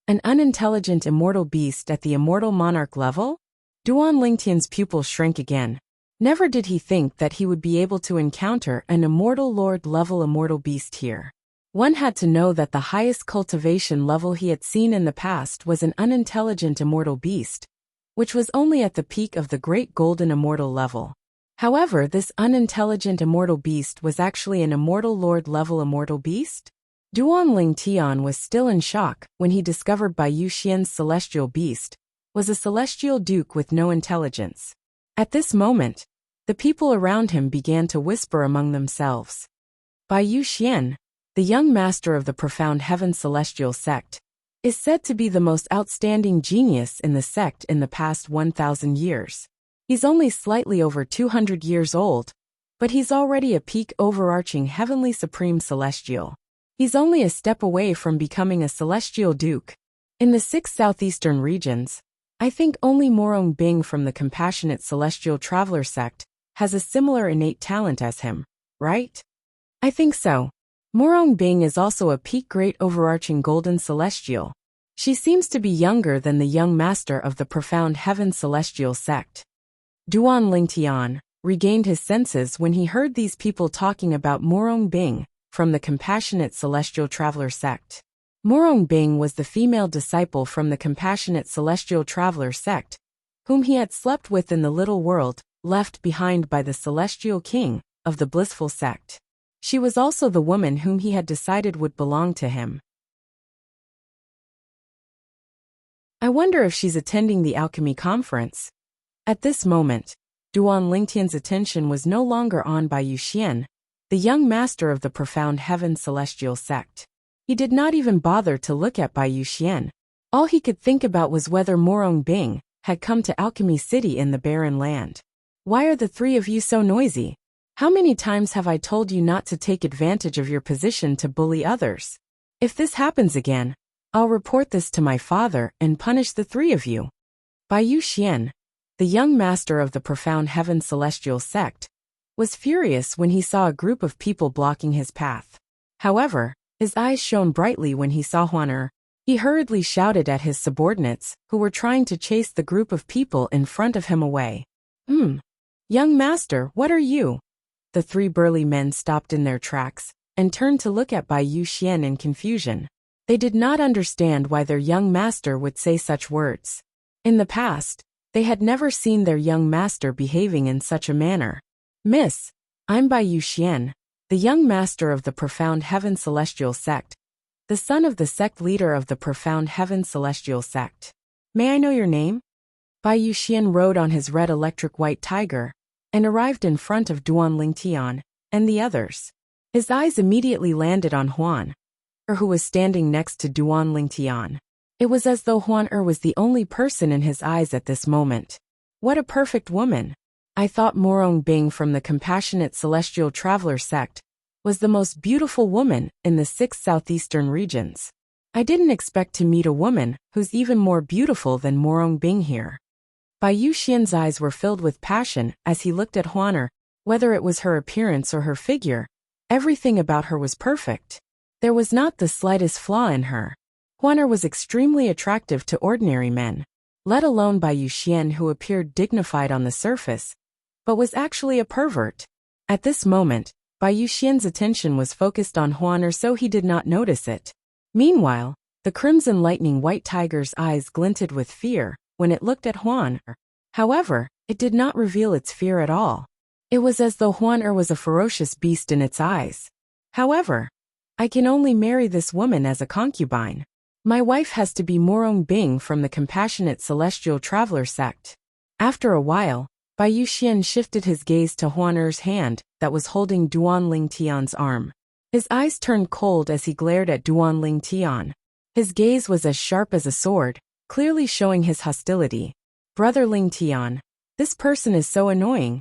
An unintelligent immortal beast at the immortal monarch level? Duan Lingtian's pupils shrank again. Never did he think that he would be able to encounter an immortal lord-level immortal beast here. One had to know that the highest cultivation level he had seen in the past was an unintelligent immortal beast, which was only at the peak of the great golden immortal level. However, this unintelligent immortal beast was actually an immortal lord-level immortal beast? Duan Lingtian was still in shock when he discovered Bai Yuxian's celestial beast was a celestial duke with no intelligence. At this moment, the people around him began to whisper among themselves. Bai Yuxian, the young master of the Profound Heaven Celestial Sect, is said to be the most outstanding genius in the sect in the past 1,000 years. He's only slightly over 200 years old, but he's already a peak overarching heavenly supreme celestial. He's only a step away from becoming a celestial duke. In the 6 southeastern regions, I think only Morong Bing from the Compassionate Celestial Traveler sect has a similar innate talent as him, right? I think so. Morong Bing is also a peak great overarching golden celestial. She seems to be younger than the young master of the profound heaven celestial sect. Duan Lingtian regained his senses when he heard these people talking about Morong Bing from the Compassionate Celestial Traveler sect. Morong Bing was the female disciple from the Compassionate Celestial Traveler sect, whom he had slept with in the little world left behind by the Celestial King of the Blissful sect. She was also the woman whom he had decided would belong to him. I wonder if she's attending the alchemy conference. At this moment, Duan Lingtian's attention was no longer on by Wuxia, the young master of the profound heaven celestial sect. He did not even bother to look at Bai Wuxia. All he could think about was whether Morong Bing had come to Alchemy City in the barren land. Why are the three of you so noisy? How many times have I told you not to take advantage of your position to bully others? If this happens again, I'll report this to my father and punish the three of you. Bai Wuxia, the young master of the profound heaven celestial sect, was furious when he saw a group of people blocking his path. However, his eyes shone brightly when he saw Huaner. He hurriedly shouted at his subordinates, who were trying to chase the group of people in front of him away. Young master, what are you? The three burly men stopped in their tracks and turned to look at Bai Wuxia in confusion. They did not understand why their young master would say such words. In the past, they had never seen their young master behaving in such a manner. Miss, I'm Bai Wuxia, the young master of the profound heaven celestial sect, the son of the sect leader of the profound heaven celestial sect. May I know your name? Bai Wuxia rode on his red electric white tiger and arrived in front of Duan Lingtian and the others. His eyes immediately landed on Huan, who was standing next to Duan Lingtian. It was as though Huan was the only person in his eyes at this moment. What a perfect woman! I thought Morong Bing from the Compassionate Celestial Traveler sect was the most beautiful woman in the 6 southeastern regions. I didn't expect to meet a woman who's even more beautiful than Morong Bing here. Bai Wuxia's eyes were filled with passion as he looked at Huaner. Whether it was her appearance or her figure, everything about her was perfect. There was not the slightest flaw in her. Huaner was extremely attractive to ordinary men, let alone Bai Wuxia, who appeared dignified on the surface, but was actually a pervert. At this moment, Bai Wuxia's attention was focused on Huaner, so he did not notice it. Meanwhile, the crimson lightning white tiger's eyes glinted with fear when it looked at Huaner. However, it did not reveal its fear at all. It was as though Huaner was a ferocious beast in its eyes. However, I can only marry this woman as a concubine. My wife has to be Morong Bing from the Compassionate Celestial Traveler sect. After a while, Bai Wuxia shifted his gaze to Huaner's hand that was holding Duan Lingtian's arm. His eyes turned cold as he glared at Duan Lingtian. His gaze was as sharp as a sword, clearly showing his hostility. Brother Lingtian, this person is so annoying,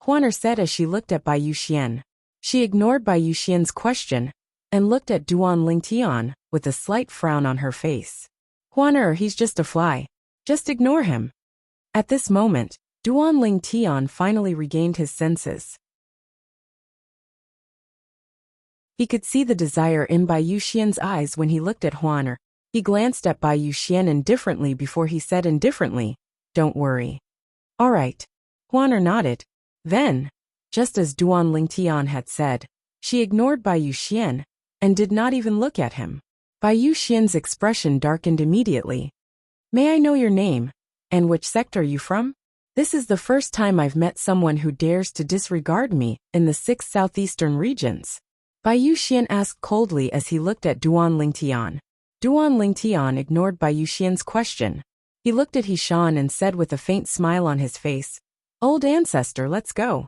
Huaner said as she looked at Bai Wuxia. She ignored Bai Wuxia's question and looked at Duan Lingtian with a slight frown on her face. Huaner, he's just a fly. Just ignore him. At this moment, Duan Lingtian finally regained his senses. He could see the desire in Bai Wuxia's eyes when he looked at Huaner. He glanced at Bai Wuxia indifferently before he said indifferently, "Don't worry." "All right." Huaner nodded. Then, just as Duan Lingtian had said, she ignored Bai Wuxia and did not even look at him. Bai Wuxia's expression darkened immediately. "May I know your name, and which sect are you from? This is the first time I've met someone who dares to disregard me in the 6 southeastern regions." Bai Wuxia asked coldly as he looked at Duan Lingtian. Duan Lingtian ignored Bai Wuxia's question. He looked at Hishan and said with a faint smile on his face, "Old ancestor, let's go."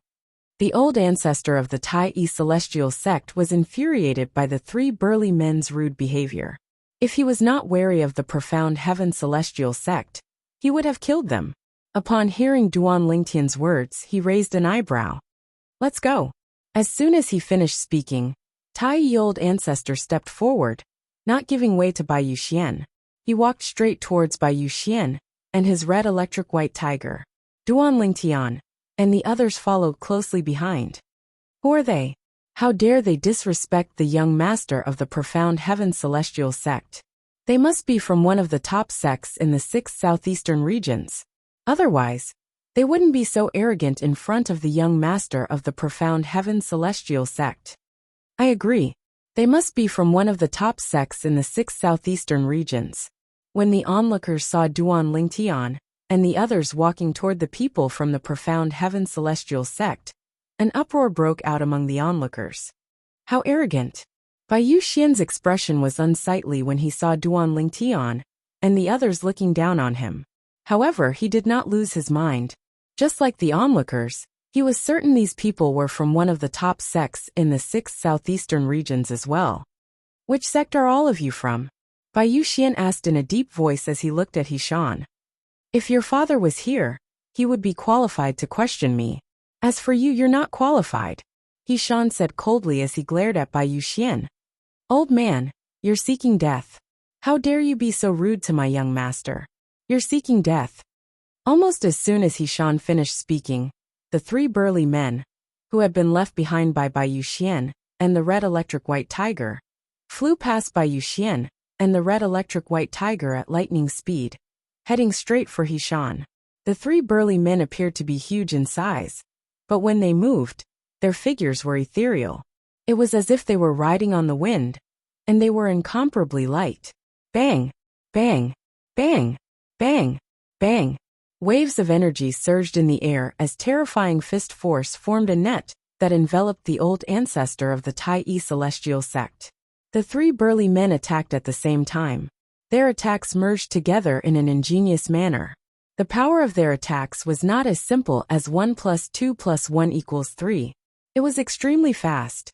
The old ancestor of the Tai Celestial sect was infuriated by the three burly men's rude behavior. If he was not wary of the profound heaven celestial sect, he would have killed them. Upon hearing Duan Lingtian's words, he raised an eyebrow. "Let's go." As soon as he finished speaking, Tai Old ancestor stepped forward, not giving way to Bai Wuxia. He walked straight towards Bai Yuxian and his red electric white tiger. Duan Lingtian and the others followed closely behind. Who are they? How dare they disrespect the young master of the profound heaven celestial sect? They must be from one of the top sects in the 6 southeastern regions. Otherwise, they wouldn't be so arrogant in front of the young master of the profound heaven celestial sect. I agree. They must be from one of the top sects in the 6 southeastern regions. When the onlookers saw Duan Lingtian and the others walking toward the people from the profound heaven celestial sect, an uproar broke out among the onlookers. How arrogant! Bai Yuxian's expression was unsightly when he saw Duan Lingtian and the others looking down on him. However, he did not lose his mind. Just like the onlookers, he was certain these people were from one of the top sects in the 6 southeastern regions as well. Which sect are all of you from? Bai Yuxian asked in a deep voice as he looked at Hishan. If your father was here, he would be qualified to question me. As for you, you're not qualified, Hishan said coldly as he glared at Bai Yuxian. Old man, you're seeking death. How dare you be so rude to my young master? You're seeking death. Almost as soon as Hishan finished speaking, the 3 burly men, who had been left behind by Bai Yuxian and the red electric white tiger, flew past Bai Yuxian and the red electric white tiger at lightning speed, heading straight for Hishan. The 3 burly men appeared to be huge in size, but when they moved, their figures were ethereal. It was as if they were riding on the wind, and they were incomparably light. Bang! Bang! Bang! Bang! Bang! Waves of energy surged in the air as terrifying fist force formed a net that enveloped the old ancestor of the Tai celestial sect. The 3 burly men attacked at the same time. Their attacks merged together in an ingenious manner. The power of their attacks was not as simple as 1 + 2 + 1 = 3. It was extremely fast.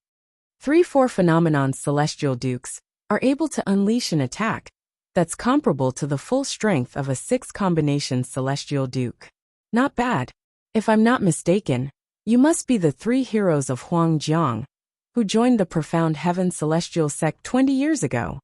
3-4 phenomenon's celestial dukes are able to unleash an attack that's comparable to the full strength of a 6 combination celestial duke. Not bad. If I'm not mistaken, you must be the 3 heroes of Huangjiang, who joined the profound heaven celestial sect 20 years ago.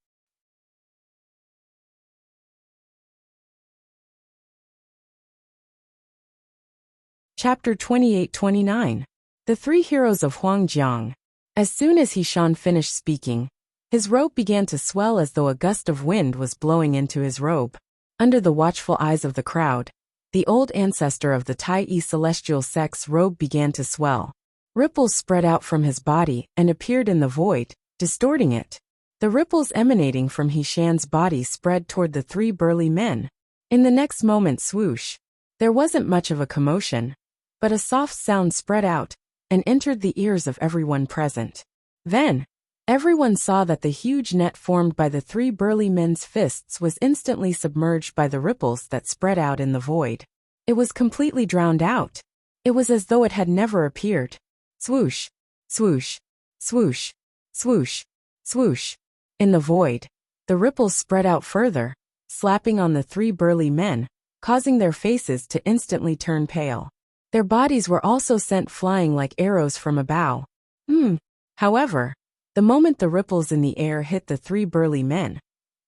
Chapter 28-29. The 3 heroes of Huangjiang. As soon as Hishan finished speaking, his robe began to swell as though a gust of wind was blowing into his robe. Under the watchful eyes of the crowd, the old ancestor of the Tai celestial sect's robe began to swell. Ripples spread out from his body and appeared in the void, distorting it. The ripples emanating from Hishan's body spread toward the 3 burly men. In the next moment, swoosh. There wasn't much of a commotion, but a soft sound spread out and entered the ears of everyone present. Then, everyone saw that the huge net formed by the 3 burly men's fists was instantly submerged by the ripples that spread out in the void. It was completely drowned out. It was as though it had never appeared. Swoosh, swoosh, swoosh, swoosh, swoosh. In the void, the ripples spread out further, slapping on the 3 burly men, causing their faces to instantly turn pale. Their bodies were also sent flying like arrows from a bow. However, the moment the ripples in the air hit the 3 burly men,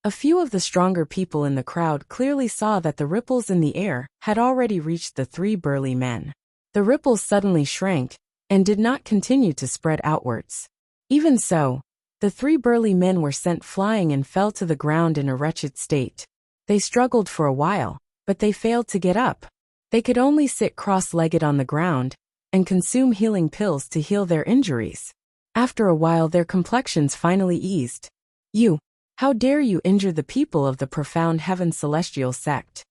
a few of the stronger people in the crowd clearly saw that the ripples in the air had already reached the 3 burly men. The ripples suddenly shrank and did not continue to spread outwards. Even so, the 3 burly men were sent flying and fell to the ground in a wretched state. They struggled for a while, but they failed to get up. They could only sit cross-legged on the ground and consume healing pills to heal their injuries. After a while, their complexions finally eased. How dare you injure the people of the profound heaven celestial sect?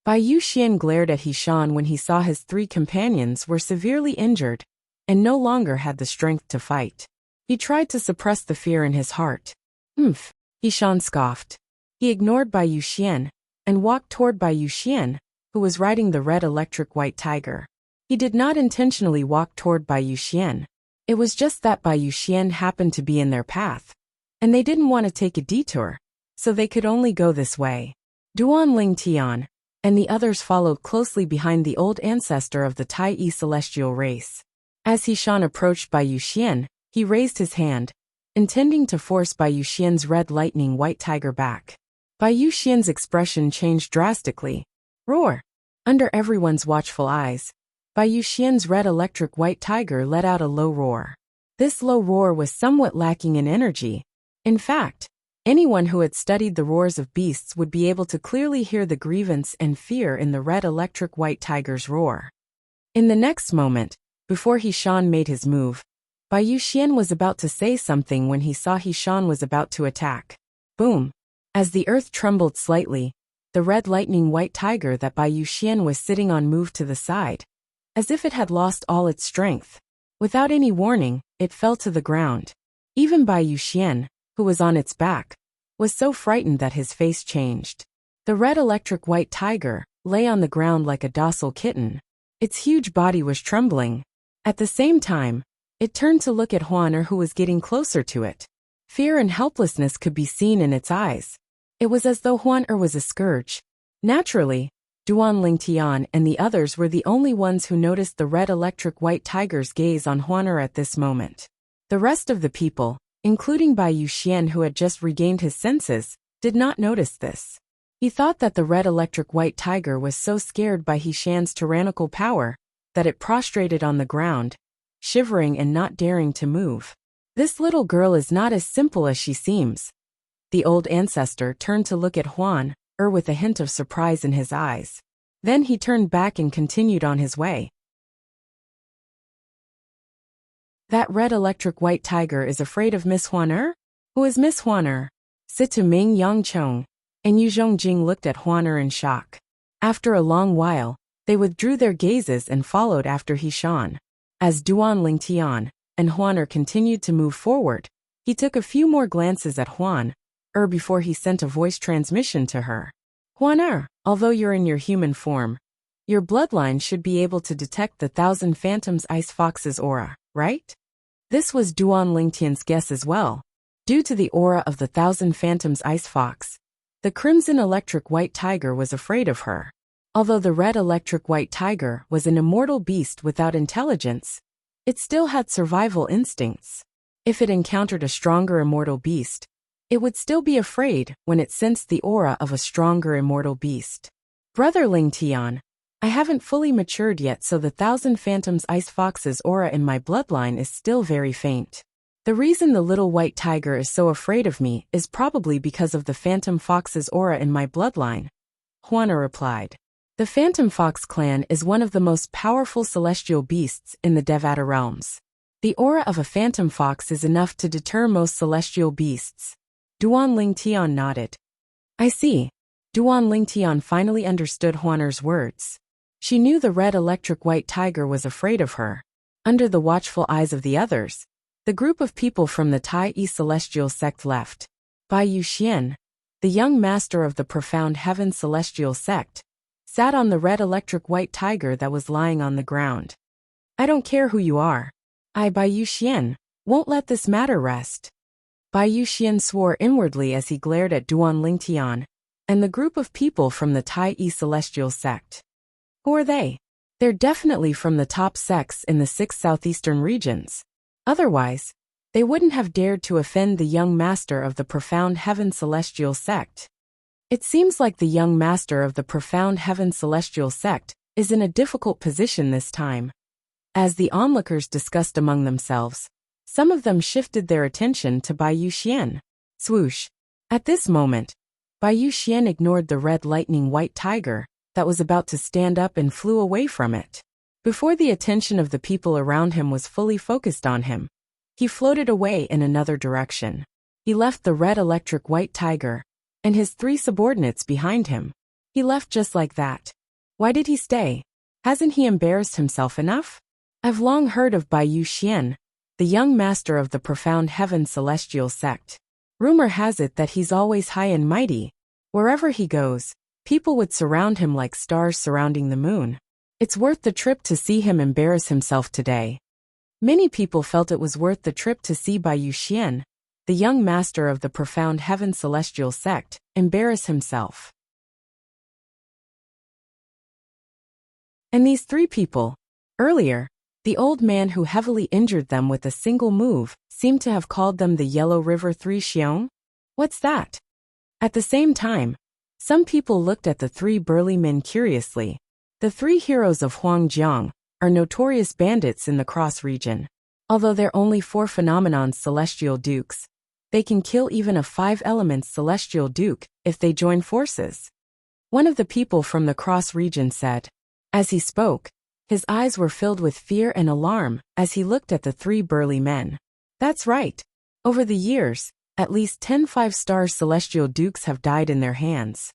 Bai Yuxian glared at Hishan when he saw his 3 companions were severely injured and no longer had the strength to fight. He tried to suppress the fear in his heart. Hishan scoffed. He ignored Bai Yuxian and walked toward Bai Yuxian, who was riding the red electric white tiger. He did not intentionally walk toward Bai Yuxian. It was just that Bai Yuxian happened to be in their path, and they didn't want to take a detour, so they could only go this way. Duan Lingtian and the others followed closely behind the old ancestor of the Tai celestial race. As Hishan approached Bai Yuxian, he raised his hand, intending to force Bai Yuxian's red lightning white tiger back. Bai Yuxian's expression changed drastically. Roar! Under everyone's watchful eyes, Bai Yuxian's red electric white tiger let out a low roar. This low roar was somewhat lacking in energy. In fact, anyone who had studied the roars of beasts would be able to clearly hear the grievance and fear in the red electric white tiger's roar. In the next moment, before Hishan made his move, Bai Yuxian was about to say something when he saw Hishan was about to attack. Boom! As the earth trembled slightly, the red lightning white tiger that Bai Yuxian was sitting on moved to the side, as if it had lost all its strength. Without any warning, it fell to the ground. Even Bai Yuxian, who was on its back, was so frightened that his face changed. The red electric white tiger lay on the ground like a docile kitten. Its huge body was trembling. At the same time, it turned to look at Huaner, who was getting closer to it. Fear and helplessness could be seen in its eyes. It was as though Huaner was a scourge. Naturally, Duan Lingtian and the others were the only ones who noticed the red electric white tiger's gaze on Huaner at this moment. The rest of the people, including Bai Yuxian, who had just regained his senses, did not notice this. He thought that the red electric white tiger was so scared by Hishan's tyrannical power that it prostrated on the ground, shivering and not daring to move. This little girl is not as simple as she seems. The old ancestor turned to look at Huaner with a hint of surprise in his eyes. Then he turned back and continued on his way. That red electric white tiger is afraid of Miss Huaner? Who is Miss Huaner? Situ Ming Yangchong and Yu Zhongjing looked at Huaner in shock. After a long while, they withdrew their gazes and followed after Hishan. As Duan Lingtian and Huaner continued to move forward, he took a few more glances at Huaner before he sent a voice transmission to her. Huaner, although you're in your human form, your bloodline should be able to detect the 1,000 Phantoms Ice Fox's aura, right? This was Duan Lingtian's guess as well. Due to the aura of the 1,000 Phantoms Ice Fox, the crimson electric white tiger was afraid of her. Although the red electric white tiger was an immortal beast without intelligence, it still had survival instincts. If it encountered a stronger immortal beast, it would still be afraid when it sensed the aura of a stronger immortal beast. Brother Lingtian, I haven't fully matured yet, so the 1,000 Phantoms Ice Fox's aura in my bloodline is still very faint. The reason the little white tiger is so afraid of me is probably because of the Phantom Fox's aura in my bloodline, Huaner replied. The Phantom Fox clan is one of the most powerful celestial beasts in the Devata realms. The aura of a Phantom Fox is enough to deter most celestial beasts. Duan Lingtian nodded. I see. Duan Lingtian finally understood Huaner's words. She knew the red electric white tiger was afraid of her. Under the watchful eyes of the others, the group of people from the Tai Yi celestial sect left. Bai Yuxian, the young master of the profound heaven celestial sect, sat on the red electric white tiger that was lying on the ground. I don't care who you are. I, Bai Yuxian, won't let this matter rest. Bai Yuxian swore inwardly as he glared at Duan Lingtian and the group of people from the Tai Yi celestial sect. Who are they? They're definitely from the top sects in the 6 southeastern regions. Otherwise, they wouldn't have dared to offend the young master of the profound heaven celestial sect. It seems like the young master of the profound heaven celestial sect is in a difficult position this time. As the onlookers discussed among themselves, some of them shifted their attention to Bai Yuxian. Swoosh! At this moment, Bai Yuxian ignored the red lightning white tiger that was about to stand up and flew away from it. Before the attention of the people around him was fully focused on him, he floated away in another direction. He left the red electric white tiger and his 3 subordinates behind him. He left just like that. Why did he stay? Hasn't he embarrassed himself enough? I've long heard of Bai Yuxian, the young master of the profound heaven celestial sect. Rumor has it that he's always high and mighty. Wherever he goes, people would surround him like stars surrounding the moon. It's worth the trip to see him embarrass himself today. Many people felt it was worth the trip to see Bai Yuxian, the young master of the profound heaven celestial sect, embarrass himself. And these 3 people, earlier, the old man who heavily injured them with a single move seemed to have called them the Yellow River 3 Xiong? What's that? At the same time, some people looked at the three burly men curiously. The three heroes of Huangjiang are notorious bandits in the Cross region. Although they're only 4 phenomenons celestial dukes, they can kill even a 5 elements celestial duke if they join forces. One of the people from the Cross region said. As he spoke, his eyes were filled with fear and alarm as he looked at the 3 burly men. That's right. Over the years, at least 10 5-star celestial dukes have died in their hands.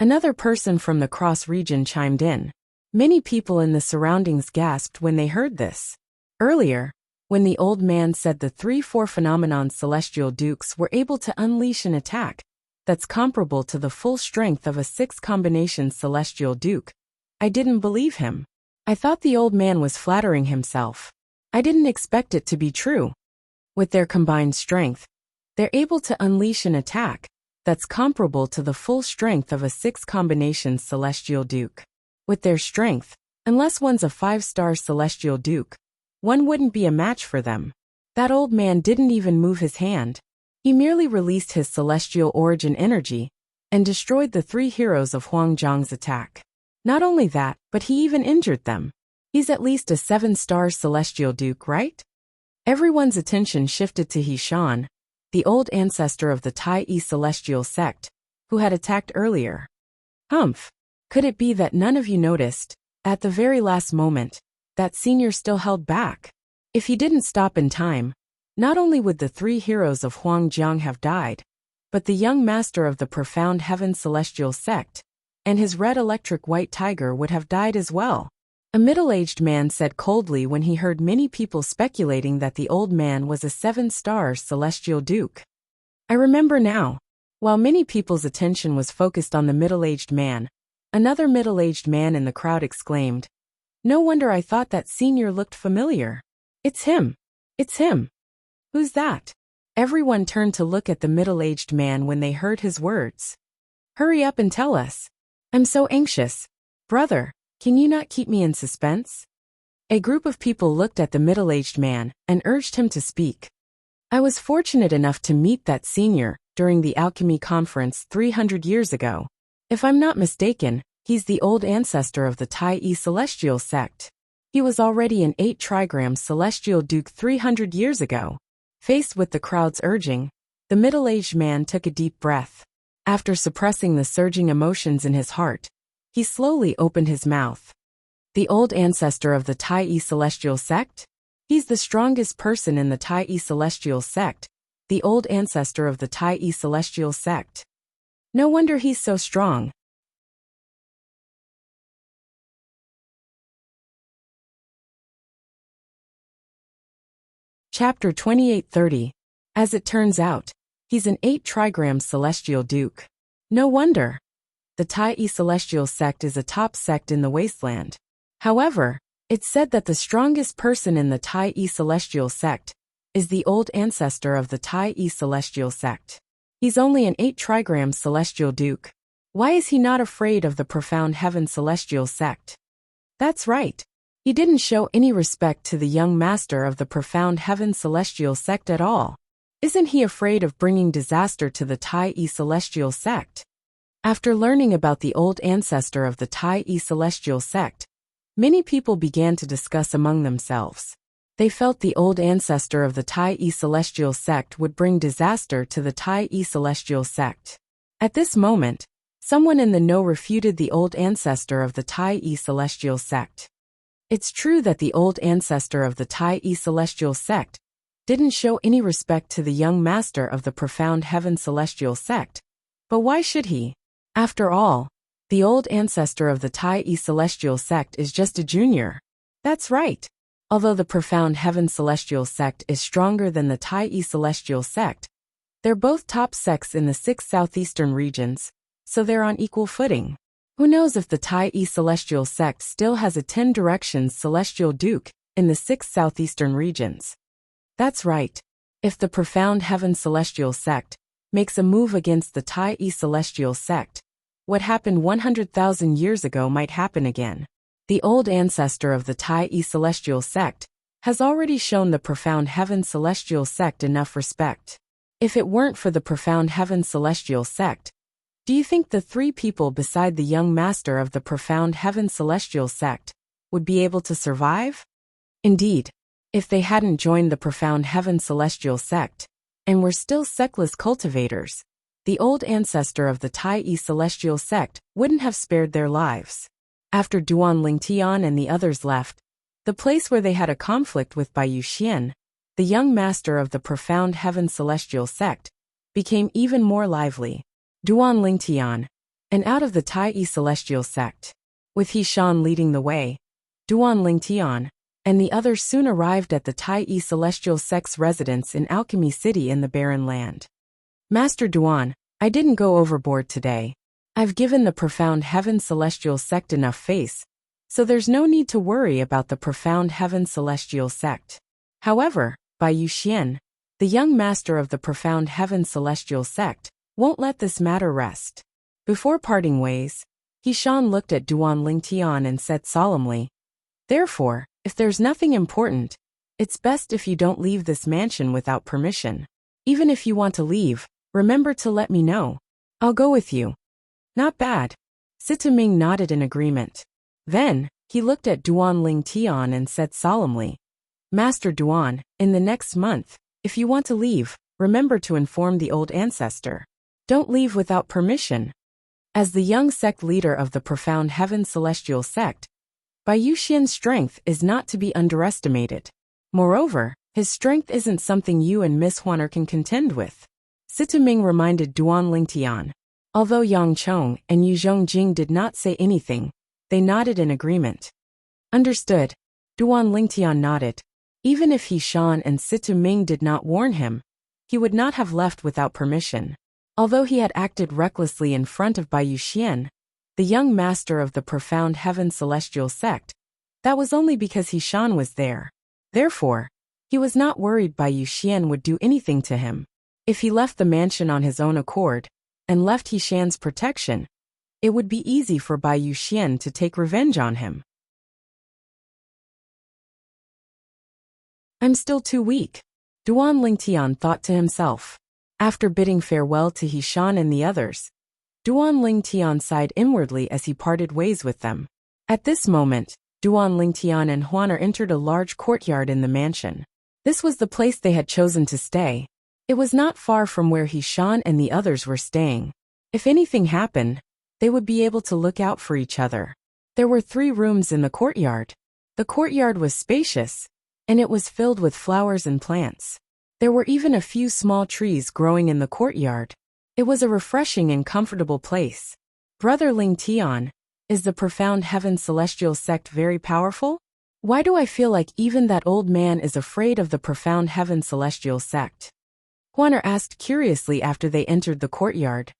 Another person from the Cross region chimed in. Many people in the surroundings gasped when they heard this. Earlier, when the old man said the 3-4 phenomenon celestial dukes were able to unleash an attack that's comparable to the full strength of a 6 combination celestial duke, I didn't believe him. I thought the old man was flattering himself. I didn't expect it to be true. With their combined strength, they're able to unleash an attack that's comparable to the full strength of a 6 combination celestial duke. With their strength, unless one's a 5-star celestial duke, one wouldn't be a match for them. That old man didn't even move his hand. He merely released his celestial origin energy and destroyed the 3 heroes of Huangjiang's attack. Not only that, but he even injured them. He's at least a 7-star celestial duke, right? Everyone's attention shifted to Hishan, the old ancestor of the Tai celestial sect, who had attacked earlier. Humph! Could it be that none of you noticed, at the very last moment, that senior still held back? If he didn't stop in time, not only would the 3 heroes of Huangjiang have died, but the young master of the profound heaven celestial sect, and his red electric white tiger would have died as well. A middle-aged man said coldly when he heard many people speculating that the old man was a 7-star celestial duke. I remember now. While many people's attention was focused on the middle-aged man, another middle-aged man in the crowd exclaimed, "No wonder I thought that senior looked familiar. It's him. It's him. Who's that?" Everyone turned to look at the middle-aged man when they heard his words. "Hurry up and tell us. I'm so anxious. Brother, can you not keep me in suspense?" A group of people looked at the middle-aged man and urged him to speak. I was fortunate enough to meet that senior during the alchemy conference 300 years ago. If I'm not mistaken, he's the old ancestor of the Tai celestial sect. He was already an 8 trigram celestial duke 300 years ago. Faced with the crowd's urging, the middle-aged man took a deep breath. After suppressing the surging emotions in his heart, he slowly opened his mouth. The old ancestor of the Tai celestial sect? He's the strongest person in the Tai celestial sect, the old ancestor of the Tai celestial sect. No wonder he's so strong. Chapter 2830. As it turns out, he's an 8 trigram celestial duke. No wonder. The Tai celestial sect is a top sect in the wasteland. However, it's said that the strongest person in the Tai celestial sect is the old ancestor of the Tai celestial sect. He's only an 8 trigram celestial duke. Why is he not afraid of the profound heaven celestial sect? That's right. He didn't show any respect to the young master of the profound heaven celestial sect at all. Isn't he afraid of bringing disaster to the Tai celestial sect? After learning about the old ancestor of the Tai celestial sect, many people began to discuss among themselves. They felt the old ancestor of the Tai celestial sect would bring disaster to the Tai celestial sect. At this moment, someone in the know refuted the old ancestor of the Tai celestial sect. It's true that the old ancestor of the Tai celestial sect didn't show any respect to the young master of the profound heaven celestial sect, but why should he? After all, the old ancestor of the Tai celestial sect is just a junior. That's right. Although the profound heaven celestial sect is stronger than the Tai celestial sect, they're both top sects in the 6 southeastern regions, so they're on equal footing. Who knows if the Tai celestial sect still has a 10 directions celestial duke in the 6 southeastern regions. That's right. If the profound heaven celestial sect makes a move against the Tai celestial sect, what happened 100,000 years ago might happen again. The old ancestor of the Tai celestial sect has already shown the profound heaven celestial sect enough respect. If it weren't for the profound heaven celestial sect, Do you think the three people beside the young master of the profound heaven celestial sect would be able to survive? Indeed, if they hadn't joined the profound heaven celestial sect, and were still sectless cultivators, the old ancestor of the Tai celestial sect wouldn't have spared their lives. After Duan Lingtian and the others left the place where they had a conflict with Bai Yuxian, the young master of the profound heaven celestial sect became even more lively. Duan Lingtian, and out of the Tai celestial sect, with Hishan leading the way, Duan Lingtian and the others soon arrived at the Tai celestial sect's residence in Alchemy City in the Barren Land. Master Duan, I didn't go overboard today. I've given the profound heaven celestial sect enough face, so there's no need to worry about the profound heaven celestial sect. However, Bai Yuxian, the young master of the profound heaven celestial sect, won't let this matter rest. Before parting ways, Hishan looked at Duan Lingtian and said solemnly, "Therefore, if there's nothing important, it's best if you don't leave this mansion without permission. Even if you want to leave, remember to let me know. I'll go with you." "Not bad." Sitaming nodded in agreement. Then, he looked at Duan Lingtian and said solemnly, "Master Duan, in the next month, if you want to leave, remember to inform the old ancestor. Don't leave without permission." As the young sect leader of the profound heaven celestial sect, Bai Yuxian's strength is not to be underestimated. Moreover, his strength isn't something you and Miss Huaner can contend with. Sitaming reminded Duan Lingtian. Although Yang Chong and Yu Zhongjing did not say anything, they nodded in agreement. Understood. Duan Lingtian nodded. Even if Hishan and Sitaming did not warn him, he would not have left without permission. Although he had acted recklessly in front of Bai Yuxian, the young master of the profound heaven celestial sect, that was only because Hishan was there. Therefore, he was not worried Bai Yuxian would do anything to him. If he left the mansion on his own accord, and left Hishan's protection, it would be easy for Bai Yuxian to take revenge on him. I'm still too weak, Duan Lingtian thought to himself. After bidding farewell to Hishan and the others, Duan Lingtian sighed inwardly as he parted ways with them. At this moment, Duan Lingtian and Huaner entered a large courtyard in the mansion. This was the place they had chosen to stay. It was not far from where Hishan and the others were staying. If anything happened, they would be able to look out for each other. There were 3 rooms in the courtyard. The courtyard was spacious, and it was filled with flowers and plants. There were even a few small trees growing in the courtyard. It was a refreshing and comfortable place. Brother Lingtian, is the profound heaven celestial sect very powerful? Why do I feel like even that old man is afraid of the profound heaven celestial sect? Huaner asked curiously after they entered the courtyard.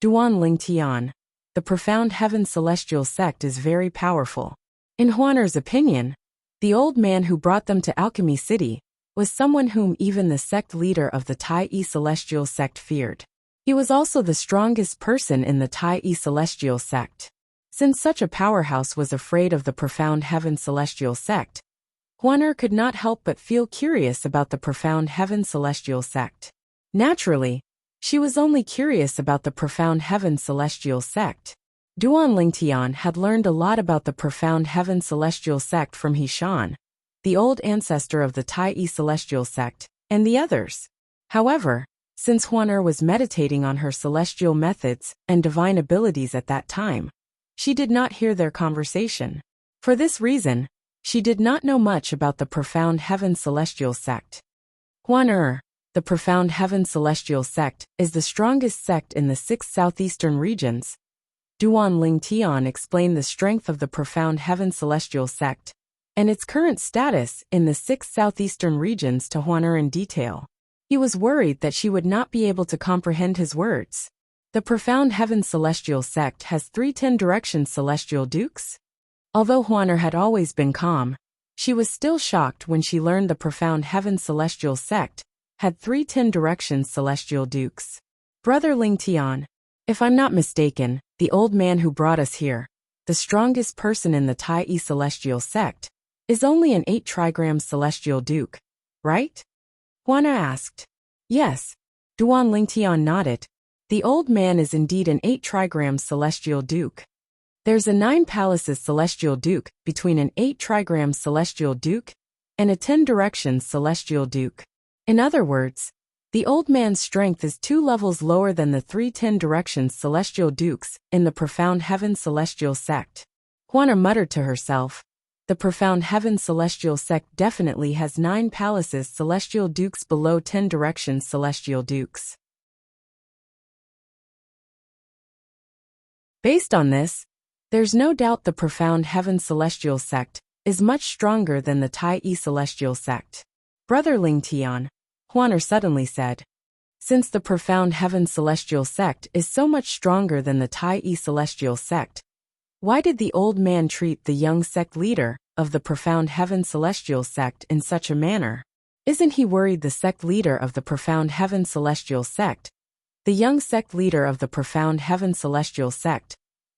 Duan Lingtian, the profound heaven celestial sect is very powerful. In Huaner's opinion, the old man who brought them to Alchemy City was someone whom even the sect leader of the Tai celestial sect feared. He was also the strongest person in the Tai celestial sect. Since such a powerhouse was afraid of the profound heaven celestial sect, Huaner could not help but feel curious about the profound heaven celestial sect. Naturally, she was only curious about the profound heaven celestial sect. Duan Lingtian had learned a lot about the profound heaven celestial sect from Hishan, the old ancestor of the Tai celestial sect, and the others. However, since Huaner was meditating on her celestial methods and divine abilities at that time, she did not hear their conversation. For this reason, she did not know much about the profound heaven celestial sect. Huaner, the profound heaven celestial sect, is the strongest sect in the 6 southeastern regions. Duan Lingtian explained the strength of the profound heaven celestial sect and its current status in the 6 southeastern regions to Huaner in detail. He was worried that she would not be able to comprehend his words. The profound heaven celestial sect has 3 10-direction celestial dukes. Although Huaner had always been calm, she was still shocked when she learned the profound heaven celestial sect had 3 10-direction celestial dukes. Brother Lingtian, if I'm not mistaken, the old man who brought us here, the strongest person in the Tai celestial sect, is only an 8-trigram celestial duke, right? Huaner asked. Yes. Duan Lingtian nodded. The old man is indeed an 8 trigrams celestial duke. There's a 9 palaces celestial duke between an 8 trigrams celestial duke and a 10 directions celestial duke. In other words, the old man's strength is 2 levels lower than the 3 10 directions celestial dukes in the profound heaven celestial sect. Juana muttered to herself, the profound heaven celestial sect definitely has 9 palaces celestial dukes below 10 directions celestial dukes. Based on this, there's no doubt the profound heaven celestial sect is much stronger than the Tai celestial sect. Brother Ling Tian, Huaner suddenly said. Since the profound heaven celestial sect is so much stronger than the Tai celestial sect, why did the old man treat the young sect leader of the profound heaven celestial sect in such a manner? Isn't he worried the sect leader of the profound heaven celestial sect, the young sect leader of the profound heaven celestial sect,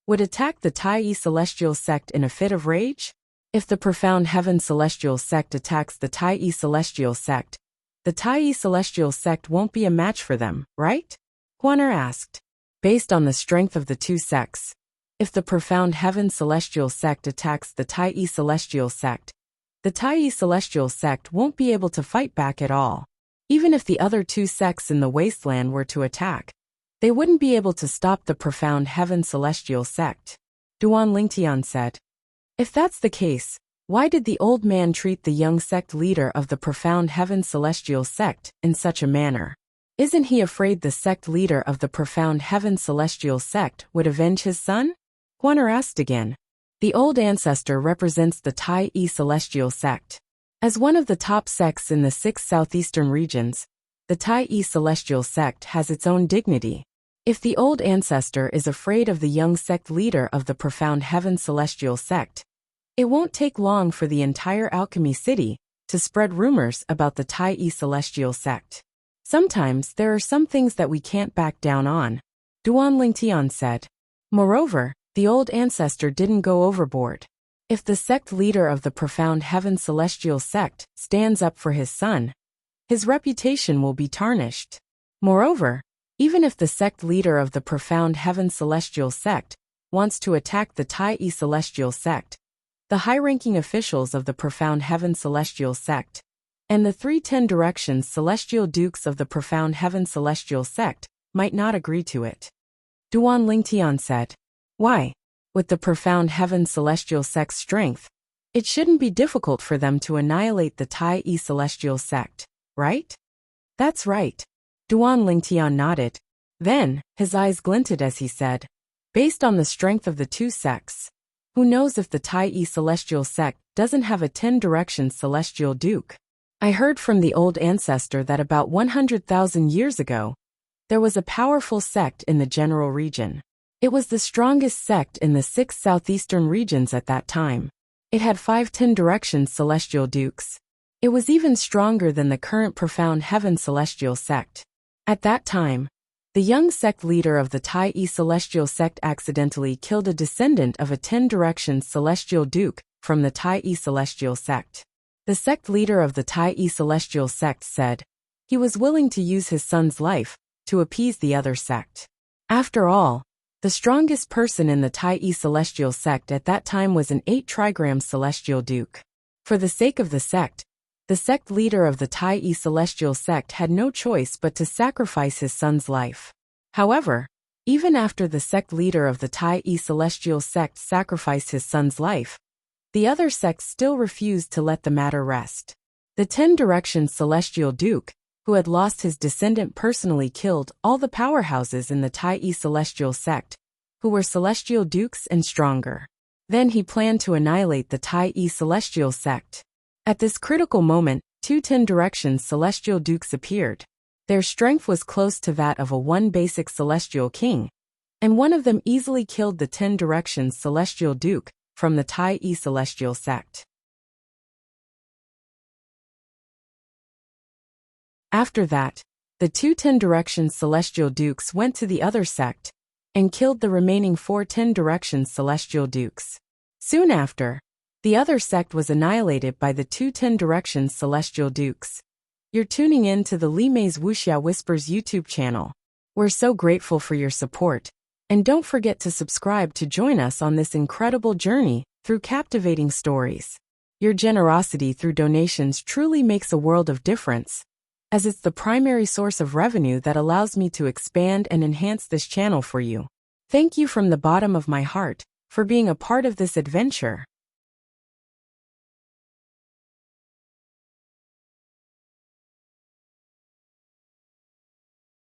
would attack the Tai celestial sect in a fit of rage? If the profound heaven celestial sect attacks the Tai celestial sect, the Tai celestial sect won't be a match for them, right? Huaner asked. Based on the strength of the 2 sects, if the profound heaven celestial sect attacks the Tai celestial sect, the Tai celestial sect won't be able to fight back at all. Even if the other 2 sects in the wasteland were to attack, they wouldn't be able to stop the profound heaven celestial sect. Duan Lingtian said. If that's the case, why did the old man treat the young sect leader of the profound heaven celestial sect in such a manner? Isn't he afraid the sect leader of the profound heaven celestial sect would avenge his son? Huaner asked again. The old ancestor represents the Tai celestial sect. As one of the top sects in the 6 southeastern regions, the Tai celestial sect has its own dignity. If the old ancestor is afraid of the young sect leader of the profound heaven celestial sect, it won't take long for the entire alchemy city to spread rumors about the Tai celestial sect. Sometimes there are some things that we can't back down on, Duan Lingtian said. Moreover, the old ancestor didn't go overboard. If the sect leader of the profound heaven celestial sect stands up for his son, his reputation will be tarnished. Moreover, even if the sect leader of the profound heaven celestial sect wants to attack the Tai celestial sect, the high-ranking officials of the profound heaven celestial sect and the 3 10 directions celestial dukes of the profound heaven celestial sect might not agree to it. Duan Lingtian said. Why? With the profound heaven celestial sect's strength, it shouldn't be difficult for them to annihilate the Tai celestial sect, right? That's right. Duan Lingtian nodded. Then, his eyes glinted as he said, based on the strength of the 2 sects, who knows if the Tai celestial sect doesn't have a 10 directions celestial duke? I heard from the old ancestor that about 100,000 years ago, there was a powerful sect in the general region. It was the strongest sect in the 6 southeastern regions at that time. It had 5 10 directions celestial dukes. It was even stronger than the current profound heaven celestial sect. At that time, the young sect leader of the Tai celestial sect accidentally killed a descendant of a 10 directions celestial duke from the Tai celestial sect. The sect leader of the Tai celestial sect said he was willing to use his son's life to appease the other sect. After all, the strongest person in the Tai celestial sect at that time was an 8 trigrams celestial duke. For the sake of the sect leader of the Tai celestial sect had no choice but to sacrifice his son's life. However, even after the sect leader of the Tai celestial sect sacrificed his son's life, the other sects still refused to let the matter rest. The 10 directions celestial duke, who had lost his descendant, personally killed all the powerhouses in the Tai celestial sect, who were celestial dukes and stronger. Then he planned to annihilate the Tai celestial sect. At this critical moment, 2 10 directions celestial dukes appeared. Their strength was close to that of a 1 basic celestial king, and one of them easily killed the 10 directions celestial duke from the Tai celestial sect. After that, the 2 10 directions celestial dukes went to the other sect and killed the remaining 4 10 directions celestial dukes. Soon after, the other sect was annihilated by the 2 10 directions celestial dukes. You're tuning in to the Li Mei's Wuxia Whispers YouTube channel. We're so grateful for your support. And don't forget to subscribe to join us on this incredible journey through captivating stories. Your generosity through donations truly makes a world of difference, as it's the primary source of revenue that allows me to expand and enhance this channel for you. Thank you from the bottom of my heart for being a part of this adventure.